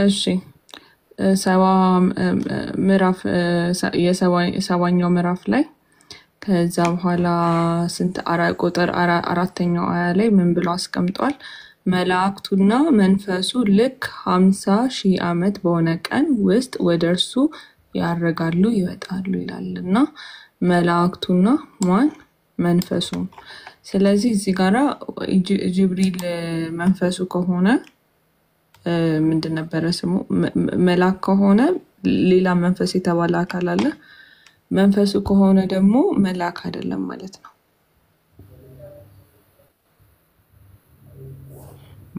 እሺ የሰባኛው ምዕራፍ ላይ ከዛ በኋላ ቁጥር 4ኛው አያ ላይ ምን ብሎ አስቀምጧል? መላእክቱና መንፈሱ ልክ 50,000 ዓመት በሆነ ቀን ውስጥ ወደ እርሱ ያረጋሉ ይወጣሉ ይላልና መላእክቱና ማን? መንፈሱ። ስለዚህ እዚህ ጋራ ጅብሪል መንፈሱ ከሆነ ምንድን ነበረ ስሙ? መልአክ ከሆነ ሌላ መንፈስ የተባለ አካል አለ። መንፈሱ ከሆነ ደግሞ መልአክ አይደለም ማለት ነው።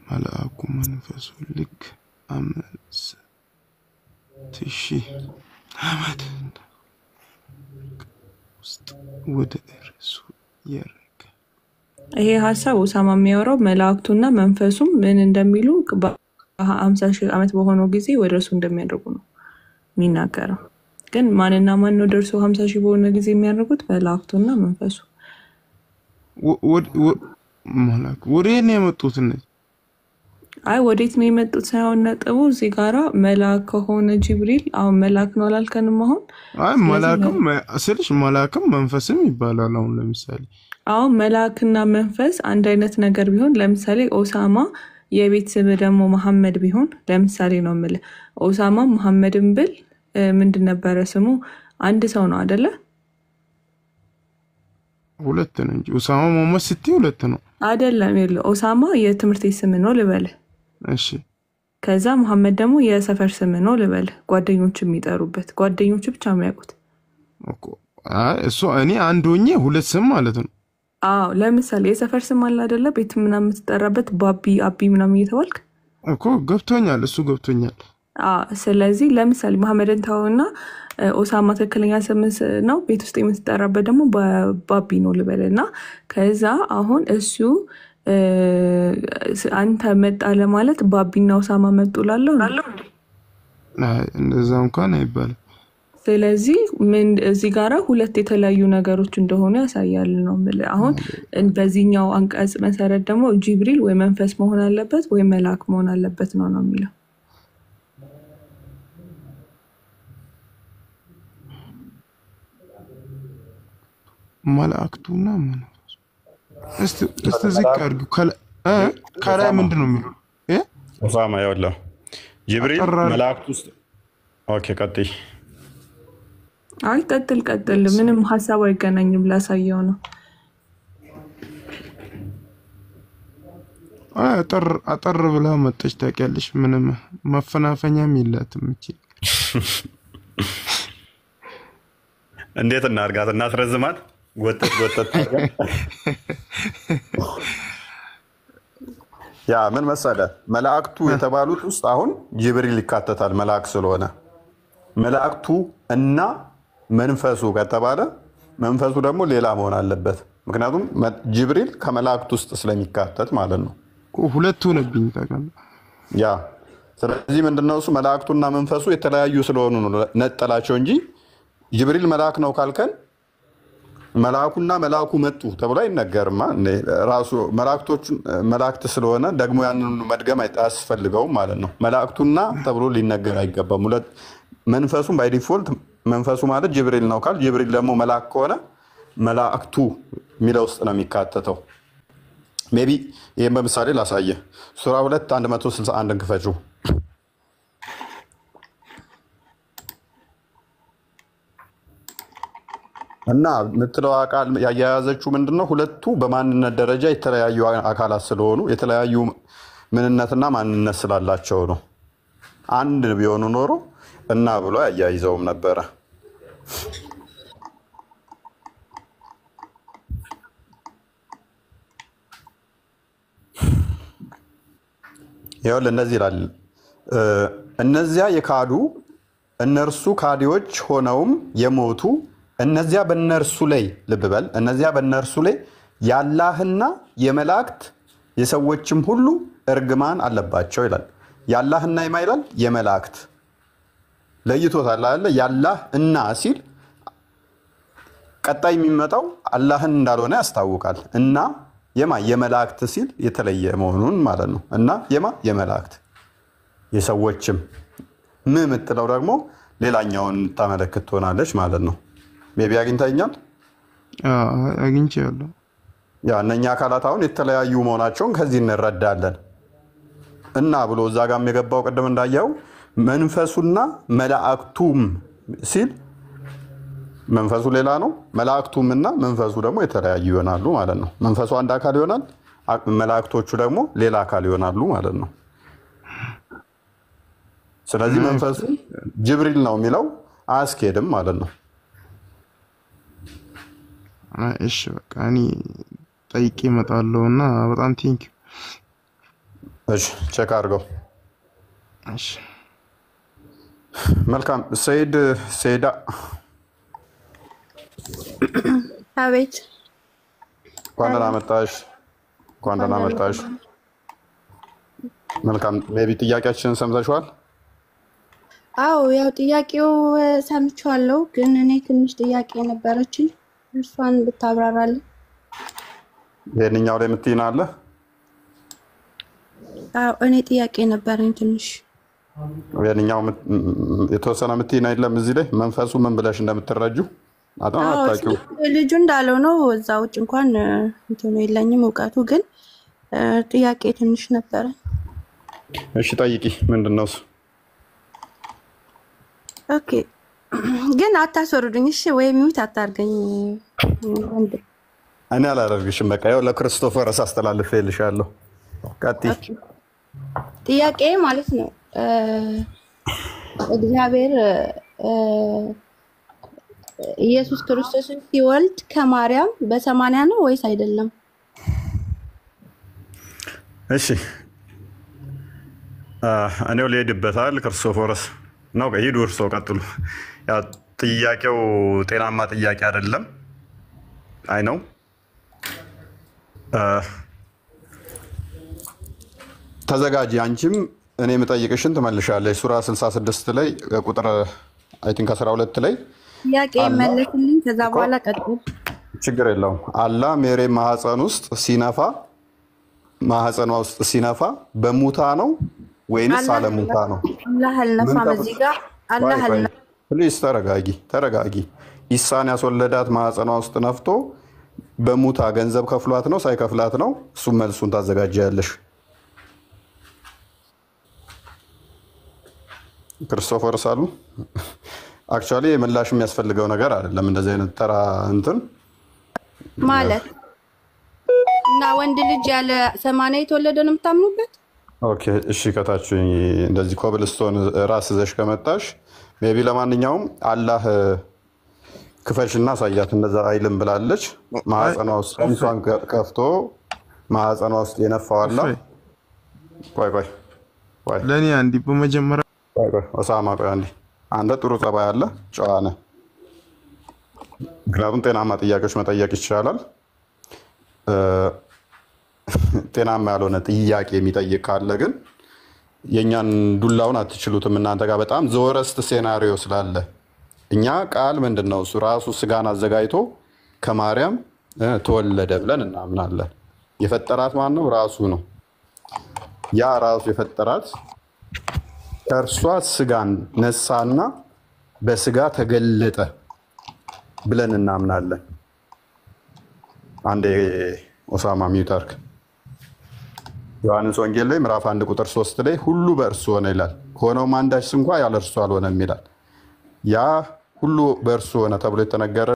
መልአኩ መንፈሱ ልክ 50,000 ዓመት ውስጥ ወደ እርሱ ያረጋል።
ይሄ ሀሳብ ኡሳማ የሚያወራው መላእክቱና መንፈሱም ምን እንደሚሉ በ50,000 ዓመት በሆነው ጊዜ ወደ እርሱ እንደሚያደርጉ ነው የሚናገረው። ግን ማንና ማን ወደ እርሱ 50,000 በሆነ ጊዜ የሚያደርጉት? መላእክቱና መንፈሱ።
መላክ ወዴት ነው የመጡት እነዚህ?
አይ ወዴት ነው የመጡት ሳይሆን ነጥቡ እዚህ ጋራ መልአክ ከሆነ ጅብሪል አሁን መልአክ ነው አላልከንም? አሁን
አይ መልአክም ስልሽ መልአክም መንፈስም ይባላል። አሁን ለምሳሌ
አሁን መልአክና መንፈስ አንድ አይነት ነገር ቢሆን ለምሳሌ ኦሳማ የቤት ስም ደግሞ መሐመድ ቢሆን ለምሳሌ ነው የምልህ። ኦሳማ መሐመድን ብል ምንድን ነበረ ስሙ? አንድ ሰው ነው አይደለ?
ሁለት ነው እንጂ ኦሳማ መሐመድ ስትይ ሁለት ነው
አይደለም። ይኸውልህ ኦሳማ የትምህርት ስም ነው ልበልህ።
እሺ
ከዛ መሐመድ ደግሞ የሰፈር ስም ነው ልበልህ። ጓደኞች የሚጠሩበት ጓደኞች ብቻ የሚያውቁት
እኮ እሱ እኔ አንድ ሆኜ ሁለት ስም ማለት ነው።
አዎ ለምሳሌ የሰፈር ስም አለ አይደለ? ቤት ምናምን የምትጠራበት ባቢ አቢ ምናምን እየተባልክ
እኮ ገብቶኛል፣ እሱ ገብቶኛል።
ስለዚህ ለምሳሌ መሐመድን ተውና ኦሳማ ትክክለኛ ስም ነው። ቤት ውስጥ የምትጠራበት ደግሞ ባቢ ነው ልበልና ከዛ አሁን እሱ አንተ መጣ ለማለት ባቢና ኦሳማ መጡ ላለው
እንደዛ እንኳን አይባልም።
ስለዚህ ምን እዚህ ጋራ ሁለት የተለያዩ ነገሮች እንደሆነ ያሳያል ነው ማለት። አሁን በዚህኛው አንቀጽ መሰረት ደግሞ ጅብሪል ወይ መንፈስ መሆን አለበት ወይ መልአክ መሆን አለበት ነው የሚለው።
መላእክቱና መንፈስ እስቲ ዝቅ አድርጉ። ከላይ ምንድን ነው የሚለው?
ኦሳማ ያለው ጅብሪል መላእክት ውስጥ ኦኬ ቀጥይ።
አይ ቀጥል ምንም ሐሳብ አይገናኝም ላሳየው ነው።
አጠር ብላ መጥተሽ ታውቂያለሽ። ምንም መፈናፈኛም የላትም እቺ።
እንዴት እናርጋት? እናስረዝማት? ጎተት ያ ምን መሰለህ መላእክቱ የተባሉት ውስጥ አሁን ጅብሪል ይካተታል መልአክ ስለሆነ። መላእክቱ እና መንፈሱ ከተባለ መንፈሱ ደግሞ ሌላ መሆን አለበት። ምክንያቱም ጅብሪል ከመላእክት ውስጥ ስለሚካተት ማለት ነው።
ሁለቱ ነብኝ ታውቃለህ።
ያ ስለዚህ ምንድነው እሱ መላእክቱና መንፈሱ የተለያዩ ስለሆኑ ነው ነጠላቸው እንጂ ጅብሪል መልአክ ነው ካልከን መልአኩና መልአኩ መጡ ተብሎ አይነገርም። ራሱ መላእክት ስለሆነ ደግሞ ያንን መድገም አያስፈልገውም ማለት ነው። መላእክቱና ተብሎ ሊነገር አይገባም። መንፈሱም ባይ ዲፎልት መንፈሱ ማለት ጅብሪል ነው ካል ጅብሪል ደግሞ መልአክ ከሆነ መላእክቱ የሚለው ውስጥ ነው የሚካተተው። ሜቢ ይሄን በምሳሌ ላሳየ። ሱራ 2:161 ክፈቹ እና ምትለው ቃል ያያያዘችው ምንድነው? ሁለቱ በማንነት ደረጃ የተለያዩ አካላት ስለሆኑ የተለያዩ ምንነትና ማንነት ስላላቸው ነው። አንድ ቢሆኑ ኖሮ እና ብሎ ያያይዘውም ነበረ። ይኸውልህ እነዚህ ይላል እነዚያ የካዱ እነርሱ ካዲዎች ሆነውም የሞቱ እነዚያ በእነርሱ ላይ ልብ በል እነዚያ በእነርሱ ላይ የአላህና የመላእክት የሰዎችም ሁሉ እርግማን አለባቸው ይላል። የአላህና የማ ይላል የመላእክት ለይቶታል አለ። የአላህ እና ሲል ቀጣይ የሚመጣው አላህን እንዳልሆነ ያስታውቃል። እና የማ የመላእክት ሲል የተለየ መሆኑን ማለት ነው። እና የማ የመላእክት የሰዎችም ምትለው ደግሞ ሌላኛውን ታመለክት ትሆናለች ማለት ነው። ሜቢ አግኝተኛል?
አግኝቻለሁ።
ያ እነኛ አካላት አሁን የተለያዩ መሆናቸውን ከዚህ እንረዳለን። እና ብሎ እዛ ጋም የገባው ቅድም እንዳየው መንፈሱና መላእክቱም ሲል መንፈሱ ሌላ ነው፣ መላእክቱም እና መንፈሱ ደግሞ የተለያዩ ይሆናሉ ማለት ነው። መንፈሱ አንድ አካል ይሆናል፣ መላእክቶቹ ደግሞ ሌላ አካል ይሆናሉ ማለት ነው። ስለዚህ መንፈሱ ጅብሪል ነው የሚለው አያስኬድም ማለት ነው።
እሺ በቃ እኔ ጠይቄ እመጣለሁና በጣም ቲንክ
እሺ ቼክ አድርገው።
እሺ
መልካም ሰይዳ
አቤት
እንኳን ደህና መጣሽ። መልካም ሜቢ ጥያቄያችንን ሰምተሽዋል?
አዎ ያው ጥያቄው ሰምቻለሁ፣ ግን እኔ ትንሽ ጥያቄ ነበረችኝ እሷን ብታብራራልኝ።
ይሄንኛው ላይ የምትይን አለ?
አዎ እኔ ጥያቄ ነበረኝ ትንሽ።
ይሄንኛው የተወሰነ የምትይን የለም እዚህ ላይ መንፈሱ ምን ብለሽ እንደምትረጁ አታውቂው?
ልጁ እንዳለው ነው። እዛ ውጭ እንኳን እንትኑ የለኝም እውቀቱ፣ ግን ጥያቄ ትንሽ ነበረ።
እሺ ጠይቂ። ምንድን ነው እሱ?
ኦኬ ግን አታስወርዱኝ እሺ፣ ወይ ሚውት አታርገኝ።
እኔ አላደርግሽም። በቃ ያው ለክርስቶፈርስ አስተላልፌልሻለሁ። ቀጥይ።
ጥያቄ ማለት ነው እግዚአብሔር ኢየሱስ ክርስቶስን ሲወልድ ከማርያም በ80 ነው ወይስ አይደለም?
እሺ እኔው ልሄድበታል። ክርስቶፈርስ ነው ሂዱ፣ እርሶ ቀጥሉ። ያው ጥያቄው ጤናማ ጥያቄ አይደለም። አይ ነው ተዘጋጂ። አንቺም እኔ የምጠይቅሽን ትመልሻለሽ። ሱራ 66 ላይ ቁጥር አይ ቲንክ 12 ላይ
ጥያቄ መለስልኝ፣ ከዛ በኋላ ቀጥል።
ችግር የለውም። አላህ ሜሬም ማህፀን ውስጥ ሲነፋ ማህፀኗ ውስጥ ሲነፋ በሙታ ነው ወይንስ አለሙታ ነው?
አላህ አልነፋም። እዚህ ጋር አላህ አልነፋም።
ፕሊዝ ተረጋጊ። ኢሳን ያስወለዳት ማህፀኗ ውስጥ ነፍቶ በሙታ ገንዘብ ከፍሏት ነው ሳይከፍላት ነው? እሱም መልሱን ታዘጋጃለሽ። ክርስቶፈርስ አሉ። አክቹዋሊ ምላሽ የሚያስፈልገው ነገር አይደለም እንደዚህ አይነት ተራ እንትን
ማለት እና ወንድ ልጅ ያለ 80 የተወለደ ነው የምታምኑበት?
ኦኬ እሺ። ከታች እንደዚህ ኮብልስቶን ራስ ይዘሽ ከመጣሽ ሜቢ ለማንኛውም አላህ ክፈሽና ሳያት እንደዛ አይልም ብላለች። ማህፀኗ ውስጥ እንኳን ከፍቶ ማህፀኗ ውስጥ የነፋው አላህ ቆይ
ለእኔ አንዲ በመጀመሪያ
ኦሳማ ቆይ አንዴ። አንተ ጥሩ ጸባይ አለ፣ ጨዋ ነህ። ምክንያቱም ጤናማ ጥያቄዎች መጠየቅ ይቻላል። ጤናማ ያልሆነ ጥያቄ የሚጠይቅ ካለ ግን የእኛን ዱላውን አትችሉትም። እናንተ ጋር በጣም ዘወረስት ሴናሪዮ ስላለ እኛ ቃል ምንድን ነው እሱ ራሱ ስጋን አዘጋጅቶ ከማርያም ተወለደ ብለን እናምናለን። የፈጠራት ማን ነው? ራሱ ነው። ያ ራሱ የፈጠራት ከእርሷ ስጋን ነሳና በስጋ ተገለጠ ብለን እናምናለን። አንዴ ኦሳማ ሚውታርክ ዮሐንስ ወንጌል ላይ ምዕራፍ 1 ቁጥር 3 ላይ ሁሉ በእርሱ ሆነ ይላል። ከሆነውም አንዳች እንኳ ያለ እርሱ አልሆነም ይላል። ያ ሁሉ በእርሱ ሆነ ተብሎ የተነገረ